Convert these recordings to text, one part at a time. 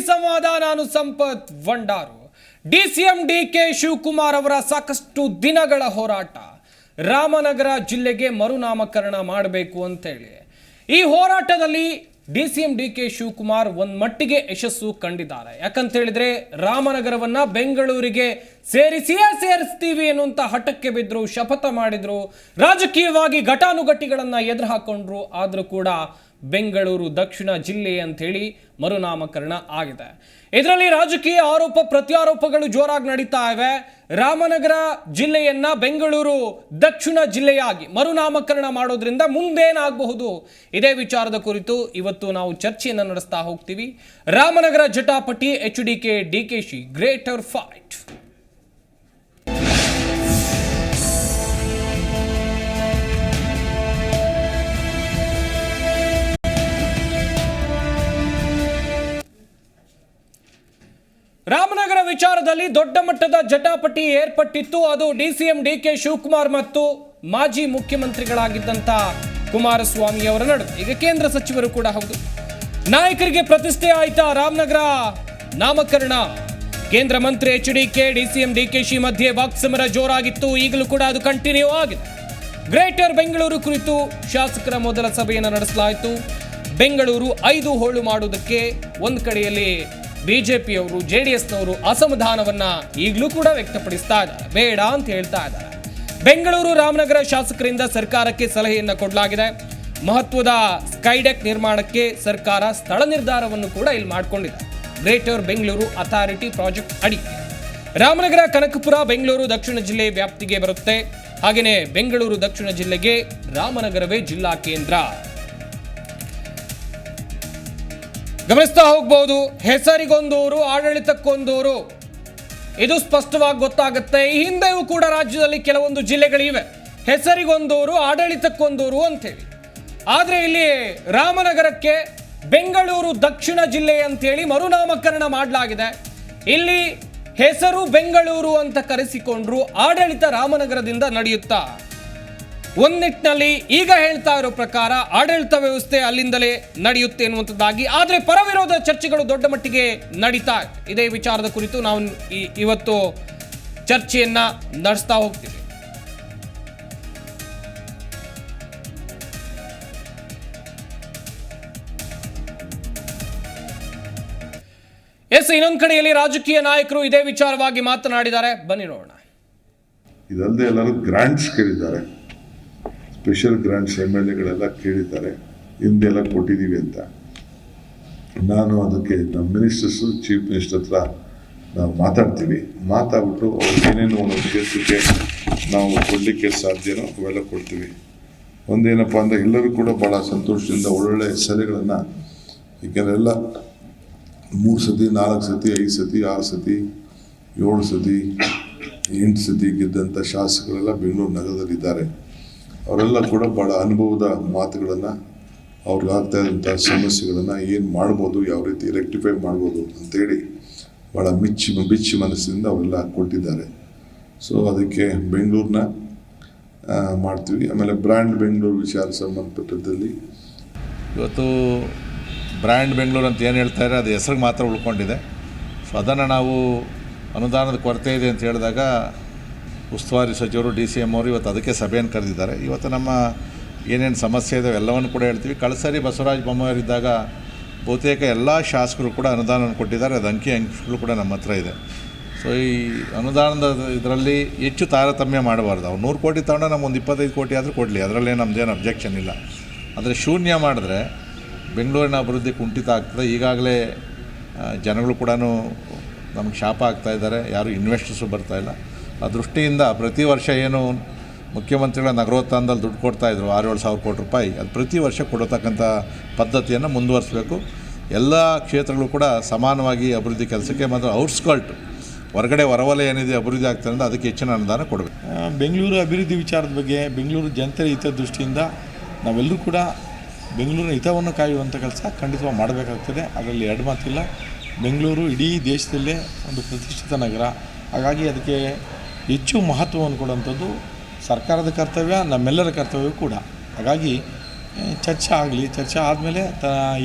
ಸಂವಾದ. ನಾನು Sampath Vandaru. DCM DK Shivakumar ಅವರ ಸಾಕಷ್ಟು ದಿನಗಳ ಹೋರಾಟ ರಾಮನಗರ ಜಿಲ್ಲೆಗೆ ಮರುನಾಮಕರಣ ಮಾಡಬೇಕು ಅಂತೇಳಿ. ಈ ಹೋರಾಟದಲ್ಲಿ ಡಿಸಿಎಂ ಡಿಕೆ ಶಿವಕುಮಾರ್ ಒಂದು ಮಟ್ಟಿಗೆ ಯಶಸ್ಸು ಕಂಡಿದ್ದಾರೆ. ಯಾಕಂತ ಹೇಳಿದ್ರೆ ರಾಮನಗರವನ್ನ ಬೆಂಗಳೂರಿಗೆ ಸೇರಿಸ್ತೀವಿ ಅನ್ನುವಂತ ಹಠಕ್ಕೆ ಬಿದ್ರು, ಶಪಥ ಮಾಡಿದ್ರು, ರಾಜಕೀಯವಾಗಿ ಘಟಾನುಘಟಿಗಳನ್ನ ಎದುರು ಹಾಕೊಂಡ್ರು. ಆದ್ರೂ ಕೂಡ ಬೆಂಗಳೂರು ದಕ್ಷಿಣ ಜಿಲ್ಲೆ ಅಂತ ಹೇಳಿ ಮರುನಾಮಕರಣ ಆಗಿದೆ. ಇದರಲ್ಲಿ ರಾಜಕೀಯ ಆರೋಪ ಪ್ರತ್ಯಾರೋಪಗಳು ಜೋರಾಗಿ ನಡೀತಾ ಇವೆ. ರಾಮನಗರ ಜಿಲ್ಲೆಯನ್ನ ಬೆಂಗಳೂರು ದಕ್ಷಿಣ ಜಿಲ್ಲೆಯಾಗಿ ಮರುನಾಮಕರಣ ಮಾಡೋದ್ರಿಂದ ಮುಂದೇನಾಗಬಹುದು, ಇದೇ ವಿಚಾರದ ಕುರಿತು ಇವತ್ತು ನಾವು ಚರ್ಚೆಯನ್ನು ನಡೆಸ್ತಾ ಹೋಗ್ತೀವಿ. ರಾಮನಗರ ಜಟಾಪಟಿ HDK DKC greater fight. Ramanagara ವಿಚಾರದಲ್ಲಿ ದೊಡ್ಡ ಮಟ್ಟದ ಜಟಾಪಟಿ ಏರ್ಪಟ್ಟಿತ್ತು. ಅದು ಡಿಸಿಎಂ ಡಿಕೆ ಶಿವಕುಮಾರ್ ಮತ್ತು ಮಾಜಿ ಮುಖ್ಯಮಂತ್ರಿಗಳಾಗಿದ್ದಂಥ ಕುಮಾರಸ್ವಾಮಿ ಅವರ ನಡುವೆ. ಈಗ ಕೇಂದ್ರ ಸಚಿವರು ಕೂಡ ಹೌದು. ನಾಯಕರಿಗೆ ಪ್ರತಿಷ್ಠೆ ಆಯ್ತಾ ರಾಮನಗರ ನಾಮಕರಣ? ಕೇಂದ್ರ ಮಂತ್ರಿ HDK ಡಿಸಿಎಂ DKC ಮಧ್ಯೆ ವಾಕ್ಸಮರ ಜೋರಾಗಿತ್ತು. ಈಗಲೂ ಕೂಡ ಅದು ಕಂಟಿನ್ಯೂ ಆಗಿದೆ. ಗ್ರೇಟರ್ ಬೆಂಗಳೂರು ಕುರಿತು ಶಾಸಕರ ಮೊದಲ ಸಭೆಯನ್ನು ನಡೆಸಲಾಯಿತು. ಬೆಂಗಳೂರು 5 ಹೋಳು ಮಾಡುವುದಕ್ಕೆ ಒಂದು ಕಡೆಯಲ್ಲಿ ಬಿಜೆಪಿಯವರು JDSನವರು ಅಸಮಾಧಾನವನ್ನ ಈಗಲೂ ಕೂಡ ವ್ಯಕ್ತಪಡಿಸ್ತಾ ಇದ್ದಾರೆ, ಬೇಡ ಅಂತ ಹೇಳ್ತಾ ಇದ್ದಾರೆ. ಬೆಂಗಳೂರು ರಾಮನಗರ ಶಾಸಕರಿಂದ ಸರ್ಕಾರಕ್ಕೆ ಸಲಹೆಯನ್ನ ಕೊಡಲಾಗಿದೆ. ಮಹತ್ವದ ಸ್ಕೈಡೆಕ್ ನಿರ್ಮಾಣಕ್ಕೆ ಸರ್ಕಾರ ಸ್ಥಳ ನಿರ್ಧಾರವನ್ನು ಕೂಡ ಇಲ್ಲಿ ಮಾಡಿಕೊಂಡಿದೆ. ಗ್ರೇಟರ್ ಬೆಂಗಳೂರು ಅಥಾರಿಟಿ ಪ್ರಾಜೆಕ್ಟ್ ಅಡಿ ರಾಮನಗರ ಕನಕಪುರ ಬೆಂಗಳೂರು ದಕ್ಷಿಣ ಜಿಲ್ಲೆ ವ್ಯಾಪ್ತಿಗೆ ಬರುತ್ತೆ. ಹಾಗೆಯೇ ಬೆಂಗಳೂರು ದಕ್ಷಿಣ ಜಿಲ್ಲೆಗೆ ರಾಮನಗರವೇ ಜಿಲ್ಲಾ ಕೇಂದ್ರ. ಗಮನಿಸ್ತಾ ಹೋಗಬಹುದು. ಹೆಸರಿಗೊಂದೂರು, ಆಡಳಿತಕ್ಕೊಂದೂರು, ಇದು ಸ್ಪಷ್ಟವಾಗಿ ಗೊತ್ತಾಗುತ್ತೆ. ಈ ಹಿಂದೆಯೂ ಕೂಡ ರಾಜ್ಯದಲ್ಲಿ ಕೆಲವೊಂದು ಜಿಲ್ಲೆಗಳಿವೆ, ಹೆಸರಿಗೊಂದೂರು, ಆಡಳಿತಕ್ಕೊಂದೂರು ಅಂತೇಳಿ. ಆದ್ರೆ ಇಲ್ಲಿ ರಾಮನಗರಕ್ಕೆ ಬೆಂಗಳೂರು ದಕ್ಷಿಣ ಜಿಲ್ಲೆ ಅಂತೇಳಿ ಮರುನಾಮಕರಣ ಮಾಡಲಾಗಿದೆ. ಇಲ್ಲಿ ಹೆಸರು ಬೆಂಗಳೂರು ಅಂತ ಕರೆಸಿಕೊಂಡ್ರು, ಆಡಳಿತ ರಾಮನಗರದಿಂದ ನಡೆಯುತ್ತಾ. ಒಂದಿಟ್ಟಿನಲ್ಲಿ ಈಗ ಹೇಳ್ತಾ ಇರೋ ಪ್ರಕಾರ ಆಡಳಿತ ವ್ಯವಸ್ಥೆ ಅಲ್ಲಿಂದಲೇ ನಡೆಯುತ್ತೆ ಎನ್ನುವಂಥದ್ದಾಗಿ. ಆದರೆ ಪರವಿರೋಧ ಚರ್ಚೆಗಳು ದೊಡ್ಡ ಮಟ್ಟಿಗೆ ನಡೀತಾ ಇದೆ. ಇದೇ ವಿಚಾರದ ಕುರಿತು ನಾವು ಇವತ್ತು ಚರ್ಚೆಯನ್ನ ನಡೆಸ್ತಾ ಹೋಗ್ತೀವಿ. ಇನ್ನೊಂದು ಕಡೆಯಲ್ಲಿ ರಾಜಕೀಯ ನಾಯಕರು ಇದೇ ವಿಚಾರವಾಗಿ ಮಾತನಾಡಿದ್ದಾರೆ, ಬನ್ನಿ ನೋಡೋಣ. ಇದಲ್ಲದೆ ಎಲ್ಲರೂ ಗ್ರಾಂಟ್ಸ್ ಕೇಳಿದ್ದಾರೆ, ಸ್ಪೆಷಲ್ ಗ್ರಾಂಟ್ಸ್ MLAಗಳೆಲ್ಲ ಕೇಳಿದ್ದಾರೆ, ಹಿಂದೆಲ್ಲ ಕೊಟ್ಟಿದ್ದೀವಿ ಅಂತ. ನಾನು ಅದಕ್ಕೆ ನಮ್ಮ ಮಿನಿಸ್ಟರ್ಸು ಚೀಫ್ ಮಿನಿಸ್ಟರ್ ಹತ್ರ ನಾವು ಮಾತಾಡ್ಬಿಟ್ಟು ಅವ್ರಿಗೆ ಏನೇನು ಒಂದೊಂದು ಕ್ಷೇತ್ರಕ್ಕೆ ನಾವು ಕೊಡಲಿಕ್ಕೆ ಸಾಧ್ಯನೋ ಅವೆಲ್ಲ ಕೊಡ್ತೀವಿ. ಒಂದೇನಪ್ಪ ಅಂದರೆ ಎಲ್ಲರೂ ಕೂಡ ಭಾಳ ಸಂತೋಷದಿಂದ ಒಳ್ಳೊಳ್ಳೆ ಸಲಹೆಗಳನ್ನು, ಏಕೆಂದರೆ ಎಲ್ಲ 3 ಸತಿ 4 ಸತಿ 5 ಸತಿ 6 ಸತಿ 7 ಸತಿ 8 ಸತಿ ಗೆದ್ದಂಥ ಶಾಸಕರೆಲ್ಲ ಬೆಂಗಳೂರು ನಗರದಲ್ಲಿದ್ದಾರೆ. ಅವರೆಲ್ಲ ಕೂಡ ಭಾಳ ಅನುಭವದ ಮಾತುಗಳನ್ನು, ಅವ್ರಿಗಾಗ್ತಾ ಇದ್ದಂಥ ಸಮಸ್ಯೆಗಳನ್ನು ಏನು ಮಾಡ್ಬೋದು, ಯಾವ ರೀತಿ ರೆಕ್ಟಿಫೈ ಮಾಡ್ಬೋದು ಅಂತೇಳಿ ಭಾಳ ಬಿಚ್ಚಿ ಮನಸ್ಸಿನಿಂದ ಅವರೆಲ್ಲ ಕೊಟ್ಟಿದ್ದಾರೆ. ಸೊ ಅದಕ್ಕೆ ಬೆಂಗಳೂರನ್ನ ಮಾಡ್ತೀವಿ. ಆಮೇಲೆ ಬ್ರ್ಯಾಂಡ್ ಬೆಂಗಳೂರು ವಿಚಾರ ಸಂಬಂಧಪಟ್ಟದ್ದಲ್ಲಿ ಇವತ್ತು ಬ್ರ್ಯಾಂಡ್ ಬೆಂಗಳೂರು ಅಂತ ಏನು ಹೇಳ್ತಾರೆ, ಅದು ಹೆಸರಿಗೆ ಮಾತ್ರ ಉಳ್ಕೊಂಡಿದೆ. ಸೊ ಅದನ್ನು ನಾವು ಅನುದಾನದ ಕೊರತೆ ಇದೆ ಅಂತ ಹೇಳಿದಾಗ ಉಸ್ತುವಾರಿ ಸಚಿವರು DCM ಅವರು ಇವತ್ತು ಅದಕ್ಕೆ ಸಭೆಯನ್ನು ಕರೆದಿದ್ದಾರೆ. ಇವತ್ತು ನಮ್ಮ ಏನೇನು ಸಮಸ್ಯೆ ಇದೆ ಎಲ್ಲವನ್ನು ಕೂಡ ಹೇಳ್ತೀವಿ. ಕಳಸರಿ ಬಸವರಾಜ ಬೊಮ್ಮಾಯಿಯವರಿದ್ದಾಗ ಬಹುತೇಕ ಎಲ್ಲ ಶಾಸಕರು ಕೂಡ ಅನುದಾನವನ್ನು ಕೊಟ್ಟಿದ್ದಾರೆ. ಅದು ಅಂಕಿಅಂಶಗಳು ಕೂಡ ನಮ್ಮ ಹತ್ರ ಇದೆ. ಸೊ ಈ ಅನುದಾನದ ಇದರಲ್ಲಿ ಹೆಚ್ಚು ತಾರತಮ್ಯ ಮಾಡಬಾರ್ದು. ಅವ್ರು 100 ಕೋಟಿ ತಗೊಂಡು ನಮ್ಮೊಂದು 25 ಕೋಟಿ ಆದರೂ ಕೊಡಲಿ, ಅದರಲ್ಲೇ ನಮ್ಮದೇನು ಅಬ್ಜೆಕ್ಷನ್ ಇಲ್ಲ. ಆದರೆ ಶೂನ್ಯ ಮಾಡಿದ್ರೆ ಬೆಂಗಳೂರಿನ ಅಭಿವೃದ್ಧಿ ಕುಂಠಿತ ಆಗ್ತದೆ. ಈಗಾಗಲೇ ಜನಗಳು ಕೂಡ ನಮಗೆ ಶಾಪ ಆಗ್ತಾಯಿದ್ದಾರೆ, ಯಾರು ಇನ್ವೆಸ್ಟರ್ಸು ಬರ್ತಾಯಿಲ್ಲ. ಆ ದೃಷ್ಟಿಯಿಂದ ಪ್ರತಿ ವರ್ಷ ಏನು ಮುಖ್ಯಮಂತ್ರಿಗಳ ನಗರೋತ್ಥಾನದಲ್ಲಿ ದುಡ್ಡು ಕೊಡ್ತಾಯಿದ್ರು 6-7 ಸಾವಿರ ಕೋಟಿ ರೂಪಾಯಿ, ಅದು ಪ್ರತಿ ವರ್ಷ ಕೊಡತಕ್ಕಂಥ ಪದ್ಧತಿಯನ್ನು ಮುಂದುವರಿಸಬೇಕು. ಎಲ್ಲ ಕ್ಷೇತ್ರಗಳು ಕೂಡ ಸಮಾನವಾಗಿ ಅಭಿವೃದ್ಧಿ ಕೆಲಸಕ್ಕೆ, ಮತ್ತು ಔಟ್ಸ್ಕರ್ಟ್ ಹೊರಗಡೆ ಹೊರವಲಯ ಏನಿದೆ ಅಭಿವೃದ್ಧಿ ಆಗ್ತದೆ ಅದಕ್ಕೆ ಹೆಚ್ಚಿನ ಅನುದಾನ ಕೊಡಬೇಕು. ಬೆಂಗಳೂರು ಅಭಿವೃದ್ಧಿ ವಿಚಾರದ ಬಗ್ಗೆ ಬೆಂಗಳೂರು ಜನತೆಯ ಹಿತದೃಷ್ಟಿಯಿಂದ ನಾವೆಲ್ಲರೂ ಕೂಡ ಬೆಂಗಳೂರಿನ ಹಿತವನ್ನು ಕಾಯುವಂಥ ಕೆಲಸ ಖಂಡಿತವಾಗಿ ಮಾಡಬೇಕಾಗ್ತದೆ. ಅದರಲ್ಲಿ ಎರಡು ಮಾತಿಲ್ಲ. ಬೆಂಗಳೂರು ಇಡೀ ದೇಶದಲ್ಲೇ ಒಂದು ಪ್ರತಿಷ್ಠಿತ ನಗರ. ಹಾಗಾಗಿ ಅದಕ್ಕೆ ಹೆಚ್ಚು ಮಹತ್ವವನ್ನು ಕೊಡುವಂಥದ್ದು ಸರ್ಕಾರದ ಕರ್ತವ್ಯ, ನಮ್ಮೆಲ್ಲರ ಕರ್ತವ್ಯ ಕೂಡ. ಹಾಗಾಗಿ ಚರ್ಚೆ ಆಗಲಿ, ಚರ್ಚೆ ಆದಮೇಲೆ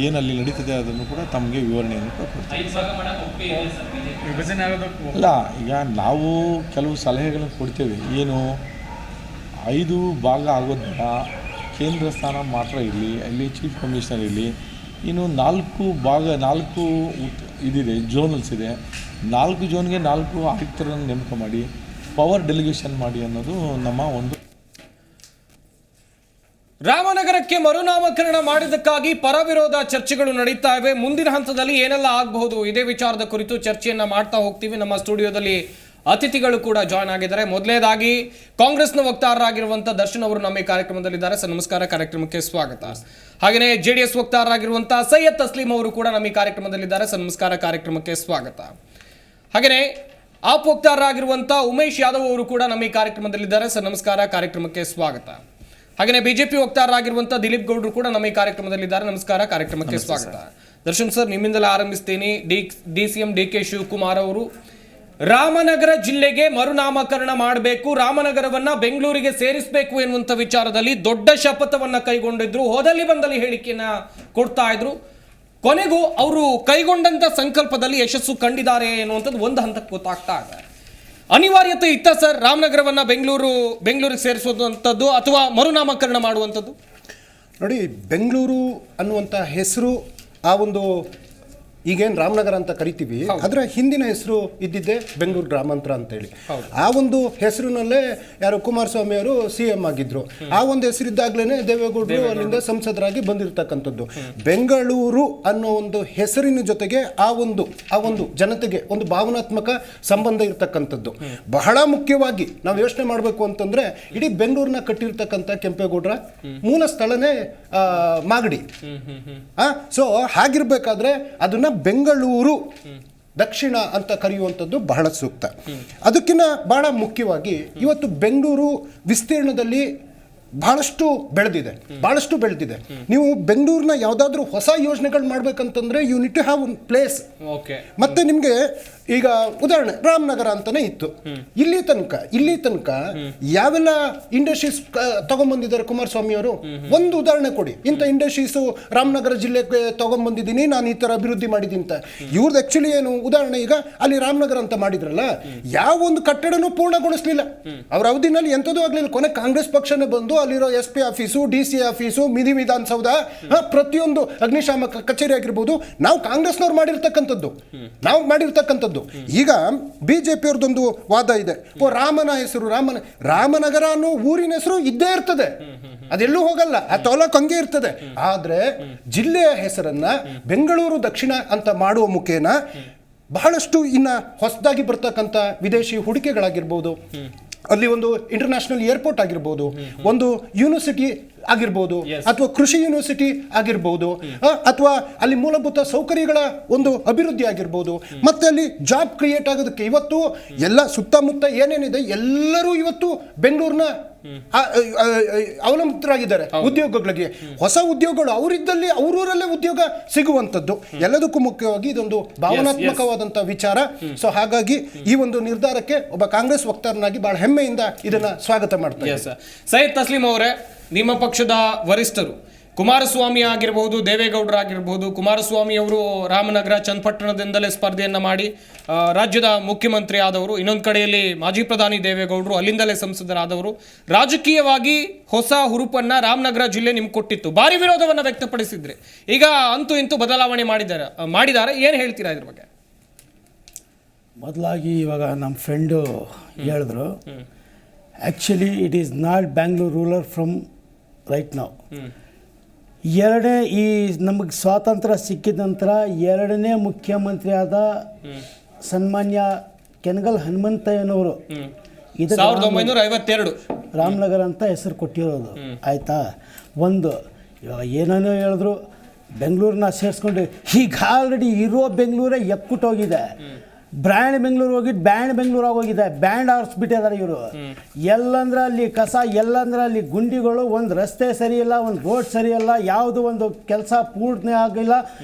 ಏನಲ್ಲಿ ನಡೀತದೆ ಅದನ್ನು ಕೂಡ ತಮಗೆ ವಿವರಣೆಯನ್ನು ಕೂಡ ಕೊಡ್ತೀವಿ. ಅಲ್ಲ, ಈಗ ನಾವು ಕೆಲವು ಸಲಹೆಗಳನ್ನು ಕೊಡ್ತೇವೆ. ಏನು 5 ಭಾಗ ಆಗೋದು ಬೇಡ, ಕೇಂದ್ರ ಸ್ಥಾನ ಮಾತ್ರ ಇರಲಿ, ಅಲ್ಲಿ ಚೀಫ್ ಕಮಿಷನರ್ ಇರಲಿ. ಇನ್ನು 4 ಇದಿದೆ, ಝೋನಲ್ಸ್ ಇದೆ. 4 ಝೋನ್ಗೆ 4 ಆಯುಕ್ತರನ್ನು ನೇಮಕ ಮಾಡಿ ಪವರ್ ಡೆಲಿಗೇಷನ್ ಮಾಡಿ ಅನ್ನೋದು ನಮ್ಮ ಒಂದು. ರಾಮನಗರಕ್ಕೆ ಮರುನಾಮಕರಣ ಮಾಡಿದ್ದಕ್ಕಾಗಿ ಪರವಿರೋಧ ಚರ್ಚೆಗಳು ನಡೀತಾ ಇವೆ. ಮುಂದಿನ ಹಂತದಲ್ಲಿ ಏನೆಲ್ಲ ಆಗಬಹುದು ಇದೇ ವಿಚಾರದ ಕುರಿತು ಚರ್ಚೆಯನ್ನ ಮಾಡ್ತಾ ಹೋಗ್ತೀವಿ. ನಮ್ಮ ಸ್ಟುಡಿಯೋದಲ್ಲಿ ಅತಿಥಿಗಳು ಕೂಡ ಜಾಯ್ನ್ ಆಗಿದ್ದಾರೆ. ಮೊದಲನೇದಾಗಿ ಕಾಂಗ್ರೆಸ್ನ ವಕ್ತಾರರಾಗಿರುವಂತಹ ದರ್ಶನ್ ಅವರು ನಮ್ಮ ಈ ಕಾರ್ಯಕ್ರಮದಲ್ಲಿದ್ದಾರೆ. ಸರ್ ನಮಸ್ಕಾರ, ಕಾರ್ಯಕ್ರಮಕ್ಕೆ ಸ್ವಾಗತ. ಹಾಗೆಯೇ JDS ವಕ್ತಾರರಾಗಿರುವಂತಹ ಸೈಯದ್ ತಸ್ಲೀಂ ಅವರು ಕೂಡ ನಮ್ಮ ಈ ಕಾರ್ಯಕ್ರಮದಲ್ಲಿದ್ದಾರೆ. ಸರ್ ನಮಸ್ಕಾರ, ಕಾರ್ಯಕ್ರಮಕ್ಕೆ ಸ್ವಾಗತ. ಹಾಗೆಯೇ ಆಪ್ ವಕ್ತಾರರಾಗಿರುವಂತಹ ಉಮೇಶ್ ಯಾದವ್ ಅವರು ಕೂಡ ನಮ್ಮ ಈ ಕಾರ್ಯಕ್ರಮದಲ್ಲಿದ್ದಾರೆ. ಸರ್ ನಮಸ್ಕಾರ, ಕಾರ್ಯಕ್ರಮಕ್ಕೆ ಸ್ವಾಗತ. ಹಾಗೆಯೇ ಬಿಜೆಪಿ ವಕ್ತಾರರಾಗಿರುವಂತಹ ದಿಲೀಪ್ ಗೌಡ್ರು ಕೂಡ ನಮ್ಮ ಈ ಕಾರ್ಯಕ್ರಮದಲ್ಲಿದ್ದಾರೆ. ನಮಸ್ಕಾರ, ಕಾರ್ಯಕ್ರಮಕ್ಕೆ ಸ್ವಾಗತ. ದರ್ಶನ್ ಸರ್, ನಿಮ್ಮಿಂದಲೇ ಆರಂಭಿಸ್ತೀನಿ. DCM DK ಶಿವಕುಮಾರ್ ಅವರು ರಾಮನಗರ ಜಿಲ್ಲೆಗೆ ಮರುನಾಮಕರಣ ಮಾಡಬೇಕು, ರಾಮನಗರವನ್ನ ಬೆಂಗಳೂರಿಗೆ ಸೇರಿಸಬೇಕು ಎನ್ನುವಂತ ವಿಚಾರದಲ್ಲಿ ದೊಡ್ಡ ಶಪಥವನ್ನ ಕೈಗೊಂಡಿದ್ರು. ಹೋದಲ್ಲಿ ಬಂದಲ್ಲಿ ಹೇಳಿಕೆಯನ್ನ ಕೊಡ್ತಾ ಇದ್ರು. ಕೊನೆಗೂ ಅವರು ಕೈಗೊಂಡಂತ ಸಂಕಲ್ಪದಲ್ಲಿ ಯಶಸ್ಸು ಕಂಡಿದ್ದಾರೆ ಎನ್ನುವಂಥದ್ದು ಒಂದು ಹಂತಕ್ಕೆ ಗೊತ್ತಾಗ್ತಾ ಇದೆ. ಅನಿವಾರ್ಯತೆ ಇತ್ತ ಸರ್ ರಾಮನಗರವನ್ನ ಬೆಂಗಳೂರಿಗೆ ಸೇರಿಸುವಂಥದ್ದು ಅಥವಾ ಮರುನಾಮಕರಣ ಮಾಡುವಂಥದ್ದು? ನೋಡಿ, ಬೆಂಗಳೂರು ಅನ್ನುವಂಥ ಹೆಸರು ಆ ಒಂದು ಈಗೇನು ರಾಮನಗರ ಅಂತ ಕರಿತೀವಿ, ಅದರ ಹಿಂದಿನ ಹೆಸರು ಇದ್ದಿದ್ದೆ ಬೆಂಗಳೂರು ಗ್ರಾಮಾಂತರ ಅಂತೇಳಿ. ಆ ಒಂದು ಹೆಸರಿನಲ್ಲೇ ಯಾರು ಕುಮಾರಸ್ವಾಮಿ ಅವರು CM ಆಗಿದ್ರು. ಆ ಒಂದು ಹೆಸರಿದ್ದಾಗಲೇ ದೇವೇಗೌಡರು ಅಲ್ಲಿಂದ ಸಂಸದರಾಗಿ ಬಂದಿರತಕ್ಕಂಥದ್ದು. ಬೆಂಗಳೂರು ಅನ್ನೋ ಒಂದು ಹೆಸರಿನ ಜೊತೆಗೆ ಆ ಒಂದು ಜನತೆಗೆ ಒಂದು ಭಾವನಾತ್ಮಕ ಸಂಬಂಧ ಇರತಕ್ಕಂಥದ್ದು. ಬಹಳ ಮುಖ್ಯವಾಗಿ ನಾವು ಯೋಚನೆ ಮಾಡಬೇಕು ಅಂತಂದ್ರೆ, ಇಡೀ ಬೆಂಗಳೂರನ್ನ ಕಟ್ಟಿರ್ತಕ್ಕಂಥ ಕೆಂಪೇಗೌಡರ ಮೂಲ ಸ್ಥಳನೇ ಮಾಗಡಿ. ಸೊ ಹಾಗಿರ್ಬೇಕಾದ್ರೆ ಅದನ್ನ ಬೆಂಗಳೂರು ದಕ್ಷಿಣ ಅಂತ ಕರೆಯುವಂಥದ್ದು ಬಹಳ ಸೂಕ್ತ. ಅದಕ್ಕಿಂತ ಬಹಳ ಮುಖ್ಯವಾಗಿ ಇವತ್ತು ಬೆಂಗಳೂರು ವಿಸ್ತೀರ್ಣದಲ್ಲಿ ಬಹಳಷ್ಟು ಬೆಳೆದಿದೆ. ನೀವು ಬೆಂಗಳೂರಿನ ಯಾವುದಾದ್ರೂ ಹೊಸ ಯೋಜನೆಗಳು ಮಾಡ್ಬೇಕಂತಂದ್ರೆ you need to have one place. ಮತ್ತೆ ನಿಮಗೆ ಈಗ ಉದಾಹರಣೆ ರಾಮನಗರ ಅಂತಾನೆ ಇತ್ತು. ಇಲ್ಲಿ ತನಕ ಯಾವೆಲ್ಲ ಇಂಡಸ್ಟ್ರೀಸ್ ತಗೊಂಡ್ಬಂದಿದ್ದಾರೆ ಕುಮಾರಸ್ವಾಮಿ ಅವರು? ಒಂದು ಉದಾಹರಣೆ ಕೊಡಿ, ಇಂಥ ಇಂಡಸ್ಟ್ರೀಸು ರಾಮನಗರ ಜಿಲ್ಲೆಗೆ ತಗೊಂಡ್ಬಂದಿದ್ದೀನಿ, ನಾನು ಈ ತರ ಅಭಿವೃದ್ಧಿ ಮಾಡಿದ್ದೀನಿ ಅಂತ. ಇವ್ರದ್ದು ಆಕ್ಚುಲಿ ಏನು ಉದಾಹರಣೆ, ಈಗ ಅಲ್ಲಿ ರಾಮನಗರ ಅಂತ ಮಾಡಿದ್ರಲ್ಲ, ಯಾವ ಒಂದು ಕಟ್ಟಡನೂ ಪೂರ್ಣಗೊಳಿಸ್ಲಿಲ್ಲ ಅವ್ರ ಅವಧಿನಲ್ಲಿ, ಎಂಥದ್ದು ಆಗ್ಲಿಲ್ಲ. ಕೊನೆ ಕಾಂಗ್ರೆಸ್ ಪಕ್ಷನೇ ಬಂದು ಅಲ್ಲಿರೋ SP office, DC office, Vidhana Soudha, ಪ್ರತಿಯೊಂದು ಅಗ್ನಿಶಾಮಕ ಕಚೇರಿ ಆಗಿರ್ಬೋದು, ನಾವು ಕಾಂಗ್ರೆಸ್ನವ್ರು ಮಾಡಿರ್ತಕ್ಕಂಥದ್ದು. ಈಗ ಬಿಜೆಪಿ ಅವ್ರದ್ದೊಂದು ವಾದ ಇದೆ, ರಾಮನಗರ ಅನ್ನೋ ಊರಿನ ಹೆಸರು ಇದ್ದೇ ಇರ್ತದೆ, ಅದೆಲ್ಲೂ ಹೋಗಲ್ಲ, ಆ ತೌಲಕ್ ಹಂಗೆ ಇರ್ತದೆ. ಆದ್ರೆ ಜಿಲ್ಲೆಯ ಹೆಸರನ್ನ ಬೆಂಗಳೂರು ದಕ್ಷಿಣ ಅಂತ ಮಾಡುವ ಮುಖೇನ ಬಹಳಷ್ಟು ಇನ್ನ ಹೊಸದಾಗಿ ಬರ್ತಕ್ಕಂಥ ವಿದೇಶಿ ಹೂಡಿಕೆಗಳಾಗಿರ್ಬೋದು, ಅಲ್ಲಿ ಒಂದು ಇಂಟರ್ನ್ಯಾಷನಲ್ ಏರ್ಪೋರ್ಟ್ ಆಗಿರ್ಬೋದು, ಒಂದು ಯೂನಿವರ್ಸಿಟಿ ಆಗಿರ್ಬೋದು, ಅಥವಾ ಕೃಷಿ ಯೂನಿವರ್ಸಿಟಿ ಆಗಿರ್ಬೋದು, ಅಥವಾ ಅಲ್ಲಿ ಮೂಲಭೂತ ಸೌಕರ್ಯಗಳ ಒಂದು ಅಭಿವೃದ್ಧಿ ಆಗಿರ್ಬೋದು, ಮತ್ತೆ ಅಲ್ಲಿ ಜಾಬ್ ಕ್ರಿಯೇಟ್ ಆಗೋದಕ್ಕೆ ಇವತ್ತು ಎಲ್ಲ ಸುತ್ತಮುತ್ತ ಏನೇನಿದೆ ಎಲ್ಲರೂ ಇವತ್ತು ಬೆಂಗಳೂರಿನ ಅವಲಂಬಿತರಾಗಿದ್ದಾರೆ ಉದ್ಯೋಗಗಳಿಗೆ. ಹೊಸ ಉದ್ಯೋಗಗಳು ಅವರಿದ್ದಲ್ಲಿ ಅವರೂರಲ್ಲೇ ಉದ್ಯೋಗ ಸಿಗುವಂಥದ್ದು. ಎಲ್ಲದಕ್ಕೂ ಮುಖ್ಯವಾಗಿ ಇದೊಂದು ಭಾವನಾತ್ಮಕವಾದಂಥ ವಿಚಾರ. ಸೊ ಹಾಗಾಗಿ ಈ ಒಂದು ನಿರ್ಧಾರಕ್ಕೆ ಒಬ್ಬ ಕಾಂಗ್ರೆಸ್ ವಕ್ತಾರನಾಗಿ ಬಹಳ ಹೆಮ್ಮೆಯಿಂದ ಇದನ್ನ ಸ್ವಾಗತ ಮಾಡ್ತಾರೆ. ಸೈಯದ್ ತಸ್ಲೀಂ ಅವರೇ, ನಿಮ್ಮ ಪಕ್ಷದ ವರಿಷ್ಠರು ಕುಮಾರಸ್ವಾಮಿ ಆಗಿರಬಹುದು, ದೇವೇಗೌಡರಾಗಿರ್ಬೋದು, ಕುಮಾರಸ್ವಾಮಿ ಅವರು ರಾಮನಗರ ಚನ್ನಪಟ್ಟಣದಿಂದಲೇ ಸ್ಪರ್ಧೆಯನ್ನು ಮಾಡಿ ರಾಜ್ಯದ ಮುಖ್ಯಮಂತ್ರಿ ಆದವರು, ಇನ್ನೊಂದು ಕಡೆಯಲ್ಲಿ ಮಾಜಿ ಪ್ರಧಾನಿ ದೇವೇಗೌಡರು ಅಲ್ಲಿಂದಲೇ ಸಂಸದರಾದವರು. ರಾಜಕೀಯವಾಗಿ ಹೊಸ ಹುರುಪನ್ನ ರಾಮನಗರ ಜಿಲ್ಲೆ ನಿಮ್ಗೆ ಕೊಟ್ಟಿತ್ತು, ಭಾರಿ ವಿರೋಧವನ್ನು ವ್ಯಕ್ತಪಡಿಸಿದ್ರಿ. ಈಗ ಅಂತೂ ಇಂತೂ ಬದಲಾವಣೆ ಮಾಡಿದ್ದಾರೆ, ಏನು ಹೇಳ್ತೀರಾ ಇದ್ರ ಬಗ್ಗೆ? ಮೊದಲಾಗಿ ಇವಾಗ ನಮ್ಮ ಫ್ರೆಂಡು ಹೇಳಿದ್ರು, actually it is not Bangalore ruler from right ನಾವು. ಈ ನಮಗೆ ಸ್ವಾತಂತ್ರ್ಯ ಸಿಕ್ಕಿದ ನಂತರ 2ನೇ ಮುಖ್ಯಮಂತ್ರಿ ಆದ ಸನ್ಮಾನ್ಯ ಕೆನಗಲ್ ಹನುಮಂತಯ್ಯನವರು 1952 ರಾಮನಗರ ಅಂತ ಹೆಸರು ಕೊಟ್ಟಿರೋದು. ಆಯಿತಾ, ಒಂದು ಇವಾಗ ಏನೇನೋ ಹೇಳಿದ್ರು, ಬೆಂಗಳೂರನ್ನ ಸೇರಿಸ್ಕೊಂಡು ಈಗ ಆಲ್ರೆಡಿ ಇರೋ ಬೆಂಗಳೂರೇ ಎಕ್ಕುಟ್ಟೋಗಿದೆ. ಬ್ರ್ಯಾಂಡ್ ಬೆಂಗಳೂರು ಹೋಗಿದ್ದು ಬ್ಯಾಂಡ್ ಬೆಂಗಳೂರಾಗಿ ಹೋಗಿದೆ. ಬ್ಯಾಂಡ್ ಆರಿಸ್ಬಿಟ್ಟಿದ್ದಾರೆ ಇವರು. ಎಲ್ಲಂದ್ರೆ ಅಲ್ಲಿ ಕಸ, ಎಲ್ಲಂದ್ರೆ ಅಲ್ಲಿ ಗುಂಡಿಗಳು, ಒಂದು ರಸ್ತೆ ಸರಿ ಇಲ್ಲ, ಒಂದು ರೋಡ್ ಸರಿ ಇಲ್ಲ, ಯಾವುದು ಒಂದು ಕೆಲಸ ಪೂರ್ಣ ಆಗಿಲ್ಲ.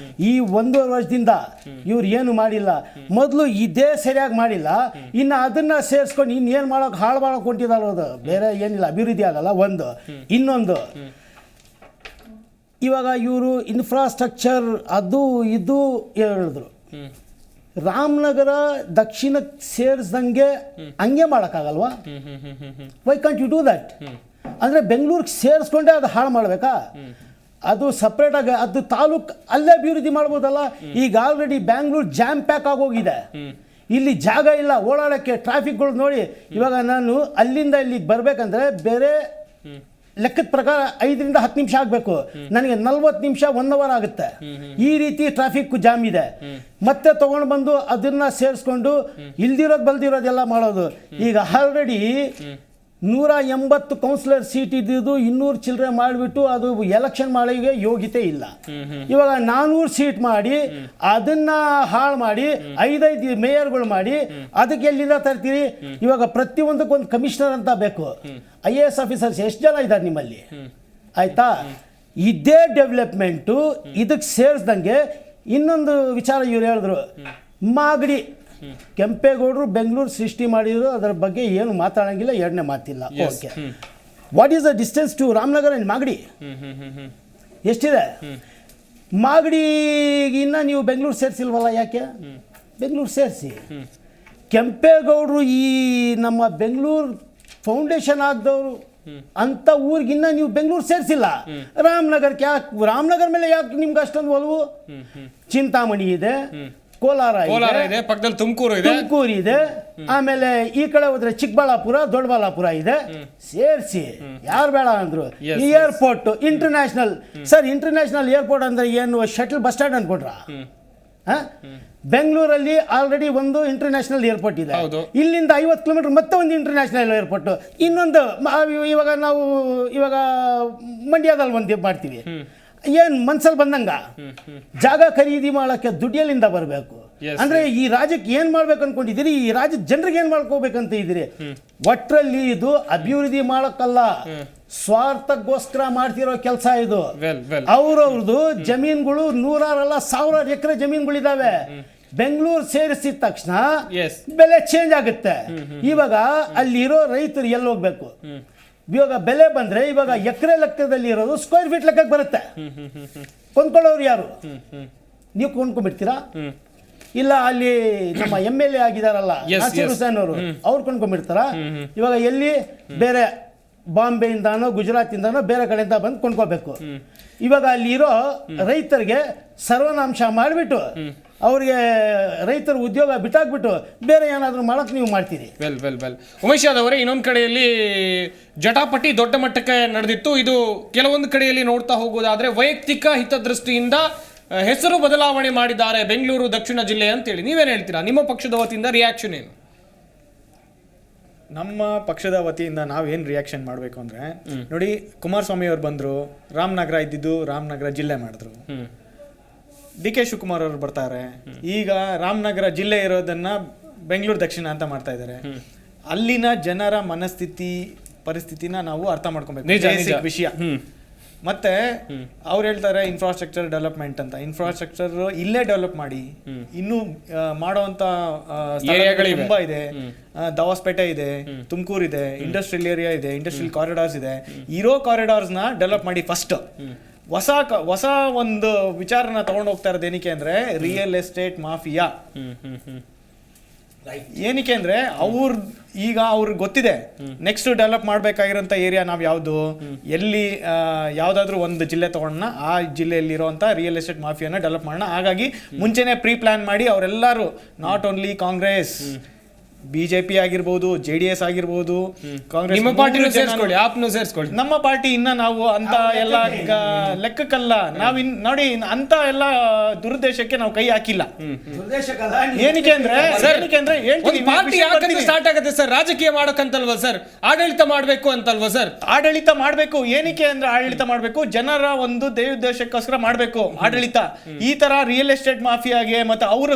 ಈ 1.5 ವರ್ಷದಿಂದ ಇವ್ರು ಏನು ಮಾಡಿಲ್ಲ. ಮೊದಲು ಇದೇ ಸರಿಯಾಗಿ ಮಾಡಿಲ್ಲ, ಇನ್ನು ಅದನ್ನು ಸೇರಿಸ್ಕೊಂಡು ಇನ್ನೇನು ಮಾಡೋಕೆ ಹಾಳು ಮಾಡೋಕೆ ಹೊಂಟಿದ್ದಾರೆ. ಅದು ಬೇರೆ ಏನಿಲ್ಲ, ಅಭಿವೃದ್ಧಿ ಆಗಲ್ಲ. ಒಂದು ಇನ್ನೊಂದು ಇವಾಗ ಇವರು ಇನ್ಫ್ರಾಸ್ಟ್ರಕ್ಚರ್ ಅದು ಇದು ಹೇಳಿದ್ರು. ರಾಮನಗರ ದಕ್ಷಿಣಕ್ಕೆ ಸೇರಿಸ್ದಂಗೆ ಹಂಗೆ ಮಾಡೋಕ್ಕಾಗಲ್ವಾ? Why can't you do that? ಅಂದರೆ ಬೆಂಗಳೂರಿಗೆ ಸೇರಿಸ್ಕೊಂಡೆ ಅದು ಹಾಳು ಮಾಡಬೇಕಾ? ಅದು ಸಪ್ರೇಟಾಗಿ ಅದು ತಾಲೂಕು ಅಲ್ಲೇ ಅಭಿವೃದ್ಧಿ ಮಾಡ್ಬೋದಲ್ಲ. ಈಗ ಆಲ್ರೆಡಿ ಬ್ಯಾಂಗ್ಳೂರು ಜಾಮ್ ಪ್ಯಾಕ್ ಆಗೋಗಿದೆ, ಇಲ್ಲಿ ಜಾಗ ಇಲ್ಲ ಓಡಾಡೋಕ್ಕೆ. ಟ್ರಾಫಿಕ್ಗಳು ನೋಡಿ, ಇವಾಗ ನಾನು ಅಲ್ಲಿಂದ ಇಲ್ಲಿಗೆ ಬರಬೇಕಂದ್ರೆ ಬೇರೆ ಲೆಕ್ಕದ ಪ್ರಕಾರ 5 ರಿಂದ 10 ನಿಮಿಷ ಆಗಬೇಕು, ನನಗೆ 40 ನಿಮಿಷ 1 ಅವರ್ ಆಗುತ್ತೆ. ಈ ರೀತಿ ಟ್ರಾಫಿಕ್ ಜಾಮ್ ಇದೆ. ಮತ್ತೆ ತೊಗೊಂಡು ಬಂದು ಅದನ್ನು ಸೇರಿಸ್ಕೊಂಡು ಇಲ್ದಿರೋದು ಬಲ್ದಿರೋದೆಲ್ಲ ಮಾಡೋದು. ಈಗ ಆಲ್ರೆಡಿ 180 ಕೌನ್ಸಿಲರ್ ಸೀಟ್ ಇದ್ದಿದ್ದು 200 ಚಿಲ್ಲರೆ ಮಾಡಿಬಿಟ್ಟು ಅದು ಎಲೆಕ್ಷನ್ ಮಾಡೋಕ್ಕೆ ಯೋಗ್ಯತೆ ಇಲ್ಲ. ಇವಾಗ 400 ಸೀಟ್ ಮಾಡಿ ಅದನ್ನು ಹಾಳು ಮಾಡಿ 5 ಮೇಯರ್ಗಳು ಮಾಡಿ ಅದಕ್ಕೆ ಎಲ್ಲಿಂದ ತರ್ತೀರಿ? ಇವಾಗ ಪ್ರತಿಯೊಂದಕ್ಕೊಂದು ಕಮಿಷನರ್ ಅಂತ ಬೇಕು. IAS ಆಫೀಸರ್ಸ್ ಎಷ್ಟು ಜನ ಇದ್ದಾರೆ ನಿಮ್ಮಲ್ಲಿ? ಆಯಿತಾ? ಇದೇ ಡೆವಲಪ್ಮೆಂಟು ಇದಕ್ಕೆ ಸೇರಿಸ್ದಂಗೆ ಇನ್ನೊಂದು ವಿಚಾರ ಇವ್ರು ಹೇಳಿದ್ರು, ಮಾಗಡಿ ಕೆಂಪೇಗೌಡರು ಬೆಂಗಳೂರು ಸೃಷ್ಟಿ ಮಾಡಿದ್ರು, ಅದರ ಬಗ್ಗೆ ಏನು ಮಾತಾಡೋಂಗಿಲ್ಲ, ಎರಡನೇ ಮಾತಿಲ್ಲ. Okay, what is the distance to Ramanagara and Magadi? ಎಷ್ಟಿದೆ? ಮಾಗಡಿಗಿನ್ನ ನೀವು ಬೆಂಗಳೂರು ಸೇರಿಸಿಲ್ವಲ್ಲ, ಯಾಕೆ? ಬೆಂಗಳೂರು ಸೇರಿಸಿ. ಕೆಂಪೇಗೌಡರು ಈ ನಮ್ಮ ಬೆಂಗಳೂರು ಫೌಂಡೇಶನ್ ಆಗಿದವರು ಅಂಥ ಊರಿಗಿನ್ನ ನೀವು ಬೆಂಗಳೂರು ಸೇರಿಸಿಲ್ಲ. ರಾಮನಗರಕ್ಕೆ ಯಾಕೆ? ರಾಮನಗರ ಮೇಲೆ ಯಾಕೆ ನಿಮ್ಗೆ ಅಷ್ಟೊಂದು ಒಲವು? ಚಿಂತಾಮಣಿ ಇದೆ, ಕೋಲಾರ ಇದೆ, ಪಕ್ಕದಲ್ಲಿ ತುಮಕೂರು ಇದೆ, ಆಮೇಲೆ ಈ ಕಡೆ ಹೋದ್ರೆ ಚಿಕ್ಕಬಳ್ಳಾಪುರ, ದೊಡ್ಡಬಳ್ಳಾಪುರ ಇದೆ. ಸೇರಿಸಿ, ಯಾರು ಬೇಡ ಅಂದ್ರು. Airport international sir, international airport ಅಂದ್ರೆ ಏನು? ಶಟಲ್ ಬಸ್ ಸ್ಟ್ಯಾಂಡ್ ಅನ್ಕೊಂಡ್ರ? ಬೆಂಗಳೂರಲ್ಲಿ ಆಲ್ರೆಡಿ ಒಂದು ಇಂಟರ್ನ್ಯಾಷನಲ್ ಏರ್ಪೋರ್ಟ್ ಇದೆ. ಇಲ್ಲಿಂದ 50 ಕಿಲೋಮೀಟರ್ ಮತ್ತೆ ಒಂದು ಇಂಟರ್ನ್ಯಾಷನಲ್ ಏರ್ಪೋರ್ಟ್, ಇನ್ನೊಂದು ಇವಾಗ ನಾವು ಇವಾಗ ಮಂಡ್ಯದಲ್ಲಿ ಒಂದು ಮಾಡ್ತೀವಿ. ಏನು ಮನ್ಸಲ್ಲಿ ಬಂದಂಗ ಜಾಗ ಖರೀದಿ ಮಾಡೋಕ್ಕೆ ದುಡ್ಡಿಯಲ್ಲಿಂದ ಬರಬೇಕು ಅಂದ್ರೆ ಈ ರಾಜ್ಯಕ್ಕೆ ಏನು ಮಾಡ್ಬೇಕು ಅನ್ಕೊಂಡಿದ್ದೀರಿ? ಈ ರಾಜ್ಯದ ಜನರಿಗೆ ಏನು ಮಾಡ್ಕೋಬೇಕಂತ ಇದ್ದೀರಿ? ಒಟ್ಟರಲ್ಲಿ ಇದು ಅಭಿವೃದ್ಧಿ ಮಾಡೋಕ್ಕಲ್ಲ, ಸ್ವಾರ್ಥಕ್ಕೋಸ್ಕರ ಮಾಡ್ತಿರೋ ಕೆಲಸ ಇದು. ಅವ್ರವ್ರದ್ದು ಜಮೀನುಗಳು 100 1000 ಎಕರೆ ಜಮೀನುಗಳಿದಾವೆ. ಬೆಂಗಳೂರು ಸೇರಿಸಿದ ತಕ್ಷಣ ಬೆಲೆ ಚೇಂಜ್ ಆಗುತ್ತೆ. ಇವಾಗ ಅಲ್ಲಿರೋ ರೈತರು ಎಲ್ಲಿ ಹೋಗ್ಬೇಕು? ಇವಾಗ ಬೆಲೆ ಬಂದ್ರೆ ಇವಾಗ ಎಕರೆ ಲೆಕ್ಕದಲ್ಲಿ ಇರೋದು ಸ್ಕ್ವೇರ್ ಫೀಟ್ ಲೆಕ್ಕಕ್ಕೆ ಬರುತ್ತೆ. ಕೊಂಡ್ಕೊಳ್ಳೋರು ಯಾರು? ನೀವು ಕೊಂಡ್ಕೊಂಡ್ಬಿಡ್ತೀರಾ? ಇಲ್ಲ ಅಲ್ಲಿ ನಮ್ಮ MLA ಆಗಿದಾರಲ್ಲ ನಾಸೀರ್ ಹುಸೇನ್ ಅವರು, ಅವ್ರು ಕೊಂಡ್ಕೊಂಡ್ಬಿಡ್ತಾರ? ಇವಾಗ ಎಲ್ಲಿ ಬೇರೆ ಬಾಂಬೆಯಿಂದಾನೋ ಗುಜರಾತಿಂದಾನೋ ಬೇರೆ ಕಡೆಯಿಂದ ಬಂದು ಕೊಂಡ್ಕೋಬೇಕು. ಇವಾಗ ಅಲ್ಲಿರೋ ರೈತರಿಗೆ ಸರ್ವನಾಂಶ ಮಾಡಿಬಿಟ್ಟು ಅವ್ರಿಗೆ ರೈತರ ಉದ್ಯೋಗ ಬಿಟ್ಟಾಕ್ಬಿಟ್ಟು ಬೇರೆ ಏನಾದರೂ ಮಾಡಕ್ಕೆ ನೀವು ಮಾಡ್ತೀರಿ. ಉಮೇಶ್ ಯಾದವ್ ಅವರೇ, ಇನ್ನೊಂದು ಕಡೆಯಲ್ಲಿ ಜಟಾಪಟಿ ದೊಡ್ಡ ಮಟ್ಟಕ್ಕೆ ನಡೆದಿತ್ತು. ಇದು ಕೆಲವೊಂದು ಕಡೆಯಲ್ಲಿ ನೋಡ್ತಾ ಹೋಗೋದಾದ್ರೆ ವೈಯಕ್ತಿಕ ಹಿತದೃಷ್ಟಿಯಿಂದ ಹೆಸರು ಬದಲಾವಣೆ ಮಾಡಿದ್ದಾರೆ ಬೆಂಗಳೂರು ದಕ್ಷಿಣ ಜಿಲ್ಲೆ ಅಂತೇಳಿ. ನೀವೇನು ಹೇಳ್ತೀರಾ? ನಿಮ್ಮ ಪಕ್ಷದ ವತಿಯಿಂದ ರಿಯಾಕ್ಷನ್ ಏನು? ನಮ್ಮ ಪಕ್ಷದ ವತಿಯಿಂದ ನಾವೇನು ರಿಯಾಕ್ಷನ್ ಮಾಡಬೇಕು ಅಂದರೆ, ನೋಡಿ, ಕುಮಾರಸ್ವಾಮಿ ಅವ್ರು ಬಂದರು, ರಾಮನಗರ ಇದ್ದಿದ್ದು ರಾಮನಗರ ಜಿಲ್ಲೆ ಮಾಡಿದ್ರು. DK ಶಿವಕುಮಾರ್ ಅವರು ಬರ್ತಾರೆ, ಈಗ ರಾಮನಗರ ಜಿಲ್ಲೆ ಇರೋದನ್ನ ಬೆಂಗಳೂರು ದಕ್ಷಿಣ ಅಂತ ಮಾಡ್ತಾ ಇದ್ದಾರೆ. ಅಲ್ಲಿನ ಜನರ ಮನಸ್ಥಿತಿ ಪರಿಸ್ಥಿತಿನ ನಾವು ಅರ್ಥ ಮಾಡ್ಕೊಬೇಕು, ವಿಷಯ. ಮತ್ತೆ ಅವ್ರು ಹೇಳ್ತಾರೆ ಇನ್ಫ್ರಾಸ್ಟ್ರಕ್ಚರ್ ಡೆವಲಪ್ಮೆಂಟ್ ಅಂತ. ಇನ್ಫ್ರಾಸ್ಟ್ರಕ್ಚರ್ ಇಲ್ಲೇ ಡೆವಲಪ್ ಮಾಡಿ, ಇನ್ನೂ ಮಾಡೋವಂಥ ತುಂಬಾ ಇದೆ. ದವಾಸ್ಪೇಟೆ ಇದೆ, ತುಮಕೂರು ಇದೆ, ಇಂಡಸ್ಟ್ರಿಯಲ್ ಏರಿಯಾ ಇದೆ, ಇಂಡಸ್ಟ್ರಿಯಲ್ ಕಾರಿಡಾರ್ಸ್ ಇದೆ. ಇರೋ ಕಾರಿಡಾರ್ಸ್ನ ಡೆವಲಪ್ ಮಾಡಿ ಫಸ್ಟ್. ಹೊಸ ಒಂದು ವಿಚಾರನ ತಗೊಂಡು ಹೋಗ್ತಾ ಇರೋದು ಏನಕ್ಕೆ ಅಂದ್ರೆ ರಿಯಲ್ ಎಸ್ಟೇಟ್ ಮಾಫಿಯಾ. ಏನಕ್ಕೆ ಅಂದ್ರೆ ಈಗ ಅವ್ರಿಗೆ ಗೊತ್ತಿದೆ ನೆಕ್ಸ್ಟ್ ಡೆವಲಪ್ ಮಾಡ್ಬೇಕಾಗಿರೋಂಥ ಏರಿಯಾ ನಾವು ಯಾವುದು, ಎಲ್ಲಿ ಯಾವ್ದಾದ್ರು ಒಂದು ಜಿಲ್ಲೆ ತಗೊಂಡ ಆ ಜಿಲ್ಲೆಯಲ್ಲಿರುವಂಥ ರಿಯಲ್ ಎಸ್ಟೇಟ್ ಮಾಫಿಯಾನ ಡೆವಲಪ್ ಮಾಡೋಣ. ಹಾಗಾಗಿ ಮುಂಚೆನೆ ಪ್ರೀ ಪ್ಲಾನ್ ಮಾಡಿ ಅವರೆಲ್ಲರೂ, ನಾಟ್ ಓನ್ಲಿ ಕಾಂಗ್ರೆಸ್, BJP ಆಗಿರ್ಬೋದು, JDS ಆಗಿರ್ಬೋದು, ಕಾಂಗ್ರೆಸ್, ನಮ್ಮ ಪಾರ್ಟಿ ಇನ್ನ ನಾವು ಅಂತ ಎಲ್ಲ ಲೆಕ್ಕಕ್ಕಲ್ಲ. ನೋಡಿ, ಅಂತ ಎಲ್ಲ ದುರುದ್ದೇಶಕ್ಕೆ ನಾವು ಕೈ ಹಾಕಿಲ್ಲ. ಏನಕ್ಕೆ ಅಂದ್ರೆ ಸ್ಟಾರ್ಟ್ ಆಗುತ್ತೆ ಸರ್, ರಾಜಕೀಯ ಮಾಡೋಕಂತಲ್ವಾ ಸರ್? ಆಡಳಿತ ಮಾಡ್ಬೇಕು ಅಂತಲ್ವಾ ಸರ್? ಆಡಳಿತ ಮಾಡ್ಬೇಕು. ಏನಕ್ಕೆ ಅಂದ್ರೆ ಆಡಳಿತ ಮಾಡ್ಬೇಕು, ಜನರ ಒಂದು ದೇವೋದ್ದೇಶಕ್ಕೋಸ್ಕರ ಮಾಡ್ಬೇಕು ಆಡಳಿತ. ಈ ತರ ರಿಯಲ್ ಎಸ್ಟೇಟ್ ಮಾಫಿಯಾಗೆ ಮತ್ತೆ ಅವರ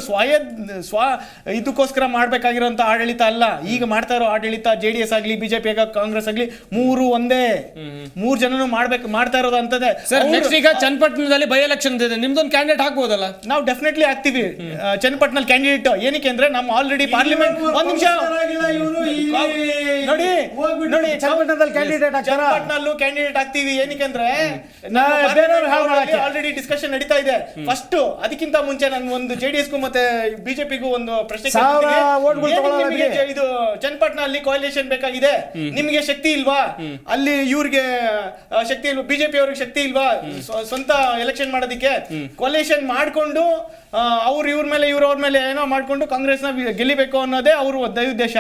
ಇದಕ್ಕೋಸ್ಕರ ಮಾಡ್ಬೇಕಾಗಿರೋಂಥ ಆಡಳಿತ ಅಲ್ಲ. ಈಗ ಮಾಡ್ತಾ ಇರೋ ಆಡಳಿತ JDS ಆಗ್ಲಿ, ಬಿಜೆಪಿ ಕಾಂಗ್ರೆಸ್ ಆಗ್ಲಿ, ಮೂರು ಒಂದೇ. 3 ಜನನು ಮಾಡ್ತಾ ಇರೋದು ಅಂತದೇ. ಸರ್ ನೆಕ್ಸ್ಟ್ ಈಗ ಚನ್ನಪಟ್ಟಣದಲ್ಲಿ ಬೈ ಎಲೆಕ್ಷನ್ ಇದೆ, ನಿಮ್ದೊಂದು ಕ್ಯಾಂಡಿಡೇಟ್ ಹಾಕ್ಬೋದಲ್ಲ? ನಾವು ಡೆಫಿನೆಟ್ಲಿ ಆಗ್ತೀವಿ ಚನ್ನಪಟ್ಟಣದಲ್ಲಿ ಕ್ಯಾಂಡಿಡೇಟ್. ಏನಕ್ಕೆ ಅಂದ್ರೆ ನಮ್ಮ ಆಲ್ರೆಡಿ ಪಾರ್ಲಿಮೆಂಟ್ ಒಂದ್ ನಿಮಿಷ ನೋಡಿ ಚನ್ನಪಟ್ಟಣದಲ್ಲಿ ಕ್ಯಾಂಡಿಡೇಟ್ ಚನ್ನಪಟ್ಟಣಲ್ಲೂ ಕ್ಯಾಂಡಿಡೇಟ್ ಆಗ್ತೀವಿ. ಏನಕ್ಕೆ ಅಂದ್ರೆ ಆಲ್ರೆಡಿ ಡಿಸ್ಕಷನ್ ನಡೀತಾ ಇದೆ. ಫಸ್ಟ್ ಅದಕ್ಕಿಂತ ಮುಂಚೆ ನಾನು ಒಂದು JDS ಗೂ ಮತ್ತೆ ಬಿಜೆಪಿಗೂ ಒಂದು ಪ್ರಶ್ನೆ ಇದು ಚನ್ನಪಟ್ಟಣ ಅಲ್ಲಿ ಕೋalition ಬೇಕಾಗಿದೆ, ನಿಮ್ಗೆ ಶಕ್ತಿ ಇಲ್ವಾ? ಅಲ್ಲಿ ಇವ್ರಿಗೆ ಶಕ್ತಿ ಇಲ್ವಾ? ಬಿಜೆಪಿ ಅವ್ರಿಗೆ ಶಕ್ತಿ ಇಲ್ವಾ ಸ್ವಂತ ಎಲೆಕ್ಷನ್ ಮಾಡೋದಕ್ಕೆ? ಕೋalition ಮಾಡ್ಕೊಂಡು ಅವ್ರು ಇವ್ರ ಮೇಲೆ ಅವ್ರ ಮೇಲೆ ಏನೋ ಮಾಡ್ಕೊಂಡು ಕಾಂಗ್ರೆಸ್ ನ ಗೆಲ್ಲಿಬೇಕು ಅನ್ನೋದೇ ಅವ್ರ ಉದ್ದೇಶ.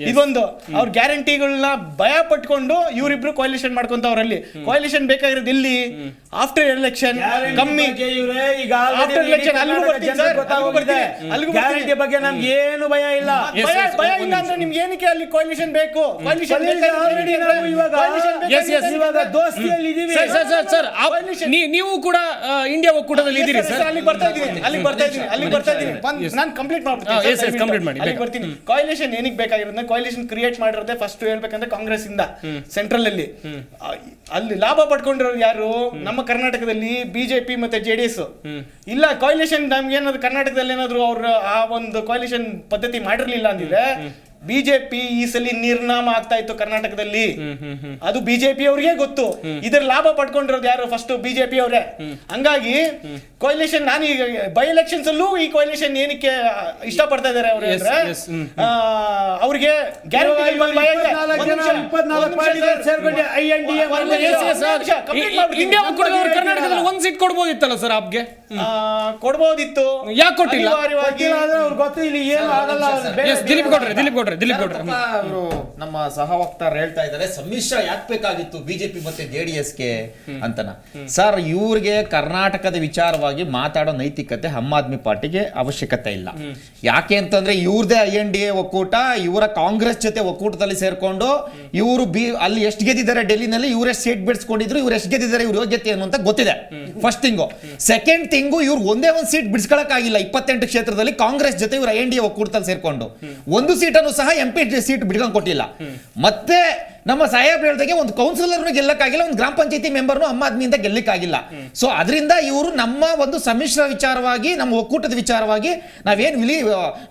ಇದೊಂದು ಅವ್ರ ಗ್ಯಾರಂಟಿಗಳನ್ನ ಭಯ ಪಟ್ಕೊಂಡು ಇವರಿಬ್ರು ಕೋalition ಮಾಡ್ಕೊಂತವ್ರಲ್ಲಿ. ಕೋalition ಬೇಕಾಗಿರೋದು ಇಲ್ಲಿ ಆಫ್ಟರ್ ಎಲೆಕ್ಷನ್ ಕಮ್ಮಿ. ಆಫ್ಟರ್ ಎಲೆಕ್ಷನ್ ಗ್ಯಾರಂಟಿ ಬಗ್ಗೆ ನಮ್ಗೆ ಏನು ಭಯ ಇಲ್ಲ. ಭಯ ಇಲ್ಲ ಅಂದ್ರೆ ನಿಮ್ಗೆ ಏನಕ್ಕೆ ಅಲ್ಲಿ ಕೋalition ಬೇಕು? ಇವಾಗ ದೋಸ್ತಿಯಲ್ಲಿ ಇದೀವಿ. ಸರ್ ನೀವು ಕೂಡ ಇಂಡಿಯಾ ಒಕ್ಕೂಟದಲ್ಲಿ ಇದ್ದೀರಿ ಸರ್. ಅಲ್ಲಿಗೆ ಬರ್ತಾ ಇದ್ದೀನಿ. ನಾನು ಕಂಪ್ಲೀಟ್ ಮಾಡ್ಬಿಡ್ತೀನಿ. ಅಲ್ಲಿಗೆ ಬರ್ತೀನಿ. ಕೋalition ಏನಕ್ಕೆ ಬೇಕಾಗಿರೋದು? ಕೋalition ಕ್ರಿಯೇಟ್ ಮಾಡಿರೋದೇ ಫಸ್ಟ್ ಹೇಳ್ಬೇಕಂದ್ರೆ ಕಾಂಗ್ರೆಸ್ ಇಂದ ಸೆಂಟ್ರಲ್ ಅಲ್ಲಿ. ಅಲ್ಲಿ ಲಾಭ ಪಡ್ಕೊಂಡಿರೋರು ಯಾರು? ನಮ್ಮ ಕರ್ನಾಟಕದಲ್ಲಿ ಬಿಜೆಪಿ ಮತ್ತೆ JDS. ಇಲ್ಲ ಕೋalition ನಮ್ಗೆ ಏನಾದ್ರು ಕರ್ನಾಟಕದಲ್ಲಿ ಏನಾದ್ರು ಅವ್ರ ಆ ಒಂದು ಕೋalition ಪದ್ಧತಿ ಮಾಡಿರ್ಲಿಲ್ಲ ಅಂದಿದ್ರೆ ಬಿಜೆಪಿ ಈ ಸಲ ನಿರ್ನಾಮ ಆಗ್ತಾ ಇತ್ತು ಕರ್ನಾಟಕದಲ್ಲಿ. ಅದು ಬಿಜೆಪಿ ಅವ್ರಿಗೆ ಗೊತ್ತು. ಇದ್ರ ಲಾಭ ಪಡ್ಕೊಂಡಿರೋದು ಯಾರು? ಫಸ್ಟ್ ಬಿಜೆಪಿ ಅವರೇ. ಹಂಗಾಗಿ ಕೋalition ನಾನು ಈಗ ಬೈ ಎಲೆಕ್ಷನ್ಸ್ ಅಲ್ಲೂ ಈ ಕೋalition ಏನಕ್ಕೆ ಇಷ್ಟಪಡ್ತಾ ಇದಾರೆ ಅವ್ರು ಅಂದ್ರೆ ಅವ್ರಿಗೆ ಇಂಡಿಯಾ ಒಕ್ಕೂಟದವರು ಕರ್ನಾಟಕದಲ್ಲಿ ಒಂದ್ ಸೀಟ್ ಕೊಡ್ಬೋದಿತ್ತಲ್ಲ ಸರ್ ಆಪ್ಗೆ? ಕೊಡ್ಬೋದಿತ್ತು. ಯಾಕೆ ಕೊಟ್ಟಿಲ್ಲ? ದಿಲೀಪ್ ಗೌಡ್ರೆ ಅವರು ನಮ್ಮ ಸಹವಕ್ತಾರ ಹೇಳ್ತಾ ಇದ್ದಾರೆ ಸಮ್ಮಿಶ್ರ ಯಾಕೆ ಬೇಕಾಗಿತ್ತು ಬಿಜೆಪಿ ಮತ್ತೆ JDSಗೆ ಅಂತನ. ಸರ್ ಇವ್ರಿಗೆ ಕರ್ನಾಟಕದ ವಿಚಾರವಾಗಿ ಮಾತಾಡೋ ನೈತಿಕತೆ ಆಮ್ ಆದ್ಮಿ ಪಾರ್ಟಿಗೆ ಅವಶ್ಯಕತೆ ಇಲ್ಲ. ಯಾಕೆ ಅಂತಂದ್ರೆ ಇವ್ರದೇ INDA ಒಕ್ಕೂಟ, ಇವರ ಕಾಂಗ್ರೆಸ್ ಜೊತೆ ಒಕ್ಕೂಟದಲ್ಲಿ ಸೇರ್ಕೊಂಡು ಇವರು ಅಲ್ಲಿ ಎಷ್ಟು ಗೆದ್ದಿದ್ದಾರೆ ಡೆಲ್ಲಿನಲ್ಲಿ, ಇವ್ರ ಎಷ್ಟು ಸೀಟ್ ಬಿಡಿಸ್ಕೊಂಡಿದ್ರು, ಇವ್ರು ಎಷ್ಟು ಗೆದ್ದಿದ್ದಾರೆ, ಇವ್ರ ಯೋಗ್ಯತೆ ಏನು ಅಂತ ಗೊತ್ತಿದೆ. First thing. ಸೆಕೆಂಡ್ ಥಿಂಗು, ಇವ್ರು ಒಂದೇ ಒಂದು ಸೀಟ್ ಬಿಡಿಸ್ಕೊಳಕ್ಕಾಗಿಲ್ಲ 28 ಕ್ಷೇತ್ರದಲ್ಲಿ ಕಾಂಗ್ರೆಸ್ ಜೊತೆ ಇವ್ರ INDA ಒಕ್ಕೂಟದಲ್ಲಿ ಸೇರ್ಕೊಂಡು ಒಂದು ಸೀಟನ್ನು ಸಹ MP ಸೀಟ್ ಬಿಡ್ಕೊಂಡು ಕೊಟ್ಟಿಲ್ಲ. ಮತ್ತೆ ನಮ್ಮ ಸಾಹೇಬ್ ಹೇಳ್ದಾಗೆ ಒಂದು ಕೌನ್ಸಿಲರ್ನು ಗೆಲ್ಲಕ್ಕಾಗಿಲ್ಲ, ಒಂದು ಗ್ರಾಮ ಪಂಚಾಯತಿ ಮೆಂಬರ್ನು ಆಮ್ ಆದ್ಮಿಯಿಂದ ಗೆಲ್ಲಕ್ಕಾಗಿಲ್ಲ. ಸೊ ಅದರಿಂದ ಇವರು ನಮ್ಮ ಒಂದು ಸಮ್ಮಿಶ್ರ ವಿಚಾರವಾಗಿ, ನಮ್ಮ ಒಕ್ಕೂಟದ ವಿಚಾರವಾಗಿ ನಾವೇನು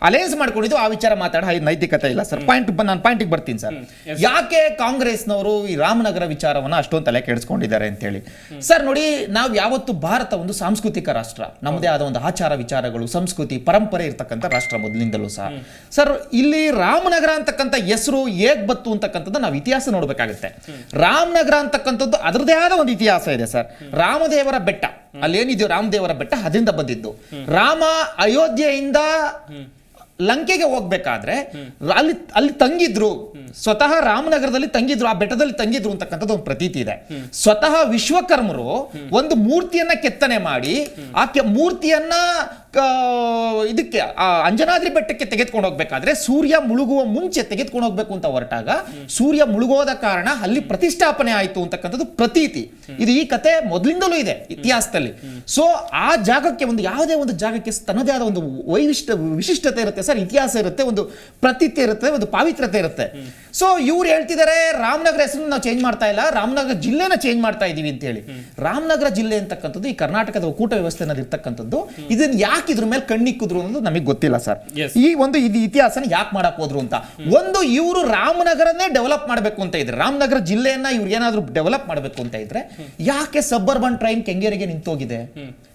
ಅಲಯನ್ಸ್ ಮಾಡ್ಕೊಂಡಿದ್ವಿ ಆ ವಿಚಾರ ಮಾತಾಡೋ ನೈತಿಕತೆ ಇಲ್ಲ ಸರ್. ನಾನು ಪಾಯಿಂಟಿಗೆ ಬರ್ತೀನಿ ಸರ್. ಯಾಕೆ ಕಾಂಗ್ರೆಸ್ನವರು ಈ ರಾಮನಗರ ವಿಚಾರವನ್ನ ಅಷ್ಟೊಂದು ತಲೆ ಕೆಡಿಸ್ಕೊಂಡಿದ್ದಾರೆ ಅಂತೇಳಿ ಸರ್ ನೋಡಿ, ನಾವು ಯಾವತ್ತು ಭಾರತ ಒಂದು ಸಾಂಸ್ಕೃತಿಕ ರಾಷ್ಟ್ರ, ನಮ್ಮದೇ ಆದ ಒಂದು ಆಚಾರ ವಿಚಾರಗಳು, ಸಂಸ್ಕೃತಿ, ಪರಂಪರೆ ಇರ್ತಕ್ಕಂಥ ರಾಷ್ಟ್ರ ಮೊದಲಿಂದಲೂ ಸಹ. ಸರ್ ಇಲ್ಲಿ ರಾಮನಗರ ಅಂತಕ್ಕಂಥ ಹೆಸರು ಹೇಗ್ ಬತ್ತು ಅಂತಕ್ಕಂಥದ್ದು ನಾವು ಇತಿಹಾಸ ನೋಡ್ಬೇಕಾಗುತ್ತೆ. ರಾಮನಗರ ಅಂತಕ್ಕಂಥದ್ದು ಅದರದೇ ಆದ ಒಂದು ಇತಿಹಾಸ ಇದೆ ಸರ್. ರಾಮದೇವರ ಬೆಟ್ಟ, ಅಲ್ಲೇನಿದೆಯೋ ರಾಮದೇವರ ಬೆಟ್ಟ ಅದರಿಂದ ಬಂದಿದ್ದು. ರಾಮ ಅಯೋಧ್ಯೆಯಿಂದ ಲಂಕೆಗೆ ಹೋಗ್ಬೇಕಾದ್ರೆ ಅಲ್ಲಿ ತಂಗಿದ್ರು, ಸ್ವತಃ ರಾಮನಗರದಲ್ಲಿ ತಂಗಿದ್ರು, ಆ ಬೆಟ್ಟದಲ್ಲಿ ತಂಗಿದ್ರು ಅಂತಕ್ಕಂಥದ್ದು ಒಂದು ಪ್ರತೀತಿ ಇದೆ. ಸ್ವತಃ ವಿಶ್ವಕರ್ಮರು ಒಂದು ಮೂರ್ತಿಯನ್ನ ಕೆತ್ತನೆ ಮಾಡಿ ಆ ಮೂರ್ತಿಯನ್ನ ಇದಕ್ಕೆ ಅಂಜನಾದ್ರಿ ಬೆಟ್ಟಕ್ಕೆ ತೆಗೆದುಕೊಂಡು ಹೋಗ್ಬೇಕಾದ್ರೆ ಸೂರ್ಯ ಮುಳುಗುವ ಮುಂಚೆ ತೆಗೆದುಕೊಂಡು ಹೋಗ್ಬೇಕು ಅಂತ ಹೊರಟಾಗ ಸೂರ್ಯ ಮುಳುಗೋದ ಕಾರಣ ಅಲ್ಲಿ ಪ್ರತಿಷ್ಠಾಪನೆ ಆಯಿತು ಅಂತಕ್ಕಂಥದ್ದು ಪ್ರತೀತಿ. ಇದು ಈ ಕತೆ ಮೊದಲಿಂದಲೂ ಇದೆ ಇತಿಹಾಸದಲ್ಲಿ. ಸೊ ಆ ಜಾಗಕ್ಕೆ ಒಂದು ಯಾವುದೇ ಒಂದು ಜಾಗಕ್ಕೆ ತನ್ನದೇ ಆದ ಒಂದು ವಿಶಿಷ್ಟತೆ ಇರುತ್ತೆ ಸರ್, ಇತಿಹಾಸ ಇರುತ್ತೆ, ಒಂದು ಪ್ರತೀತಿ ಇರುತ್ತೆ, ಒಂದು ಪಾವಿತ್ರ್ಯತೆ ಇರುತ್ತೆ. ಸೊ ಇವ್ರು ಹೇಳ್ತಿದ್ದಾರೆ ರಾಮನಗರ ಹೆಸರನ್ನು ನಾವು ಚೇಂಜ್ ಮಾಡ್ತಾ ಇಲ್ಲ, ರಾಮನಗರ ಜಿಲ್ಲೆನ ಚೇಂಜ್ ಮಾಡ್ತಾ ಇದೀವಿ ಅಂತ ಹೇಳಿ. ರಾಮನಗರ ಜಿಲ್ಲೆ ಅಂತಕ್ಕಂಥದ್ದು ಈ ಕರ್ನಾಟಕದ ಒಕ್ಕೂಟ ವ್ಯವಸ್ಥೆನಲ್ಲಿ ಇರ್ತಕ್ಕಂಥದ್ದು. ಇದನ್ನ ಯಾಕೆ ಇದ್ರ ಮೇಲೆ ಕಣ್ಣಿಕ್ಕಿದ್ರು ಅನ್ನೋದು ನಮಗೆ ಗೊತ್ತಿಲ್ಲ ಸರ್. ಈ ಒಂದು ಇತಿಹಾಸನ ಯಾಕೆ ಮಾಡಕ್ ಹೋದ್ರು ಅಂತ. ಒಂದು ಇವರು ರಾಮನಗರನೇ ಡೆವಲಪ್ ಮಾಡಬೇಕು ಅಂತ ಇದ್ರೆ, ರಾಮನಗರ ಜಿಲ್ಲೆಯನ್ನ ಇವ್ರು ಏನಾದ್ರು ಡೆವಲಪ್ ಮಾಡಬೇಕು ಅಂತ ಇದ್ರೆ ಯಾಕೆ ಸಬ್ಬರ್ಬನ್ ಟ್ರೈನ್ ಕೆಂಗೇರಿಗೆ ನಿಂತೋಗಿದೆ?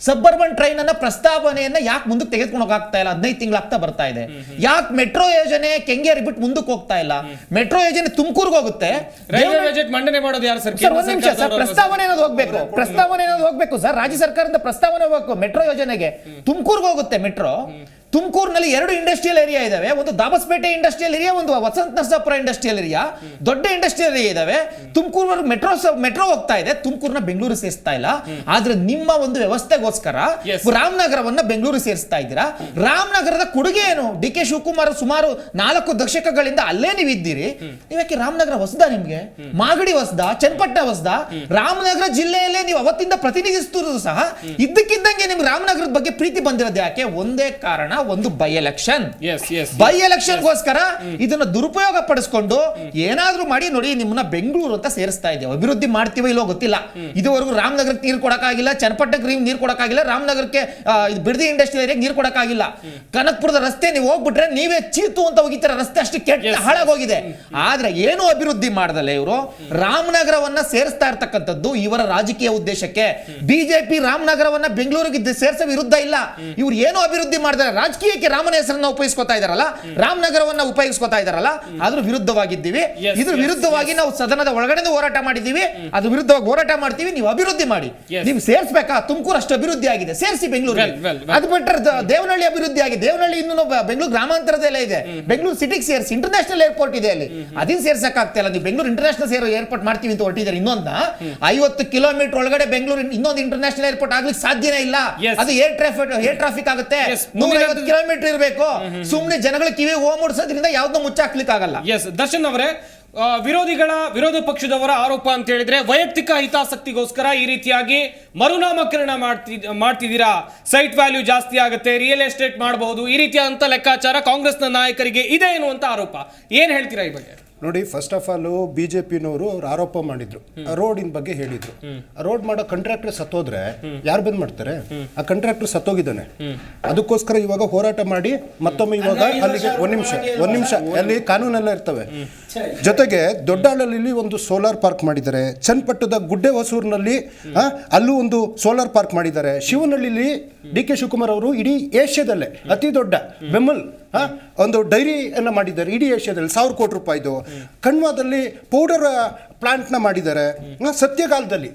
ಸಬ್ಬರ್ಬನ್ ಟ್ರೈನ್ ಅನ್ನ ಪ್ರಸ್ತಾವನೆಯನ್ನ ಯಾಕೆ ಮುಂದಕ್ಕೆ ತೆಗೆದುಕೊಂಡು ಹೋಗ್ತಾ ಇಲ್ಲ? 15 ತಿಂಗಳಾಗ್ತಾ ಬರ್ತಾ ಇದೆ. ಯಾಕೆ ಮೆಟ್ರೋ ಯೋಜನೆ ಕೆಂಗೇರಿ ಬಿಟ್ಟು ಮುಂದಕ್ಕೆ ಹೋಗ್ತಾ ಇಲ್ಲ? ಮೆಟ್ರೋ ಯೋಜನೆ ತುಮಕೂರ್ಗೆ ಹೋಗುತ್ತೆ, ರೈಲ್ವೆ ಬಜೆಟ್ ಮಂಡನೆ ಮಾಡೋದು ಯಾರು ಸರ್? ಒಂದ್ ನಿಮಿಷ ಸರ್, ಪ್ರಸ್ತಾವನೆ ಏನಾದ್ರು ಹೋಗ್ಬೇಕು ಸರ್, ರಾಜ್ಯ ಸರ್ಕಾರದಿಂದ ಪ್ರಸ್ತಾವನೆ ಹೋಗ್ಬೇಕು ಮೆಟ್ರೋ ಯೋಜನೆಗೆ. ತುಮಕೂರ್ಗೆ ಹೋಗುತ್ತೆ ಮೆಟ್ರೋ. ತುಮಕೂರಿನಲ್ಲಿ 2 ಇಂಡಸ್ಟ್ರಿಯಲ್ ಏರಿಯಾ ಇದಾವೆ, ಒಂದು ದಾಬಸ್ಪೇಟೆ ಇಂಡಸ್ಟ್ರಿಯಲ್ ಏರಿಯಾ, ಒಂದು ವಸಂತ ನರಸಾಪುರ ಇಂಡಸ್ಟ್ರಿಯಲ್ ಏರಿಯಾ, ದೊಡ್ಡ ಇಂಡಸ್ಟ್ರಿಯಲ್ ಏರಿಯಾ ಇದಾವೆ. ತುಮಕೂರ್ವರೆಗೆ ಮೆಟ್ರೋ ಹೋಗ್ತಾ ಇದೆ, ತುಮಕೂರ್ನ ಬೆಂಗಳೂರು ಸೇರಿಸ್ತಾ ಇಲ್ಲ. ಆದ್ರೆ ನಿಮ್ಮ ಒಂದು ವ್ಯವಸ್ಥೆಗೋಸ್ಕರ ರಾಮನಗರವನ್ನ ಬೆಂಗಳೂರು ಸೇರಿಸ್ತಾ ಇದ್ದೀರಾ. ರಾಮನಗರದ ಕೊಡುಗೆ ಏನು? DK ಶಿವಕುಮಾರ್ ಸುಮಾರು 4 ದಶಕಗಳಿಂದ ಅಲ್ಲೇ ನೀವು ಇದ್ದೀರಿ. ನೀವ್ಯಾಕೆ ರಾಮನಗರ ಹೊಸದ? ನಿಮ್ಗೆ ಮಾಗಡಿ ಹೊಸದ, ಚನ್ನಪಟ್ಟಣ ಹೊಸದ? ರಾಮನಗರ ಜಿಲ್ಲೆಯಲ್ಲೇ ನೀವು ಅವತ್ತಿಂದ ಪ್ರತಿನಿಧಿಸುತ್ತಿರೋದು ಸಹ ಇದ್ದಕ್ಕಿದ್ದಂಗೆ ನಿಮ್ಗೆ ರಾಮನಗರದ ಬಗ್ಗೆ ಪ್ರೀತಿ ಬಂದಿರೋದು ಯಾಕೆ? ಒಂದೇ ಕಾರಣ, ಒಂದು by election. Yes yes by ಎಲೆಕ್ಷನ್ಗೋಸ್ಕರ ಇದನ್ನ ದುರುಪಯೋಗ ಪಡಿಸ್ಕೊಂಡು ಏನಾದ್ರೂ ಮಾಡಿ ನೋಡಿ ನಿಮ್ಮನ್ನ ಬೆಂಗಳೂರು ಅಂತ ಸೇರಿಸ್ತಾ ಇದ್ದೇವೆ. ಅಭಿವೃದ್ಧಿ ಮಾಡ್ತೀವೋ ಇಲ್ಲೋ ಗೊತ್ತಿಲ್ಲ. ಇದುವರೆಗೂ ರಾಮನಗರಕ್ಕೆ ನೀರು ಕೊಡಕ್ಕಾಗಿಲ್ಲ, ಚನ್ನಪಟ್ಟಣಕ್ಕೆ ನೀರು ಕೊಡಕ್ಕಾಗಿಲ್ಲ, ರಾಮನಗರಕ್ಕೆ ಬಿಡದಿ ಇಂಡಸ್ಟ್ರಿಯಲ್ ಏರಿಯಾಗೆ ನೀರು ಕೊಡಕ್ಕಾಗಿಲ್ಲ. ಕನಕಪುರದ ರಸ್ತೆ ನೀವು ಹೋಗ್ಬಿಟ್ರೆ ನೀವೇ ಚೀತು ಅಂತ ಹೋಗಿತರ ರಸ್ತೆ ಅಷ್ಟು ಕೆಟ್ಟ ಹಾಳಾಗೋಗಿದೆ. ಆದ್ರೆ ಏನು ಅಭಿವೃದ್ಧಿ ಮಾಡದಲ್ಲ ಇವರು ರಾಮನಗರವನ್ನ ಸೇರಿಸ್ತಾ ಇರ್ತಕ್ಕಂಥದ್ದು ಇವರ ರಾಜಕೀಯ ಉದ್ದೇಶಕ್ಕೆ. ಬಿಜೆಪಿ ರಾಮನಗರವನ್ನ ಬೆಂಗಳೂರಿಗೆ ಸೇರಿಸೋ ವಿರುದ್ಧ ಇಲ್ಲ. ಇವ್ರು ಏನು ಅಭಿವೃದ್ಧಿ ಮಾಡಿದಾರೆ ರಾಜಕೀಯಕ್ಕೆ ರಾಮನ ಹೆಸರನ್ನ ಉಪಯೋಗಿಸ್ಕೊತಾ ಇದಾರಲ್ಲ, ರಾಮನಗರವನ್ನ ಉಪಯೋಗಿಸ್ಕೊತಾ ಇದಾರಲ್ಲ, ಅದ್ರ ವಿರುದ್ಧವಾಗಿ ಇದ್ರ ವಿರುದ್ಧವಾಗಿ ನಾವು ಸದನದ ಒಳಗಡೆ ಹೋರಾಟ ಮಾಡಿದೀವಿ. ಅದ್ರ ವಿರುದ್ಧವಾಗಿ ಹೋರಾಟ ಮಾಡ್ತೀವಿ. ನೀವು ಅಭಿವೃದ್ಧಿ ಮಾಡಿ, ನೀವು ಸೇರಿಸಬೇಕಾ? ತುಮಕೂರು ಅಷ್ಟು ಅಭಿವೃದ್ಧಿ ಆಗಿದೆ, ಸೇರಿಸಿ ಬೆಂಗಳೂರಿಗೆ. ಅದು ಬಿಟ್ಟರೆ ದೇವನಹಳ್ಳಿ ಅಭಿವೃದ್ಧಿ ಆಗಿದೆ. ದೇವನಹಳ್ಳಿ ಇನ್ನೂ ಬೆಂಗಳೂರು ಗ್ರಾಮಾಂತರದಲ್ಲೇ ಇದೆ. ಬೆಂಗಳೂರು ಸಿಟಿಗೆ ಸೇರಿಸಿ, ಇಂಟರ್ನ್ಯಾಷನಲ್ ಏರ್ಪೋರ್ಟ್ ಇದೆ ಅಲ್ಲಿ, ಅದನ್ನ ಸೇರ್ಸಕ್ ಆಗ್ತಾ ಇಲ್ಲ. ನೀವು ಬೆಂಗಳೂರು ಇಂಟರ್ನ್ಯಾಷನಲ್ ಏರ್ಪೋರ್ಟ್ ಮಾಡ್ತೀವಿ ಅಂತ ಹೊರಟಿದ್ದಾರೆ. ಇನ್ನೊಂದ 50 ಕಿಲೋಮೀಟರ್ ಒಳಗಡೆ ಬೆಂಗಳೂರು ಇನ್ನೊಂದು ಇಂಟರ್ನ್ಯಾಷನಲ್ ಏರ್ಪೋರ್ಟ್ ಆಗ್ಲಿಕ್ಕೆ ಸಾಧ್ಯನೇ ಇಲ್ಲ. ಅದು ಏರ್ ಟ್ರಾಫಿಕ್ ಆಗುತ್ತೆ. 150 ಕಿಲೋಮೀಟರ್ ಇರಬೇಕು. ಸುಮ್ಮನೆ ಜನಗಳ ಕಿವಿ ಓ ಮುಡ್ಸೋದ್ರಿಂದ ಯಾವ್ದನ್ನೂ ಮುಚ್ಚಾಕ್ಲಿಕ್ಕೆ ಆಗಲ್ಲ. ಎಸ್ ದರ್ಶನ್ ಅವರೇ, ವಿರೋಧ ಪಕ್ಷದವರ ಆರೋಪ ಅಂತ ಹೇಳಿದ್ರೆ ವೈಯಕ್ತಿಕ ಹಿತಾಸಕ್ತಿಗೋಸ್ಕರ ಈ ರೀತಿಯಾಗಿ ಮರುನಾಮಕರಣ ಮಾಡ್ತಿದ್ದೀರಾ, ಸೈಟ್ ವ್ಯಾಲ್ಯೂ ಜಾಸ್ತಿ ಆಗುತ್ತೆ, ರಿಯಲ್ ಎಸ್ಟೇಟ್ ಮಾಡಬಹುದು, ಈ ರೀತಿಯಾದಂತ ಲೆಕ್ಕಾಚಾರ ಕಾಂಗ್ರೆಸ್ನ ನಾಯಕರಿಗೆ ಇದೆ ಎನ್ನುವಂತ ಆರೋಪ. ಏನ್ ಹೇಳ್ತೀರಾ ಈ ಬಗ್ಗೆ? ನೋಡಿ, ಫಸ್ಟ್ ಆಫ್ ಆಲ್ ಬಿಜೆಪಿನವರು ಆರೋಪ ಮಾಡಿದ್ರು, ರೋಡಿನ ಬಗ್ಗೆ ಹೇಳಿದ್ರು. ರೋಡ್ ಮಾಡೋ ಕಾಂಟ್ರಾಕ್ಟರ್ ಸತ್ತೋದ್ರೆ ಯಾರು ಬಂದ್ ಮಾಡ್ತಾರೆ? ಆ ಕಾಂಟ್ರಾಕ್ಟರ್ ಸತ್ತೋಗಿದ್ದಾನೆ. ಅದಕ್ಕೋಸ್ಕರ ಇವಾಗ ಹೋರಾಟ ಮಾಡಿ ಮತ್ತೊಮ್ಮೆ ಇವಾಗ ಅಲ್ಲಿಗೆ ಒಂದ್ ನಿಮಿಷ ಅಲ್ಲಿ ಕಾನೂನೆಲ್ಲ ಇರ್ತವೆ. ಜೊತೆಗೆ ದೊಡ್ಡಾಳಲ್ಲಿ ಒಂದು ಸೋಲಾರ್ ಪಾರ್ಕ್ ಮಾಡಿದ್ದಾರೆ. ಚನ್ನಪಟ್ಟಣದ ಗುಡ್ಡೆ ಹೊಸೂರಿನಲ್ಲಿ ಅಲ್ಲೂ ಒಂದು ಸೋಲಾರ್ ಪಾರ್ಕ್ ಮಾಡಿದ್ದಾರೆ. ಶಿವನಹಳ್ಳಿಲಿ ಡಿ ಕೆ ಶಿವಕುಮಾರ್ ಅವರು ಇಡೀ ಏಷ್ಯಾದಲ್ಲೇ ಅತಿ ದೊಡ್ಡ ಬೆಮಲ್ ಒಂದು ಡೈರಿಯನ್ನು ಮಾಡಿದ್ದಾರೆ, ಇಡೀ ಏಷ್ಯಾದಲ್ಲಿ 1000 ಕೋಟಿ ರೂಪಾಯಿದು. ಕಣ್ವಾದಲ್ಲಿ ಪೌಡರ್ ಪ್ಲಾಂಟ್ನ ಮಾಡಿದ್ದಾರೆ. ಸತ್ಯಗಾಲದಲ್ಲಿ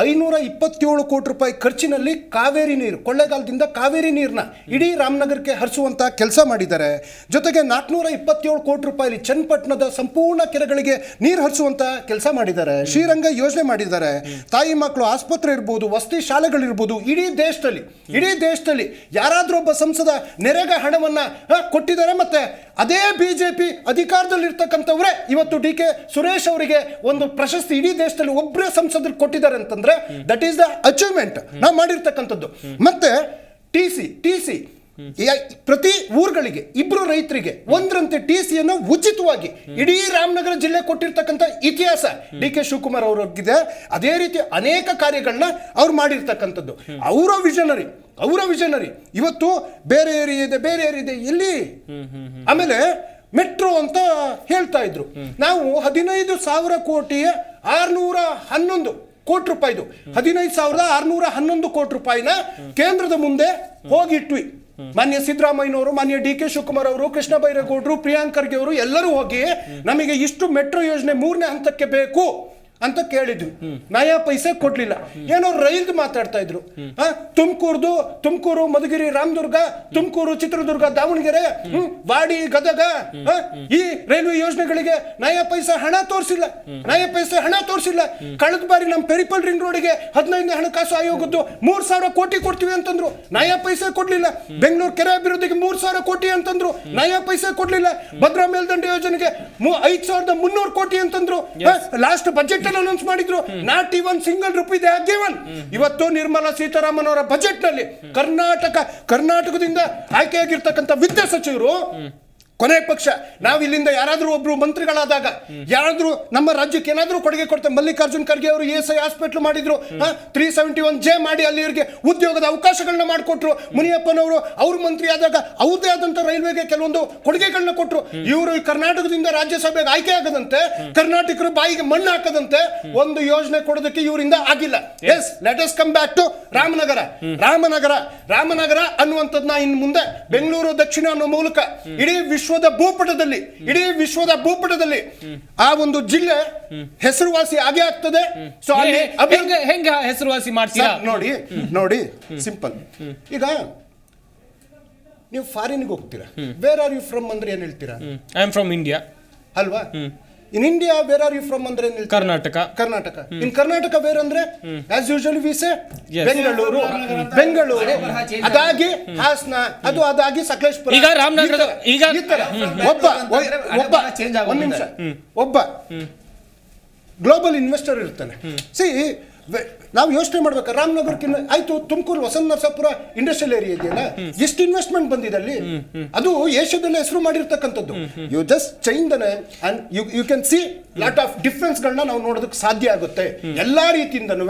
527 ಕೋಟಿ ರೂಪಾಯಿ ಖರ್ಚಿನಲ್ಲಿ ಕಾವೇರಿ ನೀರು, ಕೊಳ್ಳೇಗಾಲದಿಂದ ಕಾವೇರಿ ನೀರನ್ನ ಇಡೀ ರಾಮನಗರಕ್ಕೆ ಹರಿಸುವಂತ ಕೆಲಸ ಮಾಡಿದ್ದಾರೆ. ಜೊತೆಗೆ 427 ಕೋಟಿ ರೂಪಾಯಿ ಚನ್ನಪಟ್ಟಣದ ಸಂಪೂರ್ಣ ಕೆರೆಗಳಿಗೆ ನೀರು ಹರಿಸುವಂತ ಕೆಲಸ ಮಾಡಿದ್ದಾರೆ. ಶ್ರೀರಂಗ ಯೋಜನೆ ಮಾಡಿದ್ದಾರೆ. ತಾಯಿ ಮಕ್ಕಳು ಆಸ್ಪತ್ರೆ ಇರ್ಬೋದು, ವಸತಿ ಶಾಲೆಗಳಿರ್ಬೋದು. ಇಡೀ ದೇಶದಲ್ಲಿ ಯಾರಾದ್ರೂ ಒಬ್ಬ ಸಂಸದ ನೆರೆಗ ಹಣವನ್ನ ಕೊಟ್ಟಿದ್ದಾರೆ. ಮತ್ತೆ ಅದೇ ಬಿಜೆಪಿ ಅಧಿಕಾರದಲ್ಲಿರ್ತಕ್ಕಂಥವ್ರೆ ಇವತ್ತು ಡಿ ಕೆ ಸುರೇಶ್ ಅವರಿಗೆ ಒಂದು ಪ್ರಶಸ್ತಿ ಇಡೀ ದೇಶದಲ್ಲಿ ಒಬ್ಬರೇ ಸಂಸದರು ಕೊಟ್ಟಿದ್ದಾರೆ ಅಂತಂದ್ರೆ ದಟ್ ಈಸ್ ದ ಅಚೀವ್ಮೆಂಟ್ ನಾವು ಮಾಡಿರ್ತಕ್ಕಂಥದ್ದು. ಮತ್ತೆ ಟಿ ಸಿ ಪ್ರತಿ ಊರುಗಳಿಗೆ 2 ರೈತರಿಗೆ 1ರಂತೆ TC ಅನ್ನು ಉಚಿತವಾಗಿ ಇಡೀ ರಾಮನಗರ ಜಿಲ್ಲೆ ಕೊಟ್ಟಿರ್ತಕ್ಕಂಥ ಇತಿಹಾಸ ಡಿ ಕೆ ಶಿವಕುಮಾರ್ ಅವರಿಗಿದೆ. ಅದೇ ರೀತಿ ಅನೇಕ ಕಾರ್ಯಗಳನ್ನ ಅವ್ರು ಮಾಡಿರ್ತಕ್ಕಂಥದ್ದು. ಅವರ ವಿಷನರಿ ಇವತ್ತು ಬೇರೆ ಏರಿಯಾ ಇದೆ ಎಲ್ಲಿ. ಆಮೇಲೆ ಮೆಟ್ರೋ ಅಂತ ಹೇಳ್ತಾ ಇದ್ರು. ನಾವು 15,000 ಕೋಟಿಯ 611 ಕೋಟಿ ರೂಪಾಯಿದು 15,611 ಕೋಟಿ ರೂಪಾಯಿನ ಕೇಂದ್ರದ ಮುಂದೆ ಹೋಗಿಟ್ವಿ. ಮಾನ್ಯ ಸಿದ್ದರಾಮಯ್ಯನವರು, ಮಾನ್ಯ ಡಿ ಕೆ ಶಿವಕುಮಾರ್ ಅವರು, ಕೃಷ್ಣ ಬೈರೇಗೌಡರು, ಪ್ರಿಯಾಂಕ್ ಖರ್ಗೆ ಅವರು ಎಲ್ಲರೂ ಹೋಗಿ ನಮಗೆ ಇಷ್ಟು ಮೆಟ್ರೋ ಯೋಜನೆ 3ನೇ ಹಂತಕ್ಕೆ ಬೇಕು ಅಂತ ಕೇಳಿದ್ವಿ. ನಯಾ ಪೈಸೆ ಕೊಡ್ಲಿಲ್ಲ. ಏನೋ ರೈಲ್ದು ಮಾತಾಡ್ತಾ ಇದ್ರು. ತುಮಕೂರು, ಮಧುಗಿರಿ, ರಾಮದುರ್ಗ, ತುಮಕೂರು, ಚಿತ್ರದುರ್ಗ, ದಾವಣಗೆರೆ, ವಾಡಿ, ಗದಗ ಈ ರೈಲ್ವೆ ಯೋಜನೆಗಳಿಗೆ ನಯಾ ಪೈಸೆ ಹಣ ತೋರಿಸಿಲ್ಲ. ಕಳೆದ ಬಾರಿ ನಮ್ಮ ಪೆರಿಪಲ್ ರಿಂಗ್ ರೋಡ್ಗೆ 15ನೇ ಹಣಕಾಸು ಆಯೋಗದ್ದು 3,000 ಕೋಟಿ ಕೊಡ್ತೀವಿ ಅಂತಂದ್ರು, ನಯಾ ಪೈಸೆ ಕೊಡ್ಲಿಲ್ಲ. ಬೆಂಗಳೂರು ಕೆರೆ ಅಭಿವೃದ್ಧಿಗೆ 3,000 ಕೋಟಿ ಅಂತಂದ್ರು, ನಯಾ ಪೈಸೆ ಕೊಡ್ಲಿಲ್ಲ. ಭದ್ರಾ ಮೇಲ್ದಂಡೆ ಯೋಜನೆಗೆ 5,300 ಕೋಟಿ ಅಂತಂದ್ರು. ಲಾಸ್ಟ್ ಬಜೆಟ್ ಅನೌನ್ಸ್ ಮಾಡಿದ್ರು, not even single rupee they have given. ಇವತ್ತು ನಿರ್ಮಲಾ ಸೀತಾರಾಮನ್ ಅವರ ಬಜೆಟ್ ನಲ್ಲಿ ಕರ್ನಾಟಕದಿಂದ ಆಯ್ಕೆಯಾಗಿರ್ತಕ್ಕಂಥ ವಿದ್ಯಾ ಸಚಿವರು ಕೊನೆ ಪಕ್ಷ ನಾವು ಇಲ್ಲಿಂದ ಯಾರಾದರೂ ಒಬ್ರು ಮಂತ್ರಿಗಳಾದಾಗ ಯಾರಾದ್ರೂ ನಮ್ಮ ರಾಜ್ಯಕ್ಕೆ ಏನಾದರೂ ಕೊಡುಗೆ ಕೊಡ್ತಾರೆ. ಮಲ್ಲಿಕಾರ್ಜುನ್ ಖರ್ಗೆ ಅವರು ESI ಹಾಸ್ಪಿಟಲ್ ಮಾಡಿದ್ರು, 371J ಮಾಡಿ ಅಲ್ಲಿ ಇವರಿಗೆ ಉದ್ಯೋಗದ ಅವಕಾಶಗಳನ್ನ ಮಾಡಿಕೊಟ್ರು. ಮುನಿಯಪ್ಪನವರು ಅವ್ರ ಮಂತ್ರಿ ಆದಾಗ ಅವ್ರದೇ ಆದಂತ ರೈಲ್ವೆಗೆ ಕೆಲವೊಂದು ಕೊಡುಗೆಗಳನ್ನ ಕೊಟ್ಟರು. ಇವರು ರಾಜ್ಯಸಭೆಗೆ ರಾಜ್ಯಸಭೆಗೆ ಆಯ್ಕೆ ಆಗದಂತೆ, ಕರ್ನಾಟಕರು ಬಾಯಿಗೆ ಮಣ್ಣು ಹಾಕದಂತೆ ಒಂದು ಯೋಜನೆ ಕೊಡೋದಕ್ಕೆ ಇವರಿಂದ ಆಗಿಲ್ಲ. Yes, let us come back to Ramanagara ಅನ್ನುವಂಥದ್ದನ್ನ ಇನ್ನು ಮುಂದೆ ಬೆಂಗಳೂರು ದಕ್ಷಿಣ ಅನ್ನೋ ಮೂಲಕ ಇಡೀ ವಿಶ್ವದ ಭೂಪಟದಲ್ಲಿ ಆ ಒಂದು ಜಿಲ್ಲೆ ಹೆಸರುವಾಸಿ ಆಗೇ ಆಗ್ತದೆ. ಸೊ ಅಲ್ಲಿ ಹೆಂಗ ಹೆಸರುವಾಸಿ ಮಾಡ್ತೀರಾ ನೋಡಿ ಸಿಂಪಲ್. ಈಗ ನೀವು ಫಾರಿನ್ಗೆ ಹೋಗ್ತೀರಾ, ವೇರ್ ಆರ್ ಯು ಫ್ರಮ್ ಅಂದ್ರೆ ಏನ್ ಹೇಳ್ತೀರಾ? ಐ ಆಮ್ ಫ್ರಮ್ ಇಂಡಿಯಾ ಅಲ್ವಾ? In India where are you from ಅಂದ್ರೆ ಕರ್ನಾಟಕ. ಇನ್ ಕರ್ನಾಟಕ ವೇರ್ ಅಂದ್ರೆ as usually we say Bengaluru, ಅದಾಗಿ ಹಾಸನ, ಅದು ಅದಾಗಿ ಸಕಲೇಶ್ಪುರ. ಈಗ ರಾಮನಗರದ ಒಬ್ಬ ಗ್ಲೋಬಲ್ ಇನ್ವೆಸ್ಟರ್ ಇರ್ತಾನೆ. ಸಿ ನಾವು ಯೋಚನೆ ಮಾಡ್ಬೇಕು. ರಾಮನಗರಕ್ಕಿಂತ ಆಯ್ತು, ತುಮಕೂರು ವಸಂತ ನರಸಾಪುರ ಇಂಡಸ್ಟ್ರಿಯಲ್ ಏರಿಯಾ ಇದೆಯಲ್ಲ, ಎಷ್ಟು ಇನ್ವೆಸ್ಟ್ಮೆಂಟ್ ಬಂದಿದೆ ಅಲ್ಲಿ, ಅದು ಏಷ್ಯಾದಲ್ಲೇ ಹೆಸರು ಮಾಡಿರ್ತಕ್ಕಂಥದ್ದು. You just change the name and you can see lot of ಡಿಫ್ರೆನ್ಸ್ಗಳನ್ನ ನಾವು ನೋಡೋದಕ್ಕೆ ಸಾಧ್ಯ ಆಗುತ್ತೆ ಎಲ್ಲಾ ರೀತಿಯಿಂದನೂ.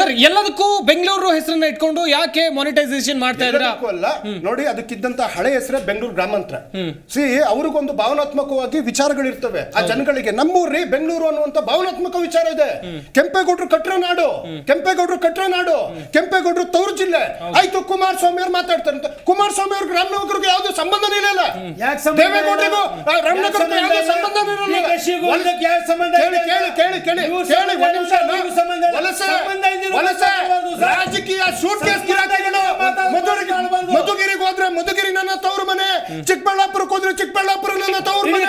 ಸರ್, ಎಲ್ಲದಕ್ಕೂ ಬೆಂಗಳೂರು ಹೆಸರನ್ನ ಇಟ್ಕೊಂಡು ಯಾಕೆ ಮಾನಿಟೈಸೇಷನ್ ಮಾಡ್ತಾ ಇದ್ದೀರಾ? ಅಲ್ಲ ನೋಡಿ, ಅದಕ್ಕಿದ್ದಂತ ಹಳೆ ಹೆಸರೇ ಬೆಂಗಳೂರು ಗ್ರಾಮಾಂತರ. ಸಿ, ಅವ್ರಿಗೊಂದು ಭಾವನಾತ್ಮಕವಾಗಿ ವಿಚಾರಗಳಿರ್ತವೆ ಆ ಜನಗಳಿಗೆ. ನಮ್ಮೂರ್ರಿ ಬೆಂಗಳೂರು ಅನ್ನುವಂತ ಭಾವನಾತ್ಮಕ ವಿಚಾರ ಇದೆ. ಕೆಂಪೇಗೌಡರು ಕಟ್ಟರ ನಾಡು, ಕೆಂಪೇಗೌಡರು ತವರು ಜಿಲ್ಲೆ. ಆಯ್ತು, ಕುಮಾರಸ್ವಾಮಿ ಅವ್ರು ಮಾತಾಡ್ತಾರೆ ಅಂತ. ಕುಮಾರಸ್ವಾಮಿ ಅವ್ರಿಗೆ ರಾಮನಗರಕ್ಕೆ ಯಾವ್ದು ಸಂಬಂಧನೇ ಇಲ್ಲ. ದೇವೇಗೌಡರಿಗೂ ರಾಮನಗರಕ್ಕೆ ಯಾವ್ದು ಸಂಬಂಧನೇ ಇಲ್ಲ. ರಾಜಕೀಯ ಸೂಟ್ ಕೇಸ್ ಗಿರಾಕಿಗಳು. ಮಧುಗಿರಿಗೆ ಹೋದ್ರೆ ಮಧುಗಿರಿ ನನ್ನ ತವರು ಮನೆ, ಚಿಕ್ಕಬಳ್ಳಾಪುರಕ್ಕೆ ಹೋದ್ರೆ ಚಿಕ್ಕಬಳ್ಳಾಪುರ ನನ್ನ ತವರು ಮನೆ,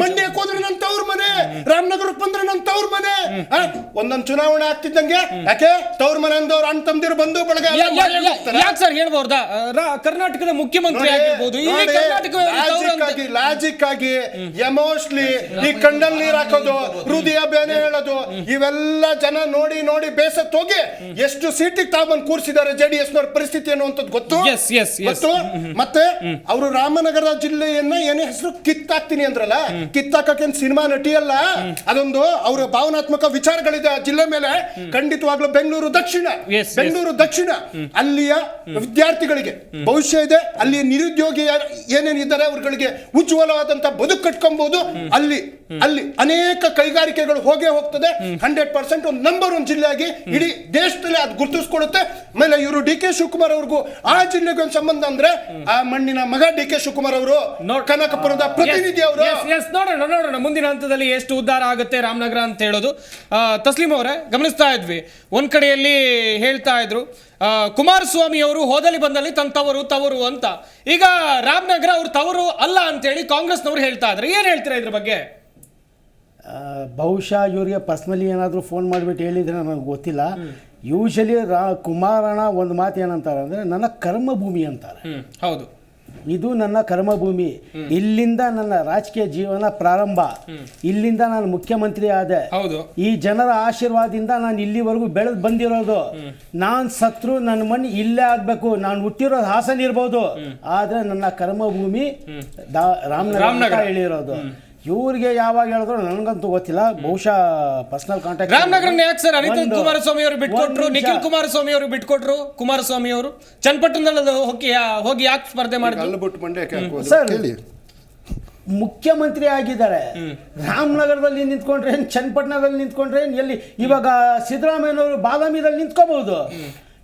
ಮಂಡ್ಯಕ್ಕೆ ಹೋದ್ರೆ ನನ್ನ ತವರು ಮನೆ, ರಾಮನಗರಕ್ಕೆ ಬಂದ್ರೆ ನನ್ನ ತವರು ಮನೆ. ಒಂದೊಂದು ಚುನಾವಣೆ ಆಗ್ತಿದ್ದಂಗೆ ಯಾಕೆ ತವ್ರ ಮನೆ ಅಂದವ್ರು ಅಣ್ಣ ತಮ್ಮದಿರು ಬಂದು ಬಳಗ ಯಾಕೆ ಸರ್ ಹೇಳ್ಬಹುದಾ? ಕರ್ನಾಟಕದ ಮುಖ್ಯಮಂತ್ರಿ ಆಗಿರ್ಬೋದು, ಲಾಜಿಕ್ ಆಗಿ ಎಮೋಷನಲಿ ಈ ಕಣ್ಣಲ್ಲಿ ನೀರ್ ಹಾಕೋದು, ಹೃದಯ ಬೇನೆ ಹೇಳೋದು, ಇವೆಲ್ಲ ಜನ ನೋಡಿ ನೋಡಿ ಬೇಸತ್ತು ಹೋಗಿ ಎಷ್ಟು ಸೀಟಿಗೆ ತಾವನ್ ಕೂರಿಸಿದ್ದಾರೆ JDS ನವ್ರ ಪರಿಸ್ಥಿತಿ ಅನ್ನುವಂಥದ್ದು ಗೊತ್ತು. ಮತ್ತೆ ಅವರು ರಾಮನಗರ ಜಿಲ್ಲೆಯನ್ನ ಏನೇ ಹೆಸರು ಕಿತ್ತಾಕ್ತೀನಿ ಅಂದ್ರಲ್ಲ, ಕಿತ್ತಾಕೇನ್ ಸಿನಿಮಾ ನಟಿ ಅಲ್ಲ, ಅದೊಂದು ಅವರ ಭಾವನಾತ್ಮಕ ವಿಚಾರಗಳಿದೆ ಆ ಜಿಲ್ಲೆ ಮೇಲೆ. ಖಂಡಿತವಾಗ್ಲೂ ಬೆಂಗಳೂರು ದಕ್ಷಿಣ ಅಲ್ಲಿಯ ವಿದ್ಯಾರ್ಥಿಗಳಿಗೆ ಭವಿಷ್ಯ ಇದೆ. ಅಲ್ಲಿ ನಿರುದ್ಯೋಗಿ ಏನೇನಿದ್ದಾರೆ ಅವ್ರಗಳಿಗೆ ಉಜ್ವಲವಾದಂತ ಬದುಕು ಕಟ್ಕೊಬಹುದು. ಅಲ್ಲಿ ಅನೇಕ ಕೈಗಾರಿಕೆಗಳು ಹೋಗ್ತದೆ. 100% ಒಂದು ನಂಬರ್ 1 ಜಿಲ್ಲೆಯಾಗಿ ಇಡೀ ದೇಶದಲ್ಲಿ ಅದು ಗುರುತಿಸ್ಕೊಳ್ಳುತ್ತೆ. ಆಮೇಲೆ ಇವರು DK ಶಿವಕುಮಾರ್ ಅವ್ರಿಗೂ ಆ ಜಿಲ್ಲೆಗೆ ಒಂದು ಸಂಬಂಧ ಅಂದ್ರೆ ಆ ಮಣ್ಣಿನ ಮಗ DK ಶಿವಕುಮಾರ್ ಅವರು, ಕನಕಪುರದ ಪ್ರತಿನಿಧಿ ಅವರು. ನೋಡೋಣ ಮುಂದಿನ ಹಂತದಲ್ಲಿ ಎಷ್ಟು ಉದ್ಧಾರ ಆಗುತ್ತೆ ರಾಮನಗರ ಅಂತ ಹೇಳೋದು. ತಸ್ಲೀಮ್ ಅವರೇ, ಗಮನಿಸ್ತಾ ಇದ್ವಿ, ಒಂದ್ ಕಡೆಯಲ್ಲಿ ಹೇಳ್ತಾ ಇದ್ರು ಕುಮಾರಸ್ವಾಮಿ ಅವರು ಹೋದಲ್ಲಿ ಬಂದಲ್ಲಿ ತನ್ನ ತವರು ಅಂತ. ಈಗ ರಾಮನಗರ ಅವ್ರ ತವರು ಅಲ್ಲ ಅಂತೇಳಿ ಕಾಂಗ್ರೆಸ್ನವರು ಹೇಳ್ತಾ ಇದ್ರು. ಏನ್ ಹೇಳ್ತೀರಾ ಇದ್ರ ಬಗ್ಗೆ? ಬಹುಶಃ ಇವರಿಗೆ ಪರ್ಸ್ನಲಿ ಏನಾದರೂ ಫೋನ್ ಮಾಡಿಬಿಟ್ಟು ಹೇಳಿದರೆ ನನಗೆ ಗೊತ್ತಿಲ್ಲ. ಯೂಶಲಿ ಕುಮಾರಣ್ಣ ಒಂದು ಮಾತು ಏನಂತಾರೆ ಅಂದರೆ, ನನ್ನ ಕರ್ಮಭೂಮಿ ಅಂತಾರೆ. ಹೌದು, ಇದು ನನ್ನ ಕರ್ಮಭೂಮಿ, ಇಲ್ಲಿಂದ ನನ್ನ ರಾಜಕೀಯ ಜೀವನ ಪ್ರಾರಂಭ, ಇಲ್ಲಿಂದ ನಾನು ಮುಖ್ಯಮಂತ್ರಿ ಆದೆ, ಈ ಜನರ ಆಶೀರ್ವಾದದಿಂದ ನಾನು ಇಲ್ಲಿವರೆಗೂ ಬೆಳೆದು ಬಂದಿರೋದು. ನಾನು ಸತ್ರು ನನ್ನ ಮಣ್ಣು ಇಲ್ಲೇ ಆಗ್ಬೇಕು, ನಾನು ಹುಟ್ಟಿರೋದು ಹಾಸನ ಇರ್ಬೋದು, ಆದ್ರೆ ನನ್ನ ಕರ್ಮಭೂಮಿ ರಾಮನಗರ ಹೇಳಿರೋದು. ಇವ್ರಿಗೆ ಯಾವಾಗ ಹೇಳಿದ್ರು ನನಗಂತೂ ಗೊತ್ತಿಲ್ಲ. ಬಹುಶಃ ಪರ್ಸನಲ್ ಕಾಂಟ್ಯಾಕ್ಟ್. ರಾಮನಗರನ್ನ ಯಾಕೆ ಸರ್ ಅನಿಲ್ ಕುಮಾರಸ್ವಾಮಿ ಅವರು ಬಿಟ್ಕೊಟ್ರು, ನಿಖಿಲ್ ಕುಮಾರಸ್ವಾಮಿ ಅವರು ಬಿಟ್ಕೊಟ್ರು? ಕುಮಾರಸ್ವಾಮಿ ಅವರು ಚನ್ನಪಟ್ಟಣದಲ್ಲಿ ಹೋಗಿ ಯಾಕೆ ಸ್ಪರ್ಧೆ ಮಾಡಿದ್ರು ಸರ್? ಮುಖ್ಯಮಂತ್ರಿ ಆಗಿದ್ದಾರೆ. ರಾಮನಗರದಲ್ಲಿ ನಿಂತ್ಕೊಂಡ್ರೆ ಏನ್, ಚನ್ನಪಟ್ಟಣದಲ್ಲಿ ನಿಂತ್ಕೊಂಡ್ರೆ ಏನ್, ಎಲ್ಲಿ ಇವಾಗ ಸಿದ್ದರಾಮಯ್ಯನವರು ಬಾದಾಮಿದಲ್ಲಿ ನಿಂತ್ಕೋಬಹುದು.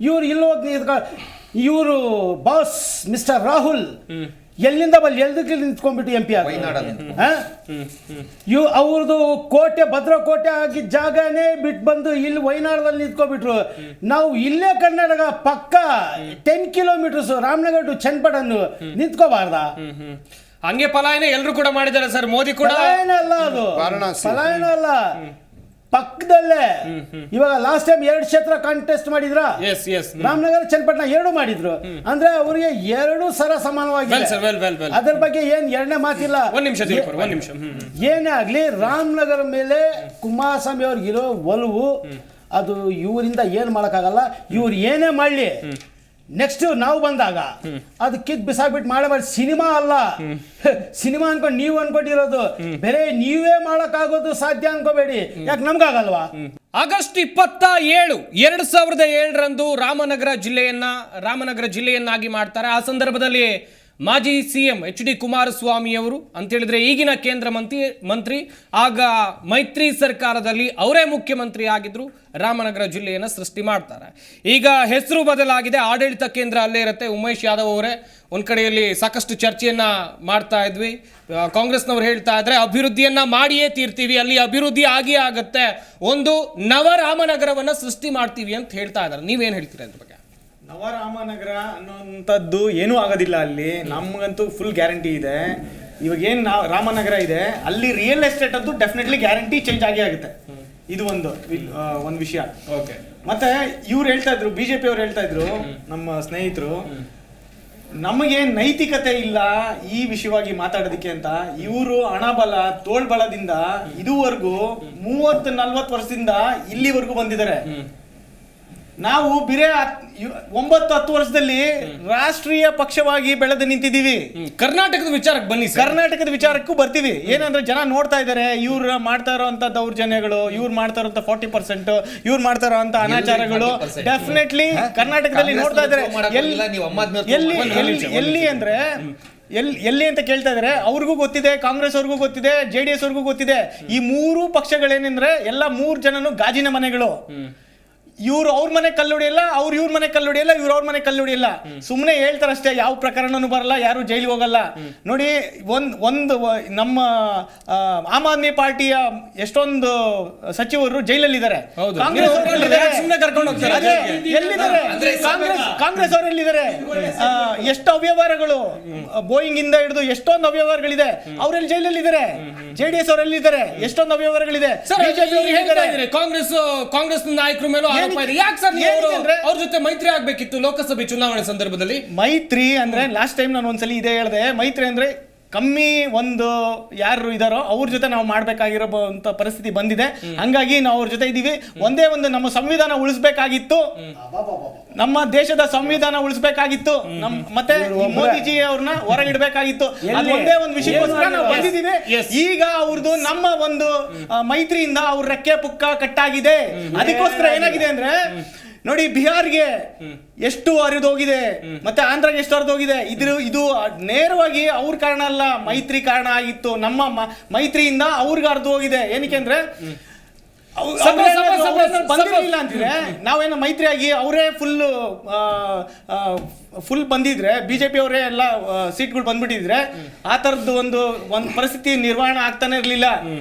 ಇವ್ರು ಇಲ್ಲೋಗಿ ಇವರು ಬಾಸ್ ಮಿಸ್ಟರ್ ರಾಹುಲ್ ಎಲ್ಲಿಂದ ಎಲ್ದಕ್ಕೆ ನಿಂತ್ಕೊಂಡ್ಬಿಟ್ಟು MP ಅವ್ರದ್ದು ಕೋಟೆ, ಭದ್ರಕೋಟೆ ಆಗಿದ್ದ ಜಾಗನೇ ಬಿಟ್ಟು ಬಂದು ಇಲ್ಲಿ ವಯನಾಡದಲ್ಲಿ ನಿಂತ್ಕೊಬಿಟ್ರು. ನಾವು ಇಲ್ಲೇ ಕರ್ನಾಟಕ ಪಕ್ಕ 10 ಕಿಲೋಮೀಟರ್ಸ್ ರಾಮನಗರ ಟು ಚನ್ನಪಟ್ಟಣ ನಿಂತ್ಕೋಬಾರ್ದ? ಹಂಗೆ ಪಲಾಯನ ಎಲ್ಲರೂ ಕೂಡ ಮಾಡಿದ್ದಾರೆ ಸರ್. ಮೋದಿ ಕೂಡ ಅಲ್ಲ, ಅದು ಪಲಾಯನ ಅಲ್ಲ, ಪಕ್ಕದಲ್ಲೇ. ಇವಾಗ ಲಾಸ್ಟ್ ಟೈಮ್ 2 ಕ್ಷೇತ್ರ ಕಾಂಟೆಸ್ಟ್ ಮಾಡಿದ್ರ, ರಾಮನಗರ ಚನ್ನಪಟ್ಟಣ 2 ಮಾಡಿದ್ರು. ಅಂದ್ರೆ ಅವರಿಗೆ 2 ಸರ ಸಮಾನವಾಗಿದೆ. ಅದ್ರ ಬಗ್ಗೆ ಏನ್ ಎರಡನೇ ಮಾತಿಲ್ಲ. ಏನೇ ಆಗ್ಲಿ, ರಾಮನಗರ ಮೇಲೆ ಕುಮಾರಸ್ವಾಮಿ ಅವ್ರಿಗಿರೋ ಒಲವು ಅದು ಇವರಿಂದ ಏನ್ ಮಾಡಕ್ಕಾಗಲ್ಲ. ಇವ್ರು ಏನೇ ಮಾಡ್ಲಿ, ನೆಕ್ಸ್ಟ್ ನಾವು ಬಂದಾಗ ಅದು ಕಿತ್ ಬಿಸಾಕ್ಬಿಟ್ಟು ಮಾಡಿ ಸಿನಿಮಾ ಅಲ್ಲ, ಸಿನಿಮಾ ಅನ್ಕೊಂಡು ನೀವು ಅನ್ಕೊಂಡಿರೋದು ಬೇರೆ, ನೀವೇ ಮಾಡಕ್ಕಾಗೋದು ಸಾಧ್ಯ ಅನ್ಕೋಬೇಡಿ. ಯಾಕೆ ನಮ್ಗಾಗಲ್ವಾ? ಆಗಸ್ಟ್ 27, 2007 ರಾಮನಗರ ಜಿಲ್ಲೆಯನ್ನಾಗಿ ಮಾಡ್ತಾರೆ. ಆ ಸಂದರ್ಭದಲ್ಲಿ ಮಾಜಿ CM HD ಕುಮಾರಸ್ವಾಮಿ ಅವರು ಅಂತೇಳಿದ್ರೆ ಈಗಿನ ಕೇಂದ್ರ ಮಂತ್ರಿ, ಆಗ ಮೈತ್ರಿ ಸರ್ಕಾರದಲ್ಲಿ ಅವರೇ ಮುಖ್ಯಮಂತ್ರಿ ಆಗಿದ್ರು, ರಾಮನಗರ ಜಿಲ್ಲೆಯನ್ನು ಸೃಷ್ಟಿ ಮಾಡ್ತಾರೆ. ಈಗ ಹೆಸರು ಬದಲಾಗಿದೆ, ಆಡಳಿತ ಕೇಂದ್ರ ಅಲ್ಲೇ ಇರುತ್ತೆ. ಉಮೇಶ್ ಯಾದವ್ ಅವರೇ ಒಂದ್ ಕಡೆಯಲ್ಲಿ ಸಾಕಷ್ಟು ಚರ್ಚೆಯನ್ನ ಮಾಡ್ತಾ ಇದ್ವಿ. ಕಾಂಗ್ರೆಸ್ನವ್ರು ಹೇಳ್ತಾ ಇದ್ರೆ ಅಭಿವೃದ್ಧಿಯನ್ನ ಮಾಡಿಯೇ ತೀರ್ತೀವಿ, ಅಲ್ಲಿ ಅಭಿವೃದ್ಧಿ ಆಗಿಯೇ ಆಗುತ್ತೆ, ಒಂದು ನವ ರಾಮನಗರವನ್ನ ಸೃಷ್ಟಿ ಮಾಡ್ತೀವಿ ಅಂತ ಹೇಳ್ತಾ ಇದ್ದಾರೆ. ನೀವೇನ್ ಹೇಳ್ತೀರಾ ಇದ್ರ ಬಗ್ಗೆ? ನವರಾಮನಗರ ಅನ್ನುವಂಥದ್ದು ಏನೂ ಆಗೋದಿಲ್ಲ ಅಲ್ಲಿ. ನಮಗಂತೂ ಫುಲ್ ಗ್ಯಾರಂಟಿ ಇದೆ. ಇವಾಗ ಏನು ರಾಮನಗರ ಇದೆ ಅಲ್ಲಿ ರಿಯಲ್ ಎಸ್ಟೇಟ್ ಅಂತೂ ಡೆಫಿನೆಟ್ಲಿ ಗ್ಯಾರಂಟಿ ಚೇಂಜ್ ಆಗೇ ಆಗುತ್ತೆ. ಇದು ಒಂದು ವಿಷಯ. ಮತ್ತೆ ಇವ್ರು ಹೇಳ್ತಾ ಇದ್ರು, BJP ಅವ್ರು ಹೇಳ್ತಾ ಇದ್ರು, ನಮ್ಮ ಸ್ನೇಹಿತರು, ನಮಗೆ ನೈತಿಕತೆ ಇಲ್ಲ ಈ ವಿಷಯವಾಗಿ ಮಾತಾಡೋದಕ್ಕೆ ಅಂತ ಇವರು ಹಣಬಲ ತೋಳ್ಬಲದಿಂದ ಇದುವರೆಗೂ 30-40 ವರ್ಷದಿಂದ ಇಲ್ಲಿವರೆಗೂ ಬಂದಿದ್ದಾರೆ. ನಾವು ಬೇರೆ 9-10 ವರ್ಷದಲ್ಲಿ ರಾಷ್ಟ್ರೀಯ ಪಕ್ಷವಾಗಿ ಬೆಳೆದು ನಿಂತಿದ್ದೀವಿ. ಕರ್ನಾಟಕದ ವಿಚಾರಕ್ಕೆ ಬನ್ನಿ. ಕರ್ನಾಟಕದ ವಿಚಾರಕ್ಕೂ ಬರ್ತೀವಿ. ಏನಂದ್ರೆ ಜನ ನೋಡ್ತಾ ಇದ್ದಾರೆ, ಇವ್ರು ಮಾಡ್ತಾ ಇರೋಂಥ ದೌರ್ಜನ್ಯಗಳು, ಇವ್ರು ಮಾಡ್ತಾ ಇರೋಂಥ 40%, ಇವ್ರು ಮಾಡ್ತಾ ಇರೋಂಥ ಅನಾಚಾರಗಳು ಡೆಫಿನೆಟ್ಲಿ ಕರ್ನಾಟಕದಲ್ಲಿ ನೋಡ್ತಾ ಇದ್ದಾರೆ. ಎಲ್ಲಿ ಅಂದ್ರೆ ಎಲ್ಲಿ ಅಂತ ಕೇಳ್ತಾ ಇದಾರೆ. ಅವ್ರಿಗೂ ಗೊತ್ತಿದೆ, ಕಾಂಗ್ರೆಸ್ ಅವ್ರಿಗೂ ಗೊತ್ತಿದೆ, JDS ಅವ್ರಿಗೂ ಗೊತ್ತಿದೆ. ಈ 3 ಪಕ್ಷಗಳೇನೆಂದ್ರೆ ಎಲ್ಲ 3 ಜನನು ಗಾಜಿನ ಮನೆಗಳು. ಇವ್ರು ಅವ್ರ ಮನೆ ಕಲ್ಲೊಡಿಯಲ್ಲ, ಅವ್ರು ಇವ್ರ ಮನೆ ಕಲ್ಲೊಡಿಯಲ್ಲ, ಇವ್ರು ಅವ್ರ ಮನೆ ಕಲ್ಲೊಡಿಯಲ್ಲ. ಸುಮ್ಮನೆ ಹೇಳ್ತಾರಷ್ಟೇ, ಯಾವ ಪ್ರಕರಣನೂ ಬರಲ್ಲ, ಯಾರು ಜೈಲಿಗೆ ಹೋಗಲ್ಲ. ನೋಡಿ, ಒಂದು ನಮ್ಮ ಆಮ್ ಆದ್ಮಿ ಪಾರ್ಟಿಯ ಎಷ್ಟೊಂದು ಸಚಿವರು ಜೈಲಲ್ಲಿದ್ದಾರೆ. ಕಾಂಗ್ರೆಸ್ ಕಾಂಗ್ರೆಸ್ ಅವರು ಎಲ್ಲಿದ್ದಾರೆ? ಎಷ್ಟು ಅವ್ಯವಹಾರಗಳು, ಬೋಯಿಂಗ್ ಇಂದ ಹಿಡಿದು ಎಷ್ಟೊಂದು ಅವ್ಯವಹಾರಗಳಿದೆ, ಅವರೆಲ್ಲಿ ಜೈಲಲ್ಲಿದ್ದಾರೆ. JDS ಅವರೆಲ್ಲಿದ್ದಾರೆ, ಎಷ್ಟೊಂದು ಅವ್ಯವಹಾರಗಳಿದೆ. ಕಾಂಗ್ರೆಸ್ ನಾಯಕರ ಮೇಲೂ ಯಾಕೆ ಸರ್ ಅವ್ರ ಜೊತೆ ಮೈತ್ರಿ ಆಗ್ಬೇಕಿತ್ತು ಲೋಕಸಭೆ ಚುನಾವಣೆ ಸಂದರ್ಭದಲ್ಲಿ? ಮೈತ್ರಿ ಅಂದ್ರೆ ಲಾಸ್ಟ್ ಟೈಮ್ ನಾನು ಒಂದ್ಸಲಿ ಇದೇ ಹೇಳಿದೆ, ಮೈತ್ರಿ ಅಂದ್ರೆ ಕಮ್ಮಿ ಒಂದು ಯಾರು ಇದಾರೋ ಅವ್ರ ಜೊತೆ ನಾವು ಮಾಡ್ಬೇಕಾಗಿರೋಂಥ ಪರಿಸ್ಥಿತಿ ಬಂದಿದೆ. ಹಂಗಾಗಿ ನಾವು ಅವ್ರ ಜೊತೆ ಇದ್ದೀವಿ. ಒಂದೇ ಒಂದು ನಮ್ಮ ಸಂವಿಧಾನ ಉಳಿಸ್ಬೇಕಾಗಿತ್ತು, ನಮ್ಮ ದೇಶದ ಸಂವಿಧಾನ ಉಳಿಸ್ಬೇಕಾಗಿತ್ತು, ಮತ್ತೆ ಮೋದಿಜಿ ಅವ್ರನ್ನ ಹೊರಗಿಡ್ಬೇಕಾಗಿತ್ತು. ಒಂದೇ ಒಂದು ವಿಷಯಕ್ಕೋಸ್ಕರ ನಾವು ಬಂದಿದ್ದೀವಿ. ಈಗ ಅವ್ರದ್ದು ನಮ್ಮ ಒಂದು ಮೈತ್ರಿಯಿಂದ ಅವ್ರ ರೆಕ್ಕೆ ಪುಕ್ಕ ಕಟ್ಟಾಗಿದೆ. ಅದಕ್ಕೋಸ್ಕರ ಏನಾಗಿದೆ ಅಂದ್ರೆ ನೋಡಿ, ಬಿಹಾರ್ಗೆ ಎಷ್ಟು ಹರಿದೋಗಿದೆ, ಮತ್ತೆ ಆಂಧ್ರಗೆ ಎಷ್ಟು ಹರಿದೋಗಿದೆ. ಇದು ನೇರವಾಗಿ ಅವ್ರ ಕಾರಣ ಅಲ್ಲ, ಮೈತ್ರಿ ಕಾರಣ ಆಗಿತ್ತು. ನಮ್ಮ ಮೈತ್ರಿಯಿಂದ ಅವ್ರಿಗೆ ಹರಿದು ಹೋಗಿದೆ. ಏನಕ್ಕೆ ಅಂದ್ರೆ ಬಂದಿರಲಿಲ್ಲ ಅಂತಿದ್ರೆ ನಾವೇನೋ ಮೈತ್ರಿ ಆಗಿ ಅವರೇ ಫುಲ್ ಬಂದಿದ್ರೆ, ಬಿಜೆಪಿ ಅವರೇ ಎಲ್ಲ ಸೀಟ್ಗಳು ಬಂದ್ಬಿಟ್ಟಿದ್ರೆ ಆ ತರದ್ದು ಒಂದು ಪರಿಸ್ಥಿತಿ ನಿರ್ವಹಣೆ ಆಗ್ತಾನೆ ಇರ್ಲಿಲ್ಲ.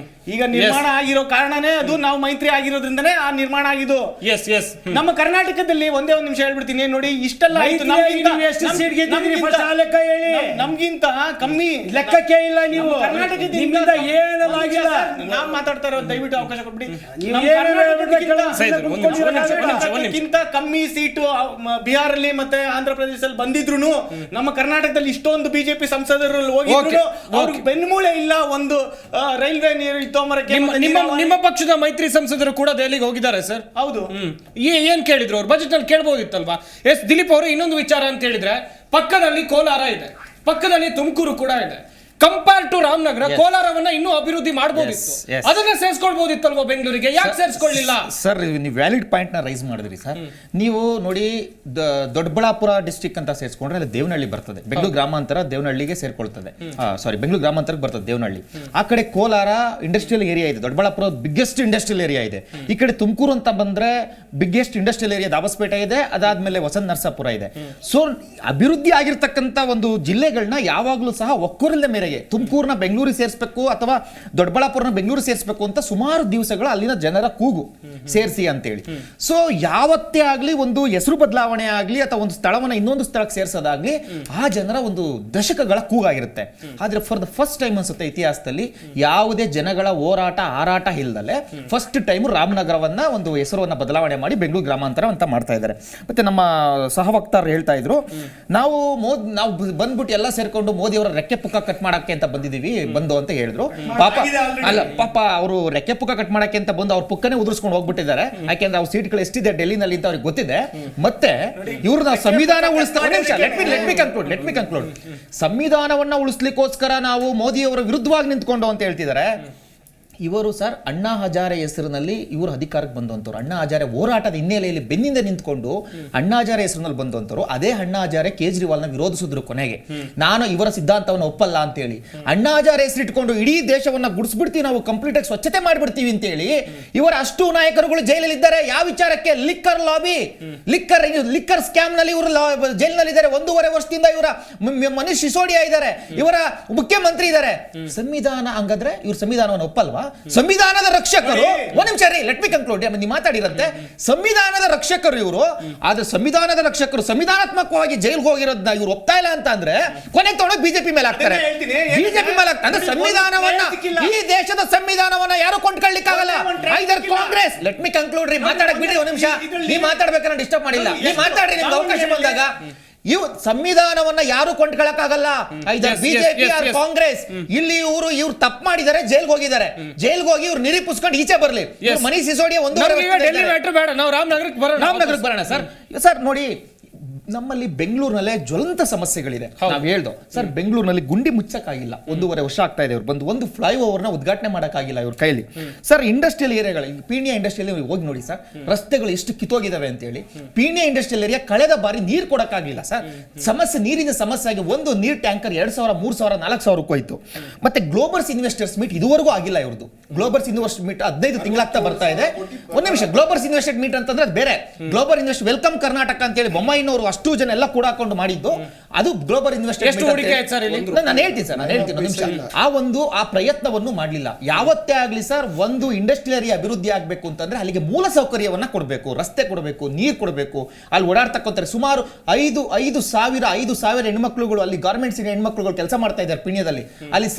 ಈಗ ನಿರ್ಮಾಣ ಆಗಿರೋ ಕಾರಣನೇ ಅದು, ನಾವು ಮೈತ್ರಿ ಆಗಿರೋದ್ರಿಂದನೇ ಆ ನಿರ್ಮಾಣ ಆಗಿದ್ದು. ನಮ್ಮ ಕರ್ನಾಟಕದಲ್ಲಿ ಒಂದೇ ಒಂದು ನಿಮಿಷ ಹೇಳ್ಬಿಡ್ತೀನಿ ನೋಡಿ, ಇಷ್ಟೆಲ್ಲ ಆಯ್ತು, ನಮ್ಗಿಂತ ಕಮ್ಮಿ ಲೆಕ್ಕಕ್ಕೆ ಇಲ್ಲ. ನೀವು ಕರ್ನಾಟಕದಿಂದ ಏನಾಗಿಲ್ಲ, ನಾವ್ ಮಾತಾಡ್ತಾ ಇರೋದು ದಯವಿಟ್ಟು ಅವಕಾಶ ಕೊಟ್ಬಿಡಿ. ಕರ್ನಾಟಕಕ್ಕಿಂತ ಕಮ್ಮಿ ಸೀಟು ಬಿಹಾರಲ್ಲಿ ಮತ್ತೆ ಆಂಧ್ರ ಪ್ರದೇಶದಲ್ಲಿ ಬಂದಿದ್ರು ನಮ್ಮ ಕರ್ನಾಟಕದಲ್ಲಿ ಇಷ್ಟೊಂದು ಬಿಜೆಪಿ ಸಂಸದರು ಹೋಗಿದ್ರು ಅವ್ರಿಗೆ ಬೆನ್ಮೂಳೆ ಇಲ್ಲ. ಒಂದು ರೈಲ್ವೆ ನೀರು ನಿಮ್ಮ ಪಕ್ಷದ ಮೈತ್ರಿ ಸಂಸದರು ಕೂಡ ದೆಹಲಿಗೆ ಹೋಗಿದ್ದಾರೆ ಸರ್. ಹೌದು. ಏನ್ ಕೇಳಿದ್ರು ಅವ್ರು? ಬಜೆಟ್ ನಲ್ಲಿ ಕೇಳಬಹುದಿತ್ತಲ್ವಾ? ದಿಲೀಪ್ ಅವರು ಇನ್ನೊಂದು ವಿಚಾರ ಅಂತ ಹೇಳಿದ್ರೆ, ಪಕ್ಕದಲ್ಲಿ ಕೋಲಾರ ಇದೆ, ಪಕ್ಕದಲ್ಲಿ ತುಮಕೂರು ಕೂಡ ಇದೆ. ಕಂಪೇರ್ ಟು ರಾಮನಗರ, ಕೋಲಾರವನ್ನ ಇನ್ನೂ ಅಭಿವೃದ್ಧಿ ಮಾಡಬಹುದಿತ್ತು, ಅದನ್ನ ಸೇರಿಸ್ಕೊಳ್ಬಹುದಿತ್ತಲ್ವಾ ಬೆಂಗಳೂರಿಗೆ? ಯಾಕೆ ಸೇರಿಸ್ಕೊಳ್ಳಿಲ್ಲ ಸರ್? ನೀವು ವ್ಯಾಲಿಡ್ ಪಾಯಿಂಟ್ ನ ರೈಸ್ ಮಾಡಿದ್ರಿ ಸರ್. ನೀವು ನೋಡಿ, ದೊಡ್ಡಬಳ್ಳಾಪುರ ಡಿಸ್ಟ್ರಿಕ್ಟ್ ಅಂತ ಸೇರಿಸ್ಕೊಂಡ್ರೆ ಅಲ್ಲಿ ದೇವನಹಳ್ಳಿ ಬರ್ತದೆ, ಬೆಂಗಳೂರು ಗ್ರಾಮಾಂತರ ದೇವನಹಳ್ಳಿಗೆ ಸೇರ್ಕೊಳ್ತದೆ. ಬೆಂಗಳೂರು ಗ್ರಾಮಾಂತರಕ್ಕೆ ಬರ್ತದೆ ದೇವನಹಳ್ಳಿ. ಆ ಕಡೆ ಕೋಲಾರ ಇಂಡಸ್ಟ್ರಿಯಲ್ ಏರಿಯಾ ಇದೆ, ದೊಡ್ಡಬಳ್ಳಾಪುರ ಬಿಗ್ಗೆಸ್ಟ್ ಇಂಡಸ್ಟ್ರಿಯಲ್ ಏರಿಯಾ ಇದೆ. ಈ ಕಡೆ ತುಮಕೂರು ಅಂತ ಬಂದ್ರೆ ಬಿಗ್ಗೆಸ್ಟ್ ಇಂಡಸ್ಟ್ರಿಯಲ್ ಏರಿಯಾ ದಾಬಸ್ಪೇಟೆ ಇದೆ, ಅದಾದ್ಮೇಲೆ ವಸಂತ ನರಸಾಪುರ ಇದೆ. ಸೊ ಅಭಿವೃದ್ಧಿ ಆಗಿರ್ತಕ್ಕಂಥ ಒಂದು ಜಿಲ್ಲೆಗಳನ್ನ ಯಾವಾಗಲೂ ಸಹ ಒಕ್ಕೊರಲ ಮೇರೆಗೆ ತುಮಕೂರನ್ನ ಬೆಂಗಳೂರಿಗೆ ಸೇರಿಸಬೇಕು ಅಥವಾ ದೊಡ್ಡಬಳ್ಳಾಪುರನ ಬೆಂಗಳೂರು ಸೇರಿಸಬೇಕು ಅಂತ ಸುಮಾರು ದಿವಸಗಳು ಅಲ್ಲಿನ ಜನರ ಕೂಗು, ಸೇರಿಸಿ ಅಂತೇಳಿ. ಸೊ ಯಾವತ್ತೇ ಆಗಲಿ ಒಂದು ಹೆಸರು ಬದಲಾವಣೆ ಆಗಲಿ ಅಥವಾ ಒಂದು ಸ್ಥಳವನ್ನ ಇನ್ನೊಂದು ಸ್ಥಳಕ್ಕೆ ಸೇರಿಸೋದಾಗ್ಲಿ ಆ ಜನರ ಒಂದು ದಶಕಗಳ ಕೂಗಾಗಿರುತ್ತೆ. ಆದ್ರೆ ಫಾರ್ ದ ಫಸ್ಟ್ ಟೈಮ್ ಅನ್ಸುತ್ತೆ ಇತಿಹಾಸದಲ್ಲಿ ಯಾವುದೇ ಜನಗಳ ಹೋರಾಟ ಹಾರಾಟ ಇಲ್ಲದಲೆ ಫಸ್ಟ್ ಟೈಮ್ ರಾಮನಗರವನ್ನ ಒಂದು ಹೆಸರನ್ನ ಬದಲಾವಣೆ ಮಾಡಿ ಬೆಂಗಳೂರು ಗ್ರಾಮಾಂತರ ಅಂತ ಮಾಡ್ತಾ ಇದ್ದಾರೆ. ಮತ್ತೆ ನಮ್ಮ ಸಹವಕ್ತಾರರು ಹೇಳ್ತಾ ಇದ್ರು, ನಾವು ಬಂದ್ಬಿಟ್ಟು ಎಲ್ಲ ಸೇರ್ಕೊಂಡು ಮೋದಿ ಅವರ ರೆಕ್ಕೆ ಪುಕ್ಕ ಕಟ್ ಮಾಡಕ್ಕೆ ಅಂತ ಬಂದಿದ್ದೀವಿ ಅಂತ ಹೇಳಿದ್ರು. ಪಾಪ ಅವರು ರೆಕ್ಕೆ ಪುಕ್ಕ ಕಟ್ ಮಾಡಕ್ಕೆ ಅಂತ ಬಂದು ಅವ್ರ ಪುಕ್ಕನೇ ಉದುರಿಸ್ಕೊಂಡು ಹೋಗ್ಬಿಟ್ಟಿದ್ದಾರೆ. ಯಾಕೆಂದ್ರೆ ಅವ್ರ ಸೀಟ್ಗಳು ಎಷ್ಟಿದೆ ಡೆಲ್ಲಿನಲ್ಲಿ ಅಂತ ಅವ್ರಿಗೆ ಗೊತ್ತಿದೆ. ಮತ್ತೆ ಇವ್ರನ್ನ ಸಂವಿಧಾನ ಲೆಟ್ ಮಿ ಕನ್ಕ್ಲೂಡ್. ಸಂವಿಧಾನವನ್ನ ಉಳಿಸ್ಲಿಕ್ಕೋಸ್ಕರ ನಾವು ಮೋದಿ ಅವರ ವಿರುದ್ಧವಾಗಿ ನಿಂತ್ಕೊಂಡು ಅಂತ ಹೇಳ್ತಿದ್ದಾರೆ. ಇವರು ಸರ್ ಅಣ್ಣಾ ಹಜಾರೆ ಹೆಸರಿನಲ್ಲಿ ಇವರು ಅಧಿಕಾರಕ್ಕೆ ಬಂದಂಥವ್ರು. ಅಣ್ಣಾ ಹಜಾರೆ ಹೋರಾಟದ ಹಿನ್ನೆಲೆಯಲ್ಲಿ ಬೆನ್ನಿಂದ ನಿಂತ್ಕೊಂಡು ಅಣ್ಣಾ ಹಜಾರೆ ಹೆಸರಿನಲ್ಲಿ ಬಂದಂಥವ್ರು. ಅದೇ ಅಣ್ಣಾ ಹಜಾರೆ ಕೇಜ್ರಿವಾಲ್ನ ವಿರೋಧಿಸಿದ್ರು ಕೊನೆಗೆ, ನಾನು ಇವರ ಸಿದ್ಧಾಂತವನ್ನು ಒಪ್ಪಲ್ಲ ಅಂತೇಳಿ. ಅಣ್ಣಾ ಹಜಾರೆ ಹೆಸರಿಟ್ಕೊಂಡು ಇಡೀ ದೇಶವನ್ನ ಗುಡಿಸ್ಬಿಡ್ತೀವಿ, ನಾವು ಕಂಪ್ಲೀಟ್ ಆಗಿ ಸ್ವಚ್ಛತೆ ಮಾಡ್ಬಿಡ್ತೀವಿ ಅಂತೇಳಿ ಇವರ ಅಷ್ಟು ನಾಯಕರುಗಳು ಜೈಲಲ್ಲಿದ್ದಾರೆ. ಯಾವ ವಿಚಾರಕ್ಕೆ? ಲಿಕ್ಕರ್ ಲಾಬಿ, ಲಿಕ್ಕರ್ ಸ್ಕ್ಯಾಮ್ ನಲ್ಲಿ ಇವರು ಜೈಲಿನಲ್ಲಿದ್ದಾರೆ. 1.5 ವರ್ಷದಿಂದ ಇವರ ಮನೀಶ್ ಸಿಸೋಡಿಯಾ ಇದ್ದಾರೆ, ಇವರ ಮುಖ್ಯಮಂತ್ರಿ ಇದ್ದಾರೆ. ಸಂವಿಧಾನ ಹಂಗಾದ್ರೆ ಇವ್ರ ಸಂವಿಧಾನವನ್ನು ಒಪ್ಪಲ್ವಾ? ಸಂವಿಧಾನದ ರಕ್ಷಕರು, ಒಂದ್ ನಿಮಿಷ ರೀ, ಲೆಟ್ ಮಿ ಕನ್ಕ್ಲೂಡ್. ನೀವು ಮಾತಾಡಿರಂತೆ ಸಂವಿಧಾನದ ರಕ್ಷಕರು ಇವರು. ಆದ್ರೆ ಸಂವಿಧಾನದ ರಕ್ಷಕರು ಸಂವಿಧಾನಾತ್ಮಕವಾಗಿ ಜೈಲ್ಗೆ ಹೋಗಿರೋದನ್ನ ಇವ್ರು ಒಪ್ತಾ ಇಲ್ಲ ಅಂತ ಅಂದ್ರೆ ಕೊನೆಗೆ ತಗೊಂಡೋಗಿ ಬಿಜೆಪಿ ಮೇಲೆ ಹಾಕ್ತಾರೆ. ಬಿಜೆಪಿ ಮೇಲೆ ಅಂದ್ರೆ ಸಂವಿಧಾನವನ್ನ, ಈ ದೇಶದ ಸಂವಿಧಾನವನ್ನ ಯಾರು ಕೊಂಡ್ಕೊಳ್ಳಿಕ್ಕಾಗಲ್ಲ. ಐದರ್ ಕಾಂಗ್ರೆಸ್. ಲೆಟ್ ಮಿ ಕನ್ಕ್ಲೂಡ್ ರೀ, ಮಾತಾಡಕ್ ಬಿಡ್ರಿ ಒಂದ್ ನಿಮಿಷ. ನೀವ್ ಮಾತಾಡ್ಬೇಕಾದ್ರೆ ಡಿಸ್ಟರ್ಬ್ ಮಾಡಿಲ್ಲ, ನೀವ್ ಮಾತಾಡ್ರಿ, ನಿಮ್ಗೆ ಅವಕಾಶ ಬಂದಾಗ. ಇವ್ ಸಂವಿಧಾನವನ್ನ ಯಾರು ಕೊಂಡ್ಕೊಳಕ್ಕಾಗಲ್ಲ. ಬಿಜೆಪಿ ಆರ್ ಕಾಂಗ್ರೆಸ್ ಇಲ್ಲಿ ಇವ್ರು ತಪ್ಪು ಮಾಡಿದ್ದಾರೆ, ಜೈಲ್ಗೆ ಹೋಗಿದ್ದಾರೆ. ಜೈಲ್ಗೆ ಹೋಗಿ ಇವ್ರು ನಿರೀಪಿಸ್ಕೊಂಡು ಈಚೆ ಬರ್ಲಿ. ಮನೀಶ್ ಸಿಸೋಡಿಯಾ ನಾವು ರಾಮನಗರಕ್ಕೆ ಬರೋಣ ಸರ್. ನೋಡಿ, ನಮ್ಮಲ್ಲಿ ಬೆಂಗಳೂರಿನಲ್ಲೇ ಜ್ವಲಂತ ಸಮಸ್ಯೆಗಳಿದೆ. ನಾವು ಹೇಳ್ದೋ ಸರ್, ಬೆಂಗಳೂರಿನಲ್ಲಿ ಗುಂಡಿ ಮುಚ್ಚಕ್ಕಾಗಿಲ್ಲ, 1.5 ವರ್ಷ ಆಗ್ತಾ ಇದೆ. ಇವ್ರು ಬಂದು ಒಂದು ಫ್ಲೈಓವರ್ನ ಉದ್ಘಾಟನೆ ಮಾಡೋಕ್ಕಾಗಿಲ್ಲ ಇವ್ರ ಕೈಲಿ. ಸರ್, ಇಂಡಸ್ಟ್ರಿಯಲ್ ಏರಿಯಾಗಳು, ಪೀಣ್ಯ ಇಂಡಸ್ಟ್ರಿಯಲ್ ಹೋಗಿ ನೋಡಿ ಸರ್, ರಸ್ತೆಗಳು ಎಷ್ಟು ಕಿತ್ತೋಗಿದಾವೆ ಅಂತ ಹೇಳಿ. ಪೀಣ್ಯ ಇಂಡಸ್ಟ್ರಿಯಲ್ ಏರಿಯಾ ಕಳೆದ ಬಾರಿ ನೀರು ಕೊಡಕ್ಕಾಗಿಲ್ಲ ಸರ್. ಸಮಸ್ಯೆ, ನೀರಿನ ಸಮಸ್ಯೆ ಆಗಿ ಒಂದು ನೀರು ಟ್ಯಾಂಕರ್ 2,000, 3,000, 4,000 ಹೋಯ್ತು. ಮತ್ತೆ ಗ್ಲೋಬಲ್ಸ್ ಇನ್ವೆಸ್ಟರ್ಸ್ ಮೀಟ್ ಇದುವರೆಗೂ ಆಗಿಲ್ಲ ಇವ್ರದ್ದು. ಗ್ಲೋಬಲ್ಸ್ ಇನ್ವೆಸ್ಟ್ ಮೀಟ್ 15 ತಿಂಗಳಾಗ್ತಾ ಬರ್ತಾ ಇದೆ. ಒಂದು ನಿಮಿಷ, ಗ್ಲೋಬಲ್ಸ್ ಇನ್ವೆಸ್ಟೆಡ್ ಮೀಟ್ ಅಂತಂದ್ರೆ ಅದು ಬೇರೆ. ಗ್ಲೋಬಲ್ ಇನ್ವೆಸ್ಟ್ ವೆಲ್ಕಮ್ ಕರ್ನಾಟಕ ಅಂತ ಹೇಳಿ ಬೊಮ್ಮಾಯಿನವರು ಅಷ್ಟು ಜನ ಎಲ್ಲ ಕೂಡ ಹಾಕೊಂಡು ಮಾಡಿದ್ದು, ಅದು ಗ್ಲೋಬಲ್ ಇನ್ವೆಸ್ಟ್ಮೆಂಟ್. ನಾನು ಹೇಳ್ತೀನಿ ಒಂದು ನಿಮಿಷ. ಆ ಪ್ರಯತ್ನವನ್ನು ಮಾಡಲಿಲ್ಲ. ಯಾವತ್ತೇ ಆಗಲಿ ಸರ್, ಒಂದು ಇಂಡಸ್ಟ್ರಿಯಲ್ ಏರಿಯಾ ಅಭಿವೃದ್ಧಿ ಆಗಬೇಕು ಅಂತಂದ್ರೆ ಅಲ್ಲಿಗೆ ಮೂಲ ಸೌಕರ್ಯವನ್ನ ಕೊಡಬೇಕು, ರಸ್ತೆ ಕೊಡಬೇಕು, ನೀರು ಕೊಡಬೇಕು. ಅಲ್ಲಿ ಓಡಾಡ್ತಕ್ಕಂತಾರೆ ಸುಮಾರು 5,000 ಹೆಣ್ಮಕ್ಳುಗಳು, ಅಲ್ಲಿ ಗಾರ್ಮೆಂಟ್ಸ್ ಹೆಣ್ಮಕ್ಳುಗಳು ಕೆಲಸ ಮಾಡ್ತಾ ಇದ್ದಾರೆ ಪೀಣ್ಯದಲ್ಲಿ. ಅಲ್ಲಿ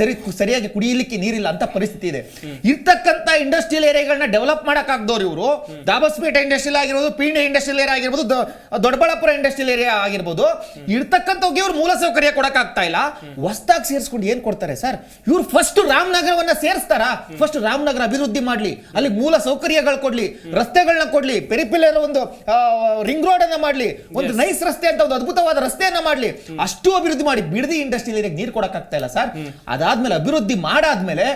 ಸರಿಯಾಗಿ ಕುಡಿಯಲಿಕ್ಕೆ ನೀರಿಲ್ಲ ಅಂತ ಪರಿಸ್ಥಿತಿ ಇದೆ. ಇರ್ತಕ್ಕಂಥ ಇಂಡಸ್ಟ್ರಿಯಲ್ ಏರಿಯಾಗಳನ್ನ ಡೆವಲಪ್ ಮಾಡಕ್ಕಾಗ್ದವ್ರು ಇವರು. ದಾಬಸ್ಪೇಟೆ ಇಂಡಸ್ಟ್ರಿಯಲ್ ಆಗಿರ್ಬೋದು, ಪೀಣ್ಯ ಇಂಡಸ್ಟ್ರಿಯಲ್ ಏರಿಯಾ ಆಗಿರ್ಬೋದು, ದೊಡ್ಡಬಳ್ಳಾಪುರ ಇಂಡಸ್ಟ್ರಿಯಲ್ ಏರಿಯಾ ಆಗಿರ್ಬೋದು, ಇರ್ತಕ್ಕಂಥವ್ರಿಗೆ ಇವ್ರು ಮೂಲ ಸೌಕರ್ಯ ಕೊಡಕ್ಕಾಗ್ತಾ ಇಲ್ಲ. ಹೊಸದಾಗಿ ಸೇರಿಸ್ಕೊಂಡು ಏನ್ ಕೊಡ್ತಾರೆ ಸರ್? ಇವ್ರು ಫಸ್ಟ್ ರಾಮನಗರವನ್ನ ಸೇರಿಸ್ತಾರ? ಫಸ್ಟ್ ರಾಮನಗರ ಅಭಿವೃದ್ಧಿ ಮಾಡ್ಲಿ, ಅಲ್ಲಿ ಮೂಲ ಸೌಕರ್ಯಗಳು ಕೊಡ್ಲಿ, ರಸ್ತೆಗಳನ್ನ ಕೊಡ್ಲಿ, ಪೆರಿಫೆರಲ್ ಒಂದು ರಿಂಗ್ ರೋಡ್ ಅನ್ನ ಮಾಡ್ಲಿ, ಒಂದು ನೈಸ್ ರಸ್ತೆ ಅಂತ ಒಂದು ಅದ್ಭುತವಾದ ರಸ್ತೆಯನ್ನ ಮಾಡ್ಲಿ. ಅಷ್ಟು ಅಭಿವೃದ್ಧಿ ಮಾಡಿ ಬಿಡದಿ ಇಂಡಸ್ಟ್ರಿಯಲ್ ಏರಿಯಾಗೆ ನೀರು ಕೊಡಕ್ಕಾಗ್ತಾ ಇಲ್ಲ ಸರ್. ಅದಾದ್ಮೇಲೆ ಅಭಿವೃದ್ಧಿ ಮಾಡಾದ್ಮೇಲೆ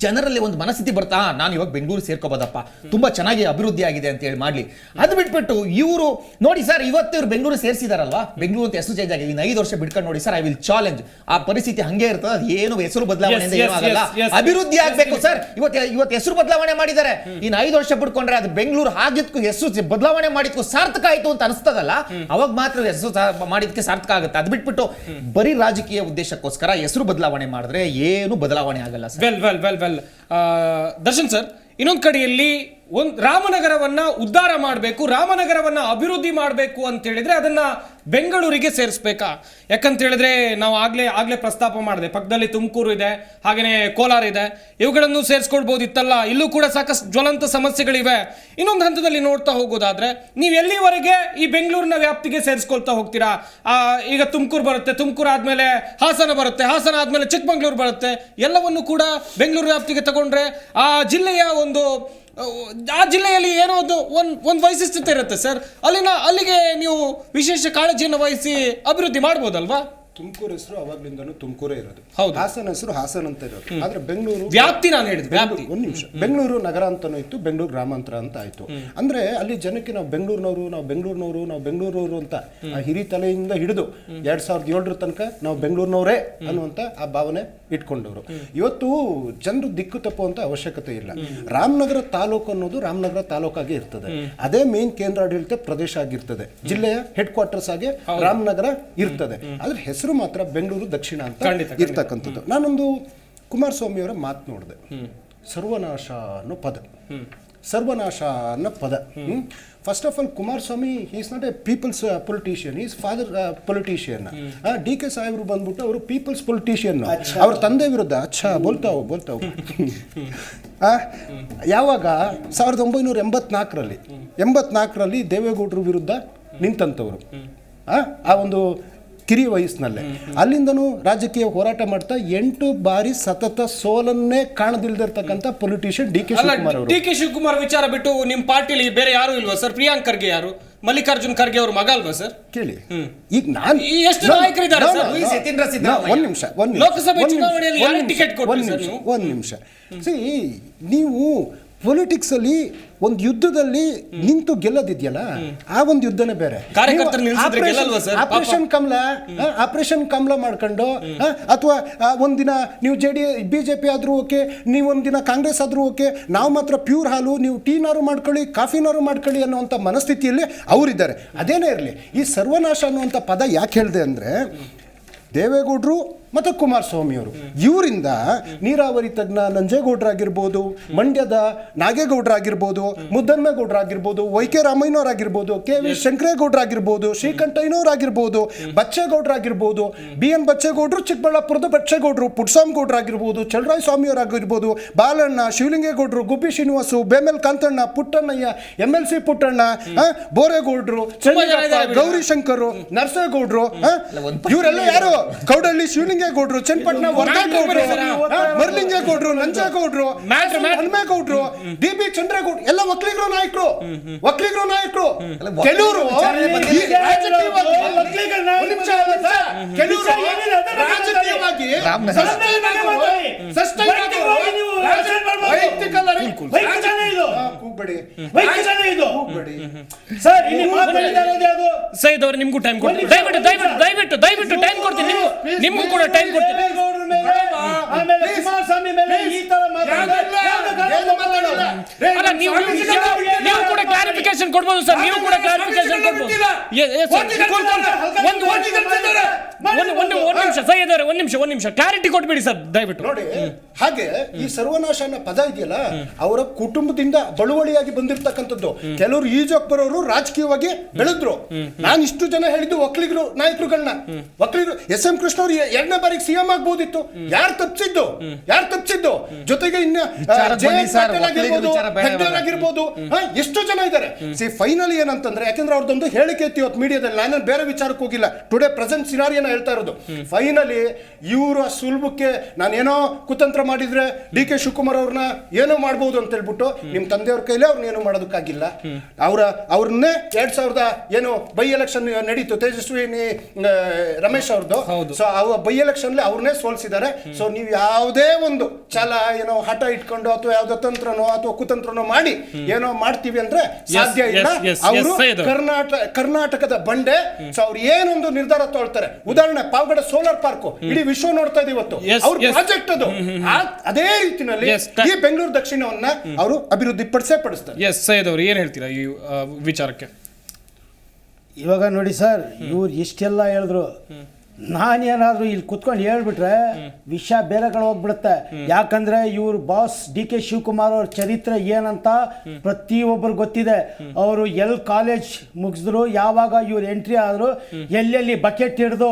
ಜನರಲ್ಲಿ ಒಂದು ಮನಸ್ಥಿತಿ ಬರ್ತಾ, ನಾನು ಇವಾಗ ಬೆಂಗಳೂರು ಸೇರ್ಕೋಬೋದಪ್ಪ, ತುಂಬಾ ಚೆನ್ನಾಗಿ ಅಭಿವೃದ್ಧಿ ಆಗಿದೆ ಅಂತ ಹೇಳಿ ಮಾಡ್ಲಿ. ಅದು ಬಿಟ್ಬಿಟ್ಟು ಇವರು ನೋಡಿ ಸರ್, ಇವತ್ತು ಇವ್ರು ಬೆಂಗಳೂರು ಸೇರಿಸಿದಾರಲ್ವಾ, ಬೆಂಗಳೂರು ಅಂತ ಹೆಸರು ಚೇಂಜ್ ಆಗಿದೆ. ಇನ್ನು 5 ವರ್ಷ ಬಿಟ್ಕೊಂಡು ನೋಡಿ ಸರ್, ಐ ವಿಲ್ ಚಾಲೆಂಜ್. ಆ ಪರಿಸ್ಥಿತಿ ಹಂಗೆ ಇರ್ತದೆ, ಅದು ಏನು ಹೆಸರು ಬದಲಾವಣೆ ಆಗಲ್ಲ. ಅಭಿವೃದ್ಧಿ ಆಗ್ಬೇಕು ಸರ್. ಇವತ್ತು ಹೆಸರು ಬದಲಾವಣೆ ಮಾಡಿದ್ದಾರೆ, ಇನ್ನು 5 ವರ್ಷ ಬಿಟ್ಕೊಂಡ್ರೆ ಅದು ಬೆಂಗಳೂರು ಆಗಿದ್ಕು ಹೆಸರು ಬದಲಾವಣೆ ಮಾಡಿದ್ಕು ಸಾರ್ಥಕ ಆಯ್ತು ಅಂತ ಅನಿಸ್ತದಲ್ಲ, ಅವಾಗ ಮಾತ್ರ ಹೆಸರು ಮಾಡಿದಕ್ಕೆ ಸಾರ್ಥಕ ಆಗುತ್ತೆ. ಅದು ಬಿಟ್ಬಿಟ್ಟು ಬರೀ ರಾಜಕೀಯ ಉದ್ದೇಶಕ್ಕೋಸ್ಕರ ಹೆಸರು ಬದಲಾವಣೆ ಮಾಡಿದ್ರೆ ಏನು ಬದಲಾವಣೆ ಆಗಲ್ಲ ಸರ್. ದರ್ಶನ್ ಸರ್, ಇನ್ನೊಂದು ಕಡೆಯಲ್ಲಿ ರಾಮನಗರವನ್ನ ಉದ್ಧಾರ ಮಾಡಬೇಕು, ರಾಮನಗರವನ್ನ ಅಭಿವೃದ್ಧಿ ಮಾಡಬೇಕು ಅಂತ ಹೇಳಿದ್ರೆ ಅದನ್ನ ಬೆಂಗಳೂರಿಗೆ ಸೇರಿಸ್ಬೇಕಾ? ಯಾಕಂತ ಹೇಳಿದ್ರೆ ನಾವು ಆಗ್ಲೇ ಪ್ರಸ್ತಾಪ ಮಾಡಿದೆ, ಪಕ್ಕದಲ್ಲಿ ತುಮಕೂರು ಇದೆ, ಹಾಗೇನೆ ಕೋಲಾರ ಇದೆ, ಇವುಗಳನ್ನು ಸೇರಿಸ್ಕೊಳ್ಬಹುದಿತ್ತಲ್ಲ. ಇಲ್ಲೂ ಕೂಡ ಸಾಕಷ್ಟು ಜ್ವಲಂತ ಸಮಸ್ಯೆಗಳಿವೆ. ಇನ್ನೊಂದು ಹಂತದಲ್ಲಿ ನೋಡ್ತಾ ಹೋಗೋದಾದ್ರೆ, ನೀವು ಎಲ್ಲಿವರೆಗೆ ಈ ಬೆಂಗಳೂರಿನ ವ್ಯಾಪ್ತಿಗೆ ಸೇರಿಸ್ಕೊಳ್ತಾ ಹೋಗ್ತೀರಾ? ಈಗ ತುಮಕೂರು ಬರುತ್ತೆ, ತುಮಕೂರು ಆದ್ಮೇಲೆ ಹಾಸನ ಬರುತ್ತೆ, ಹಾಸನ ಆದ್ಮೇಲೆ ಚಿಕ್ಕಮಂಗ್ಳೂರು ಬರುತ್ತೆ. ಎಲ್ಲವನ್ನು ಕೂಡ ಬೆಂಗಳೂರು ವ್ಯಾಪ್ತಿಗೆ ತಗೊಂಡ್ರೆ ಆ ಜಿಲ್ಲೆಯಲ್ಲಿ ಏನೋ ಒಂದು ವೈಶಿಷ್ಟ್ಯತೆ ಇರುತ್ತೆ ಸರ್. ಅಲ್ಲಿಗೆ ನೀವು ವಿಶೇಷ ಕಾಳಜಿಯನ್ನು ವಹಿಸಿ ಅಭಿವೃದ್ಧಿ ಮಾಡ್ಬೋದಲ್ವಾ? ತುಮಕೂರು ಹೆಸರು ಅವಾಗ್ಲಿಂದನೂ ತುಮಕೂರೇ ಇರೋದು. ಹೌದು. ಹಾಸನ ಹೆಸರು ಹಾಸನ ಅಂತ ಇರೋದು. ಆದ್ರೆ ಬೆಂಗಳೂರು ವ್ಯಾಪ್ತಿ, ನಾನು ಹೇಳಿದ್ದು ವ್ಯಾಪ್ತಿ. ಒಂದು ನಿಮಿಷ, ಬೆಂಗಳೂರು ನಗರ ಅಂತಾನೂ ಇತ್ತು, ಬೆಂಗಳೂರು ಗ್ರಾಮಾಂತರ ಅಂತ ಆಯ್ತು. ಅಂದ್ರೆ ಅಲ್ಲಿ ಜನಕ್ಕೆ ನಾವು ಬೆಂಗಳೂರಿನವರು ಅಂತ ಆ ಹಿರಿ ತಲೆಯಿಂದ ಹಿಡಿದು 2007 ತನಕ ನಾವು ಬೆಂಗಳೂರಿನವರೇ ಅನ್ನುವಂತ ಆ ಭಾವನೆ ಇಟ್ಕೊಂಡವರು. ಇವತ್ತು ಜನರು ದಿಕ್ಕು ತಪ್ಪುವಂತ ಅವಶ್ಯಕತೆ ಇಲ್ಲ. ರಾಮನಗರ ತಾಲೂಕು ಅನ್ನೋದು ರಾಮನಗರ ತಾಲೂಕಾಗಿ ಇರ್ತದೆ, ಅದೇ ಮೇನ್ ಕೇಂದ್ರಾಡಳಿತ ಪ್ರದೇಶ ಆಗಿರ್ತದೆ, ಜಿಲ್ಲೆಯ ಹೆಡ್ ಕ್ವಾರ್ಟರ್ಸ್ ಆಗಿ ರಾಮನಗರ ಇರ್ತದೆ. ಆದ್ರೆ ಹೆಸರು ಮಾತ್ರ ಬೆಂಗಳೂರು ದಕ್ಷಿಣ ಅಂತ ಇರ್ತಕ್ಕಂಥದ್ದು. ನಾನೊಂದು ಕುಮಾರಸ್ವಾಮಿ ಅವರ ಮಾತು ನೋಡಿದೆ, ಸರ್ವನಾಶ ಅನ್ನೋ ಪದ. First of all, Kumaraswamy is not a people's politician, is father politician. DK ಸಾಹೇಬ್ರು ಬಂದ್ಬಿಟ್ಟು ಅವರು ಪೀಪಲ್ಸ್ ಪೊಲಿಟಿಷಿಯನ್, ಅವ್ರ ತಂದೆ ವಿರುದ್ಧ ಬೋಲ್ತಾವು ಯಾವಾಗ 1984ರಲ್ಲಿ ದೇವೇಗೌಡರು ವಿರುದ್ಧ ನಿಂತಂಥವ್ರು, ಆ ಒಂದು ಕಿರಿಯ ವಯಸ್ಸಿನಲ್ಲೇ. ಅಲ್ಲಿಂದನೂ ರಾಜಕೀಯ ಹೋರಾಟ ಮಾಡ್ತಾ 8 ಬಾರಿ ಸತತ ಸೋಲನ್ನೇ ಕಾಣದಿಲ್ದಿರ್ತಕ್ಕಂಥ ಪೊಲಿಟಿಷಿಯನ್ DK ಶಿವಕುಮಾರ್ ಅವರು. DK ಶಿವಕುಮಾರ್ ವಿಚಾರ ಬಿಟ್ಟು ನಿಮ್ಮ ಪಾರ್ಟಿಲಿ ಬೇರೆ ಯಾರು ಇಲ್ವಾ ಸರ್? ಪ್ರಿಯಾಂಕ್ ಖರ್ಗೆ ಯಾರು? ಮಲ್ಲಿಕಾರ್ಜುನ್ ಖರ್ಗೆ ಅವ್ರ ಮಗ ಅಲ್ವಾ ಸರ್? ಕೇಳಿ, ಈಗ ನಾನು ಎಷ್ಟು ನಾಯಕರಿದ್ದಾರೆ ಸರ್? ಒಂದ್ ನಿಮಿಷ, ಲೋಕಸಭೆ ಚುನಾವಣೆಯಲ್ಲಿ ಯಾರು ಟಿಕೆಟ್ ಕೊಡ್ತೀರಿ ಸರ್ ನೀವು? ಒಂದ್ ನಿಮಿಷ. ನೀವು ಪೊಲಿಟಿಕ್ಸ್ ಅಲ್ಲಿ ಒಂದು ಯುದ್ಧದಲ್ಲಿ ನಿಂತು ಗೆಲ್ಲದಿದೆಯಲ್ಲ, ಆ ಒಂದು ಯುದ್ಧನೇ ಬೇರೆ. ಆಪರೇಷನ್ ಕಮಲ ಮಾಡ್ಕೊಂಡು, ಅಥವಾ ಒಂದಿನ ನೀವು ಬಿಜೆಪಿ ಆದ್ರೂ ಓಕೆ, ನೀವು ಒಂದಿನ ಕಾಂಗ್ರೆಸ್ ಆದ್ರೂ ಓಕೆ, ನಾವು ಮಾತ್ರ ಪ್ಯೂರ್ ಹಾಲು, ನೀವು ಟೀನಾರು ಮಾಡ್ಕೊಳ್ಳಿ, ಕಾಫಿನಾರು ಮಾಡ್ಕೊಳ್ಳಿ ಅನ್ನುವಂಥ ಮನಸ್ಥಿತಿಯಲ್ಲಿ ಅವರಿದ್ದಾರೆ. ಅದೇನೇ ಇರಲಿ, ಈ ಸರ್ವನಾಶ ಅನ್ನುವಂಥ ಪದ ಯಾಕೆ ಹೇಳಿದೆ ಅಂದರೆ, ದೇವೇಗೌಡರು ಮತ್ತು ಕುಮಾರಸ್ವಾಮಿ ಅವರು. ಇವರಿಂದ ನೀರಾವರಿ ತಜ್ಞ ನಂಜೇಗೌಡರಾಗಿರ್ಬೋದು, ಮಂಡ್ಯದ ನಾಗೇಗೌಡರಾಗಿರ್ಬೋದು, ಮುದ್ದನ್ಮೇಗೌಡರಾಗಿರ್ಬೋದು, ವೈ.ಕೆ. ರಾಮಯ್ಯನವರಾಗಿರ್ಬೋದು, ಕೆ.ವಿ. ಶಂಕರೇಗೌಡರಾಗಿರ್ಬೋದು, ಶ್ರೀಕಂಠಯ್ಯನವರಾಗಿರ್ಬೋದು, ಬಚ್ಚೇಗೌಡರಾಗಿರ್ಬೋದು, ಬಿ.ಎನ್. ಬಚ್ಚೇಗೌಡರು, ಚಿಕ್ಕಬಳ್ಳಾಪುರದ ಬಚ್ಚೇಗೌಡರು, ಪುಟ್ಟಸ್ವಾಮಿಗೌಡರಾಗಿರ್ಬೋದು, ಚಲರಾಯ ಸ್ವಾಮಿಯವರಾಗಿರ್ಬೋದು, ಬಾಲಣ್ಣ, ಶಿವಲಿಂಗೇಗೌಡರು, ಗುಬ್ಬಿ ಶ್ರೀನಿವಾಸು, ಬೇಮೇಲ್ ಕಾಂತಣ್ಣ, ಪುಟ್ಟಣ್ಣಯ್ಯ, MLC ಪುಟ್ಟಣ್ಣ, ಬೋರೇಗೌಡರು, ಚನ್ನಪ್ಪ, ಗೌರಿಶಂಕರು, ನರಸೇಗೌಡರು, ಇವರೆಲ್ಲ ಯಾರು? ಕೌಡಳ್ಳಿ ಶಿವಲಿಂಗೇಗೌಡರು, ಚನ್ನಪಟ್ಟಣ ವರ್ಧೇಗೌಡರು, ಮರ್ಲಿಂಗೇಗೌಡರು, ನಂಜೇಗೌಡರು, ಹನುಮೇಗೌಡರು, DB ಚಂದ್ರೇಗೌಡ ಎಲ್ಲ ಒಕ್ಕಲಿಗರು ನಾಯಕರು. ಕೆಲವರು ಸೈದ್ ಅವ್ರು ನಿಮ್ಗೂ ಟೈಮ್ ಕೊಡ್ತೀನಿ, ದಯವಿಟ್ಟು ಟೈಮ್ ಕೊಡ್ತೀನಿ, ನಿಮ್ಗೂ ಕೂಡ ಟೈಮ್ ಕೊಡ್ತೀನಿ. ಅಲ್ಲ, ನೀವು ಕೂಡ ಕ್ಲಾರಿಫಿಕೇಶನ್ ಕೊಡ್ಬೋದು ಸರ್, ನೀವು ಕೂಡ ಕ್ಲಾರಿಫಿಕೇಶನ್ ಕೊಡ್ಬೋದು. ಒಂದು ನಿಮಿಷ ಸೈಯದ್ ಅವರೇ, ಒಂದು ನಿಮಿಷ ಕ್ಲಾರಿಟಿ ಕೊಟ್ಬಿಡಿ ಸರ್ ದಯವಿಟ್ಟು. ನೋಡಿ, ಹಾಗೆ ಈ ಸರ್ವನಾಶ ಅನ್ನೋ ಪದ ಇದೆಯಲ್ಲ, ಅವರ ಕುಟುಂಬದಿಂದ ಬಳುವಳಿಯಾಗಿ ಬಂದಿರತಕ್ಕಂಥದ್ದು. ಕೆಲವರು ಈಜಪ್ಪರವರು ರಾಜಕೀಯವಾಗಿ ಬೆಳೆದ್ರು. ನಾನು ಇಷ್ಟು ಜನ ಹೇಳಿದ್ದು ಒಕ್ಕಲಿಗರು ನಾಯಕರುಗಳನ್ನ. ಒಕ್ಕಲಿಗರು ಎಸ್.ಎಂ. ಕೃಷ್ಣ ಅವರು 2ನೇ ಬಾರಿಗೆ CM ಆಗ್ಬೋದಿತ್ತು. ಯಾರು ತಪ್ಪಿಸಿದ್ದು? ಜೊತೆಗೆ ಇನ್ನು ಆಗಿರ್ಬೋದು, ಎಷ್ಟು ಜನ ಇದ್ದಾರೆ. ಫೈನಲಿ ಏನಂತಂದ್ರೆ, ಯಾಕಂದ್ರೆ ಅವ್ರದ್ದೊಂದು ಹೇಳಿಕೆ ಇತ್ತು ಇವತ್ತು ಮೀಡಿಯಾದಲ್ಲಿ, ನಾನು ಬೇರೆ ವಿಚಾರಕ್ಕೆ ಹೋಗಿಲ್ಲ, ಟುಡೇ ಪ್ರೆಸೆಂಟ್ ಸಿನಾರಿಯನ್ನ ಹೇಳ್ತಾ ಇರೋದು. ಫೈನಲಿ ಇವರ ಸುಲಭಕ್ಕೆ ನಾನೇನೋ ಕುತಂತ್ರ ಮಾಡಿದ್ರೆ DK ಶಿವಕುಮಾರ್ ಅವ್ರನ್ನ ಏನೋ ಮಾಡ್ಬೋದು ಅಂತ ಹೇಳ್ಬಿಟ್ಟು ನಿಮ್ ತಂದೆಯವ್ರ ಕೈಲೇ ಅವ್ರನ್ನ ಏನೋ ಮಾಡೋದಕ್ಕಾಗಿಲ್ಲ. ಅವ್ರನ್ನೇ 2000 ಬೈ ಎಲೆಕ್ಷನ್ ನಡೀತು, ತೇಜಸ್ವಿನಿ ರಮೇಶ್ ಅವ್ರದ್ದು. ಸೊ ಬೈ ಎಲೆಕ್ಷನ್ ಅವ್ರನ್ನೇ ಸೋಲ್ಸಿದ್ದಾರೆ. ಸೊ ನೀವು ಯಾವುದೇ ಒಂದು ಛಲ ಹಠ ಇಟ್ಕೊಂಡು ಅಥವಾ ಯಾವ್ದೋ ತಂತ್ರನೋ ಅಥವಾ ಕುತಂತ್ರನೋ ಮಾಡಿ ಏನೋ ಮಾಡ್ತೀವಿ ಅಂದ್ರೆ ಸಾಧ್ಯ ಇಲ್ಲ. ಅವರು ಕರ್ನಾಟಕದ ಬಂಡೆ. ಸೊ ಅವ್ರು ಏನೊಂದು ನಿರ್ಧಾರ ತೊಳ್ತಾರೆ, ಉದಾಹರಣೆ ಪಾವಗಡ ಸೋಲಾರ್ ಪಾರ್ಕ್ ಇಡೀ ವಿಶ್ವ ನೋಡ್ತಾ ಇದೆ ಇವತ್ತು, ಅವ್ರ ಪ್ರಾಜೆಕ್ಟ್ ಅದು. ಅದೇ ರೀತಿನಲ್ಲಿ ಈ ಬೆಂಗಳೂರು ದಕ್ಷಿಣವನ್ನ ಅವರು ಅಭಿವೃದ್ಧಿ ಪಡಿಸ್ತಾರೆ. ಎಸ್ ಸೈಯದ್ ಅವರು ಏನ್ ಹೇಳ್ತೀರಾ ಈ ವಿಚಾರಕ್ಕೆ? ಇವಾಗ ನೋಡಿ ಸರ್, ಇವ್ರು ಇಷ್ಟೆಲ್ಲ ಹೇಳಿದ್ರು, ನಾನೇನಾದರೂ ಇಲ್ಲಿ ಕುತ್ಕೊಂಡು ಹೇಳ್ಬಿಟ್ರೆ ವಿಷಯ ಬೇರೆ ಕಡೆ ಹೋಗ್ಬಿಡುತ್ತೆ. ಯಾಕಂದ್ರೆ ಇವ್ರ ಬಾಸ್ DK ಶಿವಕುಮಾರ್ ಅವ್ರ ಚರಿತ್ರೆ ಏನಂತ ಪ್ರತಿಯೊಬ್ಬರು ಗೊತ್ತಿದೆ. ಅವರು ಕಾಲೇಜ್ ಮುಗಿಸಿದ್ರು, ಯಾವಾಗ ಇವ್ರು ಎಂಟ್ರಿ ಆದ್ರು, ಎಲ್ಲೆಲ್ಲಿ ಬಕೆಟ್ ಹಿಡಿದು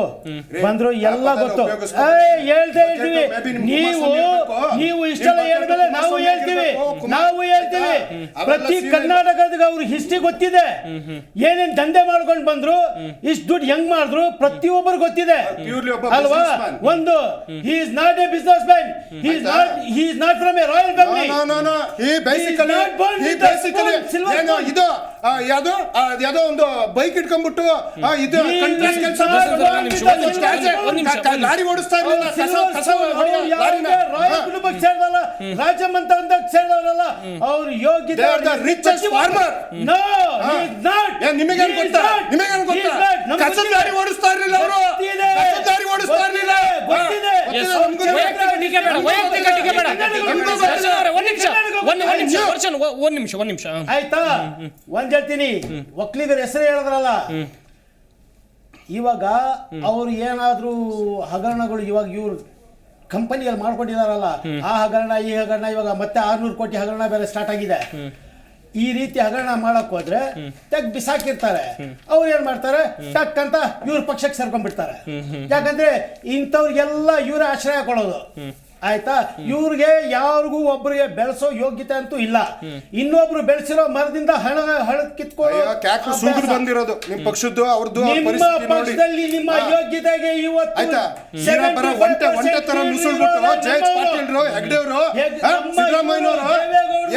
ಬಂದ್ರು ಎಲ್ಲ ಗೊತ್ತು. ಹೇಳ್ತಾ ಇದ್ದೀವಿ, ನೀವು ಇಷ್ಟೆಲ್ಲ ಹೇಳಿದ್ರೆ ನಾವು ಹೇಳ್ತೀವಿ. ಪ್ರತಿ ಕರ್ನಾಟಕದ ಅವ್ರ ಹಿಸ್ಟ್ರಿ ಗೊತ್ತಿದೆ, ಏನೇನ್ ದಂಧೆ ಮಾಡ್ಕೊಂಡು ಬಂದ್ರು, ಇಷ್ಟು ದುಡ್ಡು ಹೆಂಗ್ ಮಾಡಿದ್ರು ಪ್ರತಿಯೊಬ್ಬರು ಗೊತ್ತಿದೆ ಅಲ್ವಾ? ಒಂದು he is not a businessman, he is not from a royal family. No, he basically ಇದು ಯಾವ್ದೋ ಒಂದು ಬೈಕ್ ಇಟ್ಕೊಂಡ್ಬಿಟ್ಟು ಇದು ಲಾರಿ ಓಡಿಸ್ತಾ ಇರಲಿಲ್ಲ, ರಾಜಮ್ ಅಂತ ಸೇರಿದವರಲ್ಲ ಅವ್ರು ಯೋಗ್ಯತೆ. Richest farmer. ನಿಮಗೇನು ಗೊತ್ತಾ? ಕಸದ ಲಾರಿ ಓಡಿಸ್ತಾ ಇರಲಿಲ್ಲ ಅವರು, ದಾರಿ ಓಡಿಸ್ತಾ ಇರಲಿಲ್ಲ. ಒಂದ್ ನಿಮಿಷ ಆಯ್ತಾ? ಒಂದ್ ಹೇಳ್ತೀನಿ, ಒಕ್ಕಲಿಗರ ಹೆಸರು ಹೇಳಿದ್ರಲ್ಲ, ಇವಾಗ ಅವ್ರು ಏನಾದ್ರೂ ಹಗರಣಗಳು ಇವಾಗ ಇವ್ರು ಕಂಪನಿಯಲ್ಲಿ ಮಾಡ್ಕೊಂಡಿದಾರಲ್ಲ, ಆ ಹಗರಣ ಈ ಹಗರಣ, ಇವಾಗ ಮತ್ತೆ 600 ಕೋಟಿ ಹಗರಣ ಬೇರೆ ಸ್ಟಾರ್ಟ್ ಆಗಿದೆ. ಈ ರೀತಿ ಹಗರಣ ಮಾಡಕ್ ಹೋದ್ರೆ ತೆಗ್ ಬಿಸಾಕಿರ್ತಾರೆ. ಅವ್ರು ಏನ್ ಮಾಡ್ತಾರೆ, ಟಕ್ ಅಂತ ಇವ್ರ ಪಕ್ಷಕ್ಕೆ ಸೇರ್ಕೊಂಡ್ಬಿಡ್ತಾರೆ. ಯಾಕಂದ್ರೆ ಇಂಥವ್ರಿಗೆಲ್ಲ ಇವರೇ ಆಶ್ರಯ ಕೊಡೋದು. ಆಯ್ತಾ? ಇವ್ರಿಗೆ ಯಾರಿಗೂ ಒಬ್ಬರಿಗೆ ಬೆಳೆಸೋ ಯೋಗ್ಯತೆ ಅಂತೂ ಇಲ್ಲ. ಇನ್ನೊಬ್ರು ಬೆಳೆಸಿರೋ ಮರದಿಂದ ಹಣ ಕಿತ್ಕೊಳ್ಳೋ ಬಂದಿರೋದು ನಿಮ್ಮ ಪಕ್ಷದ್ದು, ಅವ್ರದ್ದು. ನಿಮ್ಮ ಪಕ್ಷದಲ್ಲಿ ನಿಮ್ಮ ಯೋಗ್ಯತೆಗೆ ಇವತ್ತು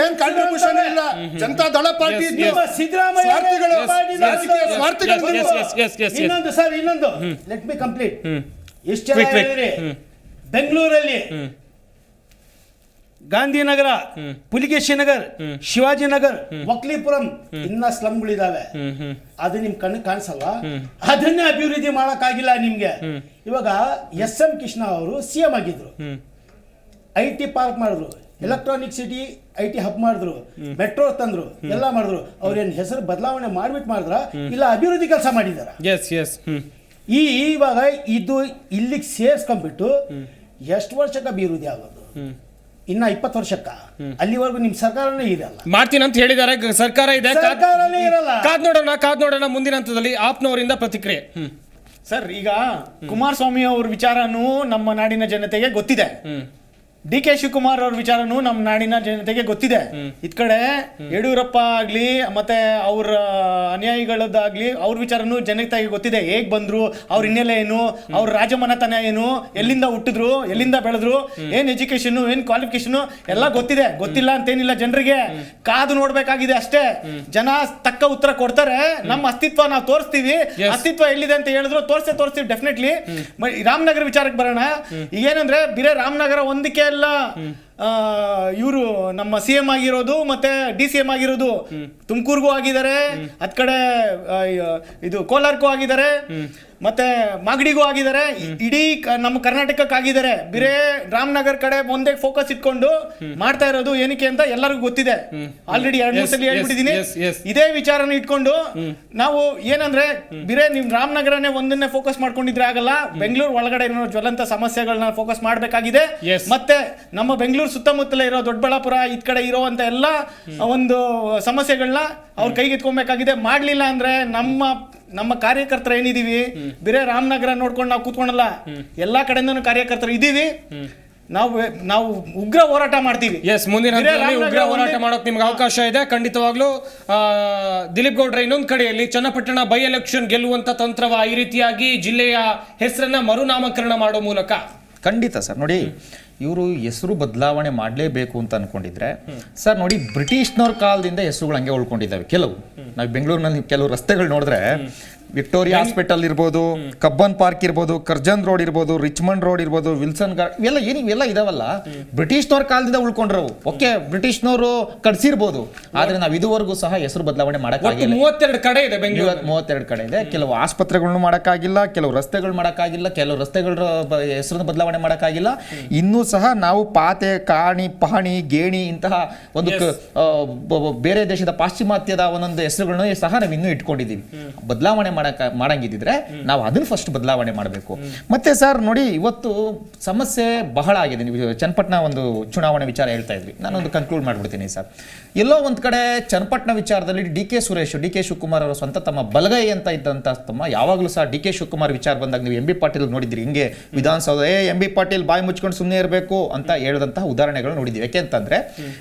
ಏನ್ ಕಾಂಟ್ರಿಬ್ಯೂಷನ್ ಇಲ್ಲ. ಜನತಾ ದಳ ಪಾರ್ಟಿ ಇನ್ನೊಂದು ಲೆಟ್ ಮಿ ಕಂಪ್ಲೀಟ್. ಇಷ್ಟೆಲ್ಲ ಹೇಳಿದ್ರಿ, ಬೆಂಗಳೂರಲ್ಲಿ ಗಾಂಧಿನಗರ, ಪುಲಿಕೇಶಿ ನಗರ್, ಶಿವಾಜಿನಗರ್, ವಕ್ಲಿಪುರಂ ಇನ್ನ ಸ್ಲಮ್ಗಳಿದಾವೆ. ಅದು ನಿಮ್ ಕಣ್ಣು ಕಾಣಿಸಲ್ಲ. ಅದನ್ನೇ ಅಭಿವೃದ್ಧಿ ಮಾಡಕ್ಕಾಗಿಲ್ಲ ನಿಮ್ಗೆ. ಇವಾಗ SM ಕೃಷ್ಣ ಅವರು CM ಆಗಿದ್ರು, IT ಪಾರ್ಕ್ ಮಾಡಿದ್ರು, ಎಲೆಕ್ಟ್ರಾನಿಕ್ ಸಿಟಿ IT ಹಬ್ ಮಾಡಿದ್ರು, ಮೆಟ್ರೋ ತಂದ್ರು, ಎಲ್ಲ ಮಾಡಿದ್ರು. ಅವ್ರೇನ್ ಹೆಸರು ಬದಲಾವಣೆ ಮಾಡ್ಬಿಟ್ಟು ಮಾಡಿದ್ರ ಇಲ್ಲ ಅಭಿವೃದ್ಧಿ ಕೆಲಸ ಮಾಡಿದಾರ? ಇವಾಗ ಇದು ಇಲ್ಲಿಗೆ ಸೇರಿಸ್ಕೊಂಡ್ಬಿಟ್ಟು ಎಷ್ಟು ವರ್ಷಕ್ಕೆ ಅಭಿವೃದ್ಧಿ ಆಗೋದು? ಇನ್ನ 20 ವರ್ಷಕ್ಕ? ಅಲ್ಲಿವರೆಗೂ ನಿಮ್ ಸರ್ಕಾರನೇ ಇರಲ್ಲ. ಮಾಡ್ತೀನಿ ಅಂತ ಹೇಳಿದ್ದಾರೆ, ಸರ್ಕಾರ ಇದೆ, ಸರ್ಕಾರನೇ ಇರಲ್ಲ. ಕಾದ್ ನೋಡೋಣ ಮುಂದಿನ ಹಂತದಲ್ಲಿ. ಆಪ್ನವರಿಂದ ಪ್ರತಿಕ್ರಿಯೆ. ಸರ್, ಈಗ ಕುಮಾರಸ್ವಾಮಿ ಅವ್ರ ವಿಚಾರನೂ ನಮ್ಮ ನಾಡಿನ ಜನತೆಗೆ ಗೊತ್ತಿದೆ, ಡಿ ಕೆ ಶಿವಕುಮಾರ್ ಅವ್ರ ವಿಚಾರನೂ ನಮ್ಮ ನಾಡಿನ ಜನತೆಗೆ ಗೊತ್ತಿದೆ. ಇದ್ ಕಡೆ ಯಡಿಯೂರಪ್ಪ ಆಗ್ಲಿ ಮತ್ತೆ ಅವ್ರ ಅನ್ಯಾಯಿಗಳದ್ದಾಗ್ಲಿ ಅವ್ರ ವಿಚಾರನೂ ಜನತೆಗೆ ಗೊತ್ತಿದೆ. ಹೇಗ್ ಬಂದ್ರು, ಅವ್ರ ಹಿನ್ನೆಲೆ ಏನು, ಅವ್ರ ರಾಜಮನೆತನ ಏನು, ಎಲ್ಲಿಂದ ಹುಟ್ಟಿದ್ರು, ಎಲ್ಲಿಂದ ಬೆಳೆದ್ರು, ಏನ್ ಎಜುಕೇಶನ್, ಏನ್ ಕ್ವಾಲಿಫಿಕೇಶನ್ ಎಲ್ಲ ಗೊತ್ತಿದೆ. ಗೊತ್ತಿಲ್ಲ ಅಂತೇನಿಲ್ಲ, ಜನರಿಗೆ ಕಾದು ನೋಡ್ಬೇಕಾಗಿದೆ ಅಷ್ಟೇ. ಜನ ತಕ್ಕ ಉತ್ತರ ಕೊಡ್ತಾರೆ. ನಮ್ಮ ಅಸ್ತಿತ್ವ ನಾವು ತೋರಿಸ್ತೀವಿ. ಅಸ್ತಿತ್ವ ಎಲ್ಲಿದೆ ಅಂತ ಹೇಳಿದ್ರು ತೋರಿಸ್ತೀವಿ ಡೆಫಿನೆಟ್ಲಿ. ರಾಮನಗರ ವಿಚಾರಕ್ಕೆ ಬರೋಣ. ಈಗೇನಂದ್ರೆ ಬೇರೆ ರಾಮನಗರ ಒಂದಕ್ಕೆ ಎಲ್ಲ ಇವರು ನಮ್ಮ CM ಆಗಿರೋದು ಮತ್ತೆ DCM ಆಗಿರೋದು ತುಮಕೂರ್ಗೂ ಆಗಿದ್ದಾರೆ, ಅದ್ ಕಡೆ ಇದು ಕೋಲಾರಕ್ಕೂ ಆಗಿದ್ದಾರೆ, ಮತ್ತೆ ಮಾಗಡಿಗೂ ಆಗಿದ್ದಾರೆ, ಇಡೀ ನಮ್ಮ ಕರ್ನಾಟಕಕ್ಕೆ ಆಗಿದ್ದಾರೆ. ಬೇರೆ ರಾಮನಗರ್ ಕಡೆ ಒಂದೇ ಫೋಕಸ್ ಇಟ್ಕೊಂಡು ಮಾಡ್ತಾ ಇರೋದು ಏನಕ್ಕೆ ಅಂತ ಎಲ್ಲರಿಗೂ ಗೊತ್ತಿದೆ. ಆಲ್ರೆಡಿ 2-3 ಸಲ ಹೇಳ್ಬಿಟ್ಟಿದೀನಿ. ಇದೇ ವಿಚಾರನ ಇಟ್ಕೊಂಡು ನಾವು ಏನಂದ್ರೆ ಬೇರೆ ನಿಮ್ ರಾಮನಗರನೇ ಒಂದನ್ನೇ ಫೋಕಸ್ ಮಾಡ್ಕೊಂಡಿದ್ರೆ ಆಗಲ್ಲ. ಬೆಂಗಳೂರು ಒಳಗಡೆ ಇರೋ ಜ್ವಲಂತ ಸಮಸ್ಯೆಗಳನ್ನ ಫೋಕಸ್ ಮಾಡ್ಬೇಕಾಗಿದೆ. ಮತ್ತೆ ನಮ್ಮ ಬೆಂಗಳೂರು ಸುತ್ತಮುತ್ತಲೇ ಇರೋ ದೊಡ್ಡಬಳ್ಳಾಪುರ ಇದ್ ಕಡೆ ಇರೋಂತ ಎಲ್ಲ ಒಂದು ಸಮಸ್ಯೆಗಳನ್ನ ಅವ್ರ ಕೈಗೆ ಎತ್ಕೊಬೇಕಾಗಿದೆ. ಮಾಡ್ಲಿಲ್ಲ ಅಂದ್ರೆ ನಮ್ಮ ಕಾರ್ಯಕರ್ತರು ಏನಿದೀವಿ, ಬೇರೆ ರಾಮನಗರ ನೋಡ್ಕೊಂಡು ನಾವು ಕೂತ್ಕೊಂಡಲ್ಲ, ಎಲ್ಲಾ ಕಡೆಯಿಂದನೂ ಕಾರ್ಯಕರ್ತರು ಇದೀವಿ. ನಾವು ಉಗ್ರ ಹೋರಾಟ ಮಾಡ್ತೀವಿ. ಮುಂದಿನ ಉಗ್ರ ಹೋರಾಟ ಮಾಡೋಕೆ ನಿಮ್ಗೆ ಅವಕಾಶ ಇದೆ ಖಂಡಿತವಾಗ್ಲೂ. ದಿಲೀಪ್ ಗೌಡ್ರೆ, ಇನ್ನೊಂದು ಕಡೆಯಲ್ಲಿ ಚನ್ನಪಟ್ಟಣ ಬೈ ಎಲೆಕ್ಷನ್ ಗೆಲ್ಲುವಂತ ತಂತ್ರವ ಈ ರೀತಿಯಾಗಿ ಜಿಲ್ಲೆಯ ಹೆಸರನ್ನ ಮರುನಾಮಕರಣ ಮಾಡೋ ಮೂಲಕ? ಖಂಡಿತ ಸರ್. ನೋಡಿ, ಇವರು ಹೆಸರು ಬದಲಾವಣೆ ಮಾಡಲೇಬೇಕು ಅಂತ ಅನ್ಕೊಂಡಿದ್ರೆ ಸರ್, ನೋಡಿ ಬ್ರಿಟಿಷ್ನವ್ರ ಕಾಲದಿಂದ ಹೆಸರುಗಳು ಹಂಗೆ ಉಳ್ಕೊಂಡಿದ್ದಾವೆ. ನಾವು ಬೆಂಗಳೂರಿನಲ್ಲಿ ಕೆಲವು ರಸ್ತೆಗಳು ನೋಡಿದ್ರೆ ವಿಕ್ಟೋರಿಯಾ ಹಾಸ್ಪಿಟಲ್ ಇರ್ಬೋದು, ಕಬ್ಬನ್ ಪಾರ್ಕ್ ಇರ್ಬೋದು, ಕರ್ಜನ್ ರೋಡ್ ಇರ್ಬೋದು, ರಿಚ್ಮಂಡ್ ರೋಡ್ ಇರ್ಬೋದು, ವಿಲ್ಸನ್ ಗಾರ್ಡ್, ಇವೆಲ್ಲ ಇದಾವಲ್ಲ ಬ್ರಿಟಿಷ್ನವ್ರ ಕಾಲದಿಂದ ಉಳ್ಕೊಂಡ್ರವು. ಓಕೆ, ಬ್ರಿಟಿಷ್ನವರು ಕಟ್ಸಿರ್ಬೋದು, ಆದ್ರೆ ನಾವು ಇದುವರೆಗೂ ಸಹ ಹೆಸರು ಬದಲಾವಣೆ ಮಾಡಕ್ಕಾಗಿಲ್ಲ. 32 ಕಡೆ ಇದೆ ಬೆಂಗಳೂರು, 32 ಕಡೆ ಇದೆ. ಕೆಲವು ಆಸ್ಪತ್ರೆಗಳನ್ನು ಮಾಡಕ್ಕಾಗಿಲ್ಲ, ಕೆಲವು ರಸ್ತೆಗಳು ಮಾಡಕ್ಕಾಗಿಲ್ಲ, ಕೆಲವು ರಸ್ತೆಗಳ ಹೆಸರನ್ನು ಬದಲಾವಣೆ ಮಾಡಕ್ಕಾಗಿಲ್ಲ. ಇನ್ನೂ ಸಹ ನಾವು ಪಾತೆ, ಕಾಣಿ, ಪಹಣಿ, ಗೇಣಿ ಇಂತಹ ಒಂದು ಬೇರೆ ದೇಶದ ಪಾಶ್ಚಿಮಾತ್ಯದ ಒಂದೊಂದು ಹೆಸರುಗಳನ್ನ ಸಹ ನಾವು ಇನ್ನೂ ಇಟ್ಕೊಂಡಿದ್ದೀವಿ. ಬದಲಾವಣೆ ಮಾಡಂಗಿದ್ರೆ ನಾವು ಅದನ್ನ ಫಸ್ಟ್ ಬದಲಾವಣೆ ಮಾಡಬೇಕು. ಮತ್ತೆ ಸರ್ ನೋಡಿ, ಇವತ್ತು ಸಮಸ್ಯೆ ಬಹಳ ಆಗಿದೆ. ನೀವು ಚನ್ನಪಟ್ಟಣ ಒಂದು ಚುನಾವಣೆ ವಿಚಾರ ಹೇಳ್ತಾ ಇದ್ವಿ, ನಾನೊಂದು ಕನ್ಕ್ಲೂಡ್ ಮಾಡ್ಬಿಡ್ತೀನಿ ಸರ್. ಎಲ್ಲೋ ಒಂದ್ ಕಡೆ ಚನ್ನಪಟ್ಟಣ ವಿಚಾರದಲ್ಲಿ ಡಿ ಕೆ ಶಿವಕುಮಾರ್ ಅವರ ಸ್ವಂತ ತಮ್ಮ ಬಲಗೈ ಅಂತ ಇದ್ದಂತ ತಮ್ಮ ಯಾವಾಗಲೂ ಸಹ ಡಿ ಕೆ ಶಿವಕುಮಾರ್ ವಿಚಾರ ಬಂದಾಗ ನೀವು MB ಪಾಟೀಲ್ ನೋಡಿದ್ರಿ, ಹಿಂಗೆ ವಿಧಾನಸೌಧ MB ಪಾಟೀಲ್ ಬಾಯಿ ಮುಚ್ಕೊಂಡು ಸುಮ್ಮನೆ ಇರಬೇಕು ಅಂತ ಹೇಳಿದಂತಹ ಉದಾಹರಣೆಗಳು ನೋಡಿದ್ವಿ. ಯಾಕೆ ಅಂತಂದ್ರೆ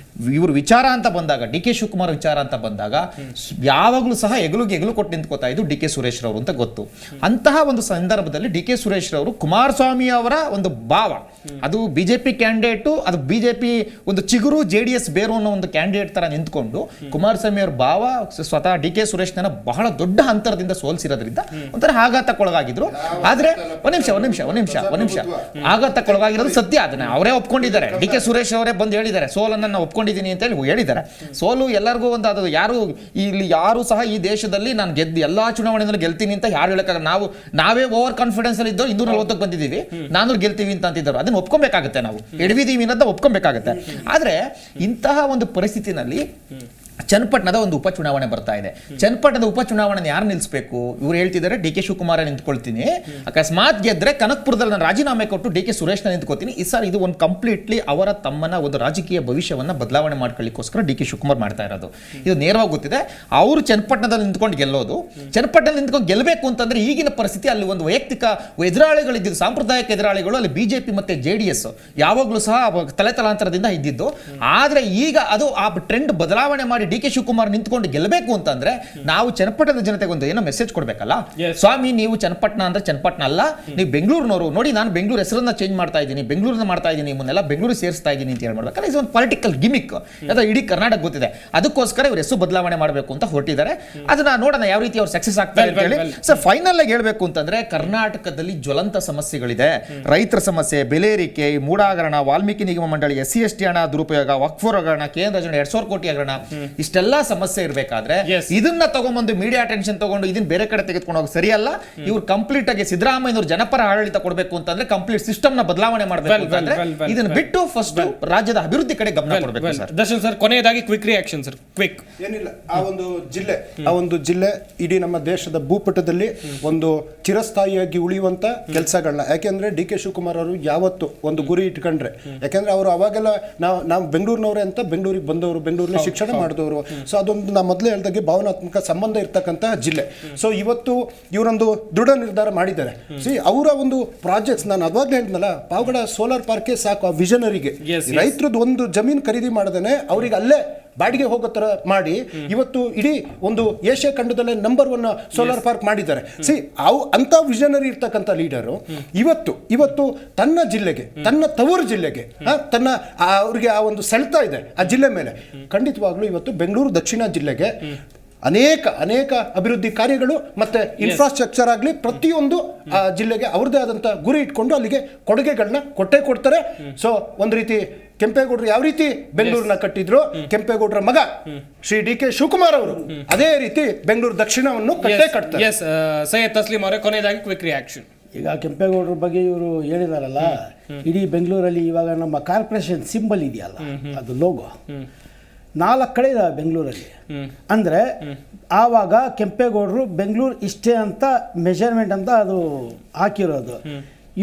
ಇವ್ರ ವಿಚಾರ ಅಂತ ಬಂದಾಗ, ಡಿ ಕೆ ಶಿವಕುಮಾರ್ ವಿಚಾರ ಅಂತ ಬಂದಾಗ ಯಾವಾಗಲೂ ಸಹ ಎಗಲು ಕೊಟ್ಟು ನಿಂತ್ಕೋತಾ ಇದ್ದು ಡಿ ಕೆ ಸುರೇಶ್ ರವರು ಅಂತ ಗೊತ್ತು. ಅಂತಹ ಒಂದು ಸಂದರ್ಭದಲ್ಲಿ ಡಿ ಕೆ ಸುರೇಶ್ ರವರು ಕುಮಾರಸ್ವಾಮಿ ಅವರ ಒಂದು ಭಾವ, ಅದು ಬಿಜೆಪಿ ಕ್ಯಾಂಡಿಡೇಟು, ಅದು ಬಿಜೆಪಿ ಒಂದು ಚಿಗುರು, JDS ಬೇರು ಅನ್ನೋ ಒಂದು ಕ್ಯಾಂಡಿಡೇಟ್ ತರ ನಿಂತ್ಕೊಂಡು ಕುಮಾರಸ್ವಾಮಿ ಅವರ ಭಾವ ಸ್ವತಃ ಡಿ ಕೆ ಸುರೇಶ್ನ ಬಹಳ ದೊಡ್ಡ ಅಂತರದಿಂದ ಸೋಲಿಸಿರೋದ್ರಿಂದ ಒಂಥರ ಆಘಾತಕ್ಕೊಳಗಾಗಿದ್ರು. ಆದ್ರೆ ಒಂದ್ ನಿಮಿಷ ಆಘಾತಕ್ಕೊಳಗಾಗಿರೋದು ಸತ್ಯ, ಅದನ್ನ ಅವರೇ ಒಪ್ಕೊಂಡಿದ್ದಾರೆ. ಡಿ ಕೆ ಸುರೇಶ್ ಅವರೇ ಬಂದು ಹೇಳಿದ್ದಾರೆ, ಸೋಲನ್ನ ನಾವು ಒಪ್ಕೊಂಡಿದ್ದೀನಿ ಅಂತ ಹೇಳಿ ಹೇಳಿದ್ದಾರೆ. ಸೋಲು ಎಲ್ಲರಿಗೂ ಒಂದು, ಅದು ಯಾರು ಸಹ ಈ ದೇಶದಲ್ಲಿ ನಾನು ಗೆದ್ದು ಎಲ್ಲಾ ಚುನಾವಣೆಯಲ್ಲಿ ಗೆಲ್ತೀನಿ ಅಂತ ಯಾರು ಹೇಳಕ್ಕಾಗಲ್ಲ. ನಾವೇ ಓವರ್ ಕಾನ್ಫಿಡೆನ್ಸ್ ಅಲ್ಲಿ ಇದ್ದೋ 240 ಬಂದಿದ್ದೀವಿ, 400 ಗೆಲ್ತೀವಿ ಅಂತ ಅಂತಿದ್ದಾರೆ. ಅದನ್ನ ಒಪ್ಕೊಬೇಕಾಗುತ್ತೆ, ನಾವು ಎಡವಿದೀವಿ ಅನ್ನೋದ ಒಪ್ಕೊಬೇಕಾಗುತ್ತೆ. ಆದ್ರೆ ಇಂತಹ ಒಂದು ಪರಿಸ್ಥಿತಿನಲ್ಲಿ ಚನ್ನಪಟ್ಟಣದ ಒಂದು ಉಪಚುನಾವಣೆ ಬರ್ತಾ ಇದೆ. ಚನ್ನಪಟ್ಟಣದ ಉಪಚುನಾವಣೆ ಯಾರು ನಿಲ್ಲಿಸಬೇಕು? ಇವ್ರು ಹೇಳ್ತಿದ್ದಾರೆ ಡಿ ಕೆ ಶಿವಕುಮಾರ ನಿಂತ್ಕೊಳ್ತೀನಿ, ಅಕಸ್ಮಾತ್ ಗೆದ್ರೆ ಕನಕಪುರದಲ್ಲಿ ನಾನು ರಾಜೀನಾಮೆ ಕೊಟ್ಟು ಡಿ ಕೆ ಸುರೇಶ್ನ ನಿಂತ್ಕೋತೀನಿ. ಸರ್, ಇದು ಒಂದು ಕಂಪ್ಲೀಟ್ಲಿ ಅವರ ತಮ್ಮನ ಒಂದು ರಾಜಕೀಯ ಭವಿಷ್ಯವನ್ನ ಬದಲಾವಣೆ ಮಾಡ್ಕೊಳ್ಳಿಕ್ಕೋಸ್ಕರ ಡಿ ಕೆ ಶಿವಕುಮಾರ್ ಮಾಡ್ತಾ ಇರೋದು. ಇದು ನೇರವಾಗಿ ಗೊತ್ತಿದೆ. ಅವರು ಚನ್ನಪಟ್ಟಣದಲ್ಲಿ ನಿಂತ್ಕೊಂಡು ಗೆಲ್ಲೋದು, ಚನ್ನಪಟ್ಟಣದಲ್ಲಿ ನಿಂತ್ಕೊಂಡು ಗೆಲ್ಲಬೇಕು ಅಂತಂದ್ರೆ ಈಗಿನ ಪರಿಸ್ಥಿತಿ ಅಲ್ಲಿ ಒಂದು ವೈಯಕ್ತಿಕ ಎದುರಾಳಿಗಳಿದ್ದು, ಸಾಂಪ್ರದಾಯಿಕ ಎದುರಾಳಿಗಳು ಅಲ್ಲಿ BJP ಮತ್ತೆ JDS ಯಾವಾಗಲೂ ಸಹ ತಲೆತಲಾಂತರದಿಂದ ಇದ್ದಿದ್ದು. ಆದ್ರೆ ಈಗ ಅದು ಆ ಟ್ರೆಂಡ್ ಬದಲಾವಣೆ ಮಾಡಿ ಡಿ ಕೆ ಶಿವಕುಮಾರ್ ನಿಂತ್ಕೊಂಡು ಗೆಲ್ಲಬೇಕು ಅಂತಂದ್ರೆ ನಾವು ಚನ್ನಪಟ್ಟಣದ ಜನತೆಗೆ ಒಂದು ಏನೋ ಮೆಸೇಜ್ ಕೊಡ್ಬೇಕಲ್ಲ. ಸ್ವಾಮಿ, ನೀವು ಚನ್ನಪಟ್ಟಣ ಅಂದ್ರೆ ಚನ್ನಪಟ್ಟಣ ಅಲ್ಲ, ನೀವು ಬೆಂಗಳೂರಿನವರು. ನೋಡಿ, ನಾನು ಬೆಂಗಳೂರು ಹೆಸರನ್ನ ಚೇಂಜ್ ಮಾಡ್ತಾ ಇದ್ದೀನಿ, ಬೆಂಗಳೂರನ್ನ ಮಾಡ್ತಾ ಇದ್ದೀನಿ, ನಿಮ್ಮನ್ನೆಲ್ಲ ಬೆಂಗಳೂರು ಸೇರಿಸ್ತಾ ಇದ್ದೀನಿ ಅಂತ ಹೇಳ್ಬೇಕಲ್ಲ. ಇದು ಒಂದು ಪೊಲಿಟಿಕಲ್ ಗಿಮಿಕ್, ಅದು ಇಡೀ ಕರ್ನಾಟಕ ಗೊತ್ತಿದೆ. ಅದಕ್ಕೋಸ್ಕರ ಇವರು ಹೆಸರು ಬದಲಾವಣೆ ಮಾಡಬೇಕು ಅಂತ ಹೊರಟಿದ್ದಾರೆ. ಅದನ್ನ ನೋಡೋಣ ಯಾವ ರೀತಿ ಅವ್ರು ಸಕ್ಸಸ್ ಆಗ್ತಾರೆ ಅಂತ ಹೇಳಿ. ಸರ್, ಫೈನಲ್ ಆಗಿ ಹೇಳ್ಬೇಕು ಅಂತಂದ್ರೆ ಕರ್ನಾಟಕದಲ್ಲಿ ಜ್ವಲಂತ ಸಮಸ್ಯೆಗಳಿದೆ. ರೈತರ ಸಮಸ್ಯೆ, ಬೆಲೆ ಏರಿಕೆ, ಮೂಢ ಹಗರಣ, ವಾಲ್ಮೀಕಿ ನಿಗಮ ಮಂಡಳಿ, SC ST ಹಣ ದುರುಪಯೋಗ, ವಕ್ಫ್ ಹಗರಣ, ಕೇಂದ್ರ 2000 ಕೋಟಿ ಹಗರಣ, ಇಷ್ಟೆಲ್ಲ ಸಮಸ್ಯೆ ಇರಬೇಕಾದ್ರೆ ಇದನ್ನ ತಗೊಂಡ್ಬಂದು ಮೀಡಿಯಾ ಅಟೆನ್ಷನ್ ತಗೊಂಡು ಇದನ್ನ ಬೇರೆ ಕಡೆ ತೆಗೆದುಕೊಂಡು ಹೋಗಿ ಸರಿಯಲ್ಲ. ಇವ್ರು ಕಂಪ್ಲೀಟ್ ಆಗಿ ಸಿದ್ದರಾಮಯ್ಯನವ್ರು ಜನಪರ ಆಡಳಿತ ಕೊಡಬೇಕು ಅಂತಂದ್ರೆ ಕಂಪ್ಲೀಟ್ ಸಿಸ್ಟಮ್ ನ ಬದಲಾವಣೆ ಮಾಡಬೇಕು ಅಂತಂದ್ರೆ ಇದನ್ನ ಬಿಟ್ಟು ಫಸ್ಟ್ ರಾಜ್ಯದ ಅಭಿವೃದ್ಧಿ ಕಡೆ ಗಮನ ಕೊಡಬೇಕು ಸರ್. ದರ್ಶನ್ ಸರ್, ಕೊನೆಯದಾಗಿ ಕ್ವಿಕ್ ರಿಯಾಕ್ಷನ್ ಸರ್. ಕ್ವಿಕ್ ಏನಿಲ್ಲ, ಆ ಒಂದು ಜಿಲ್ಲೆ ಇಡೀ ನಮ್ಮ ದೇಶದ ಭೂಪಟದಲ್ಲಿ ಒಂದು ಚಿರಸ್ಥಾಯಿಯಾಗಿ ಉಳಿಯುವಂತ ಕೆಲಸಗಳನ್ನ, ಯಾಕೆಂದ್ರೆ ಡಿ ಕೆ ಶಿವಕುಮಾರ್ ಅವರು ಯಾವತ್ತು ಒಂದು ಗುರಿ ಇಟ್ಕೊಂಡ್ರೆ, ಯಾಕೆಂದ್ರೆ ಅವರು ಅವಾಗೆಲ್ಲ ನಾವು ಬೆಂಗಳೂರಿನವರೇ ಅಂತ ಬೆಂಗಳೂರಿಗೆ ಬಂದವರು, ಬೆಂಗಳೂರಲ್ಲಿ ಶಿಕ್ಷಣ ಮಾಡಿದವರು. ಸೊ ಅದೊಂದು ನಾ ಮೊದಲೇ ಹೇಳ್ದಾಗೆ ಭಾವನಾತ್ಮಕ ಸಂಬಂಧ ಇರ್ತಕ್ಕಂತಹ ಜಿಲ್ಲೆ. ಸೊ ಇವತ್ತು ಇವರೊಂದು ದೃಢ ನಿರ್ಧಾರ ಮಾಡಿದ್ದಾರೆ. ಅವರ ಒಂದು ಪ್ರಾಜೆಕ್ಟ್ಸ್, ನಾನು ಅವಾಗಲೇ ಹೇಳಿದ್ನಲ್ಲ, ಪಾವಗಡ ಸೋಲಾರ್ ಪಾರ್ಕೆ ಸಾಕು ಆ ವಿಷನರಿಗೆ. ರೈತರದ್ದು ಒಂದು ಜಮೀನು ಖರೀದಿ ಮಾಡದೇನೆ ಅವರಿಗೆ ಅಲ್ಲೇ ಬಾಡಿಗೆ ಹೋಗೋ ತರ ಮಾಡಿ ಇವತ್ತು ಇಡೀ ಒಂದು ಏಷ್ಯಾ ಖಂಡದಲ್ಲೇ ನಂಬರ್ 1 ಸೋಲಾರ್ ಪಾರ್ಕ್ ಮಾಡಿದ್ದಾರೆ. ಅಂತ ವಿಷನರಿ ಇರ್ತಕ್ಕಂಥ ಲೀಡರು ಇವತ್ತು ತನ್ನ ಜಿಲ್ಲೆಗೆ, ತನ್ನ ತವರು ಜಿಲ್ಲೆಗೆ, ತನ್ನ ಅವ್ರಿಗೆ ಆ ಒಂದು ಸೆಳೆತ ಇದೆ ಆ ಜಿಲ್ಲೆ ಮೇಲೆ. ಖಂಡಿತವಾಗ್ಲೂ ಇವತ್ತು ಬೆಂಗಳೂರು ದಕ್ಷಿಣ ಜಿಲ್ಲೆಗೆ ಅನೇಕ ಅಭಿವೃದ್ಧಿ ಕಾರ್ಯಗಳು ಮತ್ತೆ ಇನ್ಫ್ರಾಸ್ಟ್ರಕ್ಚರ್ ಆಗಲಿ ಪ್ರತಿಯೊಂದು ಜಿಲ್ಲೆಗೆ ಅವ್ರದೇ ಆದಂತ ಗುರಿ ಇಟ್ಕೊಂಡು ಅಲ್ಲಿಗೆ ಕೊಡುಗೆಗಳನ್ನ ಕೊಡ್ತಾರೆ. ಸೊ ಒಂದು ರೀತಿ ಕೆಂಪೇಗೌಡರು ಯಾವ ರೀತಿ ಬೆಂಗಳೂರನ್ನ ಕಟ್ಟಿದ್ರು, ಕೆಂಪೇಗೌಡರ ಮಗ ಶ್ರೀ ಡಿ ಕೆ ಶಿವಕುಮಾರ್ ಅವರು ಅದೇ ರೀತಿ ಬೆಂಗಳೂರು ದಕ್ಷಿಣವನ್ನು ಕಟ್ತಾರೆ. ಸೈಯದ್ ತಸ್ಲೀಂ ಅವರೇ, ಕೊನೆಯದಾಗಿ ಕ್ವಿಕ್ ರಿಯಾಕ್ಷನ್. ಈಗ ಕೆಂಪೇಗೌಡರ ಬಗ್ಗೆ ಇವರು ಹೇಳಿದಾರಲ್ಲ, ಇಡೀ ಬೆಂಗಳೂರಲ್ಲಿ ಇವಾಗ ನಮ್ಮ ಕಾರ್ಪೊರೇಷನ್ ಸಿಂಬಲ್ ಇದೆಯಲ್ಲ, ಅದು ಲೋಗೋ 4 ಕಡೆ ಇದೆ ಬೆಂಗಳೂರಲ್ಲಿ. ಅಂದರೆ ಆವಾಗ ಕೆಂಪೇಗೌಡರು ಬೆಂಗಳೂರು ಇಷ್ಟೇ ಅಂತ ಮೆಜರ್ಮೆಂಟ್ ಅಂತ ಅದು ಹಾಕಿರೋದು.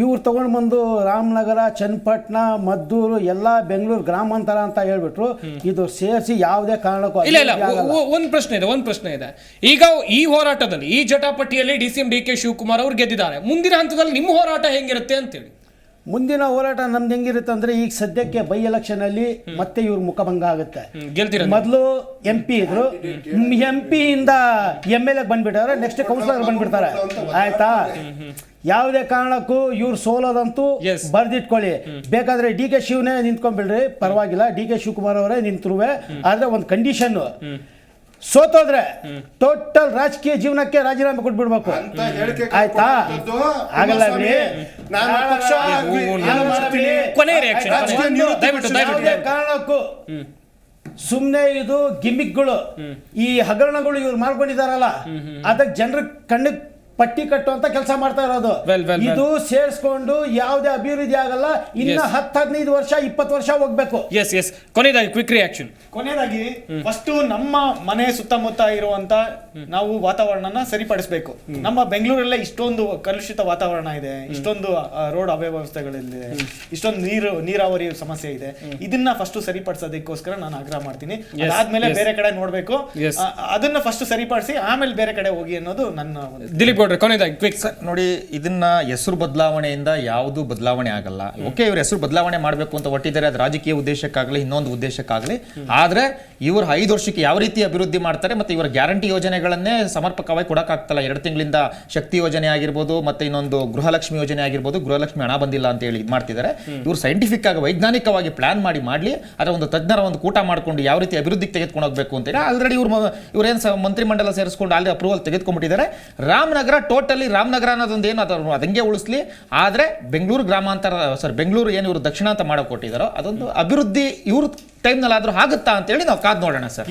ಇವ್ರು ತೊಗೊಂಡು ಬಂದು ರಾಮನಗರ, ಚನ್ನಪಟ್ಟಣ, ಮದ್ದೂರು ಎಲ್ಲ ಬೆಂಗಳೂರು ಗ್ರಾಮಾಂತರ ಅಂತ ಹೇಳ್ಬಿಟ್ರು. ಇದು ಸೇರಿಸಿ ಯಾವುದೇ ಕಾರಣಕ್ಕೂ ಒಂದು ಪ್ರಶ್ನೆ ಇದೆ. ಈಗ ಈ ಹೋರಾಟದಲ್ಲಿ, ಈ ಜಟಾಪಟಿಯಲ್ಲಿ DCM DK ಶಿವಕುಮಾರ್ ಅವರು ಗೆದ್ದಿದ್ದಾರೆ. ಮುಂದಿನ ಹಂತದಲ್ಲಿ ನಿಮ್ಮ ಹೋರಾಟ ಹೆಂಗಿರುತ್ತೆ ಅಂತೇಳಿ? ಮುಂದಿನ ಹೋರಾಟ ನಮ್ದು ಹೆಂಗಿರುತ್ತೆ ಅಂದ್ರೆ, ಈಗ ಸದ್ಯಕ್ಕೆ ಬೈ ಎಲೆಕ್ಷನ್ ಅಲ್ಲಿ ಮತ್ತೆ ಇವ್ರ ಮುಖಭಂಗ ಆಗುತ್ತೆ. ಮೊದಲು MP ಇದ್ರು, MP ಇಂದ MLA ಬಂದ್ಬಿಟ್ಟಾರೆ, ನೆಕ್ಸ್ಟ್ ಕೌನ್ಸಿಲರ್ ಬಂದ್ಬಿಡ್ತಾರೆ. ಆಯ್ತಾ? ಯಾವುದೇ ಕಾರಣಕ್ಕೂ ಇವ್ರು ಸೋಲೋದಂತೂ ಬರ್ದಿಟ್ಕೊಳ್ಳಿ. ಬೇಕಾದ್ರೆ DK ಶಿವನೇ ನಿಂತ್ಕೊಂಡ್ಬಿಡ್ರಿ, ಪರವಾಗಿಲ್ಲ, DK ಶಿವಕುಮಾರ್ ಅವರೇ ನಿಂತರುವೆ. ಆದ್ರೆ ಒಂದು ಕಂಡೀಷನ್, ಸೋತೋದ್ರೆ ಟೋಟಲ್ ರಾಜಕೀಯ ಜೀವನಕ್ಕೆ ರಾಜೀನಾಮೆ ಕೊಟ್ಬಿಡ್ಬೇಕು. ಆಯ್ತಾ? ಆಗಲ್ಲ ಕಾರಣಕ್ಕೂ ಸುಮ್ನೆ ಇದು ಗಿಮಿಕ್ಗಳು, ಈ ಹಗರಣಗಳು ಇವ್ರು ಮಾಡ್ಕೊಂಡಿದಾರಲ್ಲ, ಅದಕ್ಕೆ ಜನರ ಕಣ್ಣಿಗೆ ಪಟ್ಟಿ ಕಟ್ಟುವಂತ ಕೆಲಸ ಮಾಡ್ತಾ ಇರೋದು. ಇದು ಸೇರಿಸ್ಕೊಂಡು ಯಾವುದೇ ಅಭಿವೃದ್ಧಿ ಆಗಲ್ಲ. ಇನ್ನ 10-15 ವರ್ಷ 20 ವರ್ಷ ಹೋಗ್ಬೇಕು. ಕೊನೆಯದಾಗಿ ಕ್ವಿಕ್ ರಿಯಾಕ್ಷನ್. ಕೊನೆಯದಾಗಿ ಫಸ್ಟ್ ನಮ್ಮ ಮನೆ ಸುತ್ತಮುತ್ತ ಇರುವಂತ ನಾವು ವಾತಾವರಣನ ಸರಿಪಡಿಸಬೇಕು. ನಮ್ಮ ಬೆಂಗಳೂರಲ್ಲೇ ಇಷ್ಟೊಂದು ಕಲುಷಿತ ವಾತಾವರಣ ಇದೆ, ಇಷ್ಟೊಂದು ರೋಡ್ ಅವ್ಯವಸ್ಥೆಗಳಿದೆ, ಇಷ್ಟೊಂದು ನೀರಾವರಿ ಸಮಸ್ಯೆ ಇದೆ. ಇದನ್ನ ಫಸ್ಟ್ ಸರಿಪಡಿಸೋದಕ್ಕೋಸ್ಕರ ನಾನು ಆಗ್ರಹ ಮಾಡ್ತೀನಿ. ಅದಾದ್ಮೇಲೆ ಬೇರೆ ಕಡೆ ನೋಡ್ಬೇಕು, ಅದನ್ನ ಫಸ್ಟ್ ಸರಿಪಡಿಸಿ ಆಮೇಲೆ ಬೇರೆ ಕಡೆ ಹೋಗಿ ಅನ್ನೋದು ನನ್ನ. ದಿಲೀಪ್ ಗೌಡ್ರೆ, ಕೊನೆಯದಾಗಿ ಕ್ವಿಕ್. ನೋಡಿ, ಇದನ್ನ ಹೆಸರು ಬದಲಾವಣೆಯಿಂದ ಯಾವುದು ಬದಲಾವಣೆ ಆಗಲ್ಲ. ಓಕೆ, ಇವ್ರ ಹೆಸರು ಬದಲಾವಣೆ ಮಾಡಬೇಕು ಅಂತ ಹೊಟ್ಟಿದ್ದಾರೆ, ಅದು ರಾಜಕೀಯ ಉದ್ದೇಶಕ್ಕಾಗಲಿ ಇನ್ನೊಂದು ಉದ್ದೇಶಕ್ಕಾಗಲಿ. ಆದ್ರೆ ಇವರು 5 ವರ್ಷಕ್ಕೆ ಯಾವ ರೀತಿ ಅಭಿವೃದ್ಧಿ ಮಾಡ್ತಾರೆ, ಮತ್ತೆ ಇವರ ಗ್ಯಾರಂಟಿ ಯೋಜನೆಗಳನ್ನೇ ಸಮರ್ಪಕವಾಗಿ ಕೊಡಕ್ಕಾಗ್ತಲ್ಲ. 2 ತಿಂಗಳಿಂದ ಶಕ್ತಿ ಯೋಜನೆ ಆಗಿರ್ಬೋದು, ಮತ್ತೆ ಇನ್ನೊಂದು ಗೃಹಲಕ್ಷ್ಮಿ ಯೋಜನೆ ಆಗಿರ್ಬೋದು, ಗೃಹಲಕ್ಷ್ಮಿ ಹಣ ಬಂದಿಲ್ಲ ಅಂತ ಹೇಳಿ ಇದು ಮಾಡ್ತಿದ್ದಾರೆ. ಇವರು ಸೈಂಟಿಫಿಕ್ ಆಗಿ ವೈಜ್ಞಾನಿಕವಾಗಿ ಪ್ಲಾನ್ ಮಾಡ್ಲಿ, ಅದರ ಒಂದು ತಜ್ಞರ ಒಂದು ಕೂಟ ಮಾಡ್ಕೊಂಡು ಯಾವ ರೀತಿ ಅಭಿವೃದ್ಧಿಗೆ ತೆಗೆದುಕೊಂಡು ಹೋಗ್ಬೇಕು ಅಂತ ಆಲ್ರೆಡಿ ಇವ್ರೇನು ಮಂತ್ರಿಮಂಡಲ ಸೇರಿಸ್ಕೊಂಡು ಅಲ್ಲಿ ಅಪ್ರೂವಲ್ ತೆಗೆದುಕೊಂಡ್ಬಿಟ್ಟಿದ್ದಾರೆ. ರಾಮನಗರ ಟೋಟಲಿ ರಾಮನಗರ ಅನ್ನೋದೊಂದು ಏನು ಅದಂಗೆ ಉಳಿಸ್ಲಿ. ಆದ್ರೆ ಬೆಂಗಳೂರು ಗ್ರಾಮಾಂತರ, ಬೆಂಗಳೂರು ಏನು ಇವರು ದಕ್ಷಿಣ ಅಂತ ಮಾಡಕ್ ಕೊಟ್ಟಿದ್ದಾರೋ ಅದೊಂದು ಅಭಿವೃದ್ಧಿ ಇವ್ರ ಟೈಮ್ನಲ್ಲಾದ್ರೂ ಆಗುತ್ತಾ ಅಂತೇಳಿ ನಾವು ಕಾದ್ ನೋಡೋಣ ಸರ್.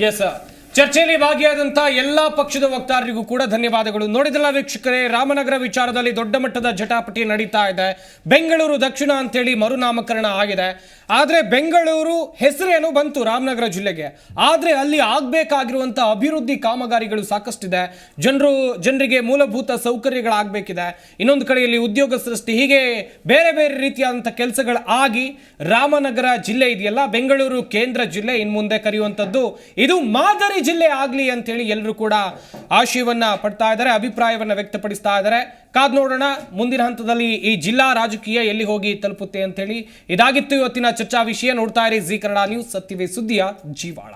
ಚರ್ಚೆಯಲ್ಲಿ ಭಾಗಿಯಾದಂಥ ಎಲ್ಲಾ ಪಕ್ಷದ ವಕ್ತಾರರಿಗೂ ಕೂಡ ಧನ್ಯವಾದಗಳು. ನೋಡಿದ್ರಲ್ಲ ವೀಕ್ಷಕರೇ, ರಾಮನಗರ ವಿಚಾರದಲ್ಲಿ ದೊಡ್ಡ ಮಟ್ಟದ ಜಟಾಪಟಿ ನಡೀತಾ ಇದೆ. ಬೆಂಗಳೂರು ದಕ್ಷಿಣ ಅಂತೇಳಿ ಮರುನಾಮಕರಣ ಆಗಿದೆ. ಆದರೆ ಬೆಂಗಳೂರು ಹೆಸರೇನು ಬಂತು ರಾಮನಗರ ಜಿಲ್ಲೆಗೆ, ಆದರೆ ಅಲ್ಲಿ ಆಗಬೇಕಾಗಿರುವಂಥ ಅಭಿವೃದ್ಧಿ ಕಾಮಗಾರಿಗಳು ಸಾಕಷ್ಟಿದೆ. ಜನರಿಗೆ ಮೂಲಭೂತ ಸೌಕರ್ಯಗಳಾಗಬೇಕಿದೆ. ಇನ್ನೊಂದು ಕಡೆಯಲ್ಲಿ ಉದ್ಯೋಗ ಸೃಷ್ಟಿ, ಹೀಗೆ ಬೇರೆ ಬೇರೆ ರೀತಿಯಾದಂಥ ಕೆಲಸಗಳು ಆಗಿ ರಾಮನಗರ ಜಿಲ್ಲೆ ಇದೆಯಲ್ಲ, ಬೆಂಗಳೂರು ಕೇಂದ್ರ ಜಿಲ್ಲೆ ಇನ್ನು ಮುಂದೆ ಕರೆಯುವಂಥದ್ದು ಇದು ಮಾದರಿ ಜಿಲ್ಲೆ ಆಗಲಿ ಅಂತೇಳಿ ಎಲ್ಲರೂ ಕೂಡ ಆಶಯವನ್ನ ಪಡ್ತಾ ಇದ್ದಾರೆ, ಅಭಿಪ್ರಾಯವನ್ನ ವ್ಯಕ್ತಪಡಿಸ್ತಾ ಇದ್ದಾರೆ. ಕಾದ್ ನೋಡೋಣ ಮುಂದಿನ ಹಂತದಲ್ಲಿ ಈ ಜಿಲ್ಲಾ ರಾಜಕೀಯ ಎಲ್ಲಿ ಹೋಗಿ ತಲುಪುತ್ತೆ ಅಂತೇಳಿ. ಇದಾಗಿತ್ತು ಇವತ್ತಿನ ಚರ್ಚಾ ವಿಷಯ. ನೋಡ್ತಾ ಇರಿ ಜಿ ಕನ್ನಡ ನ್ಯೂಸ್, ಸತ್ಯವೇ ಸುದ್ದಿಯ ಜೀವಾಳ.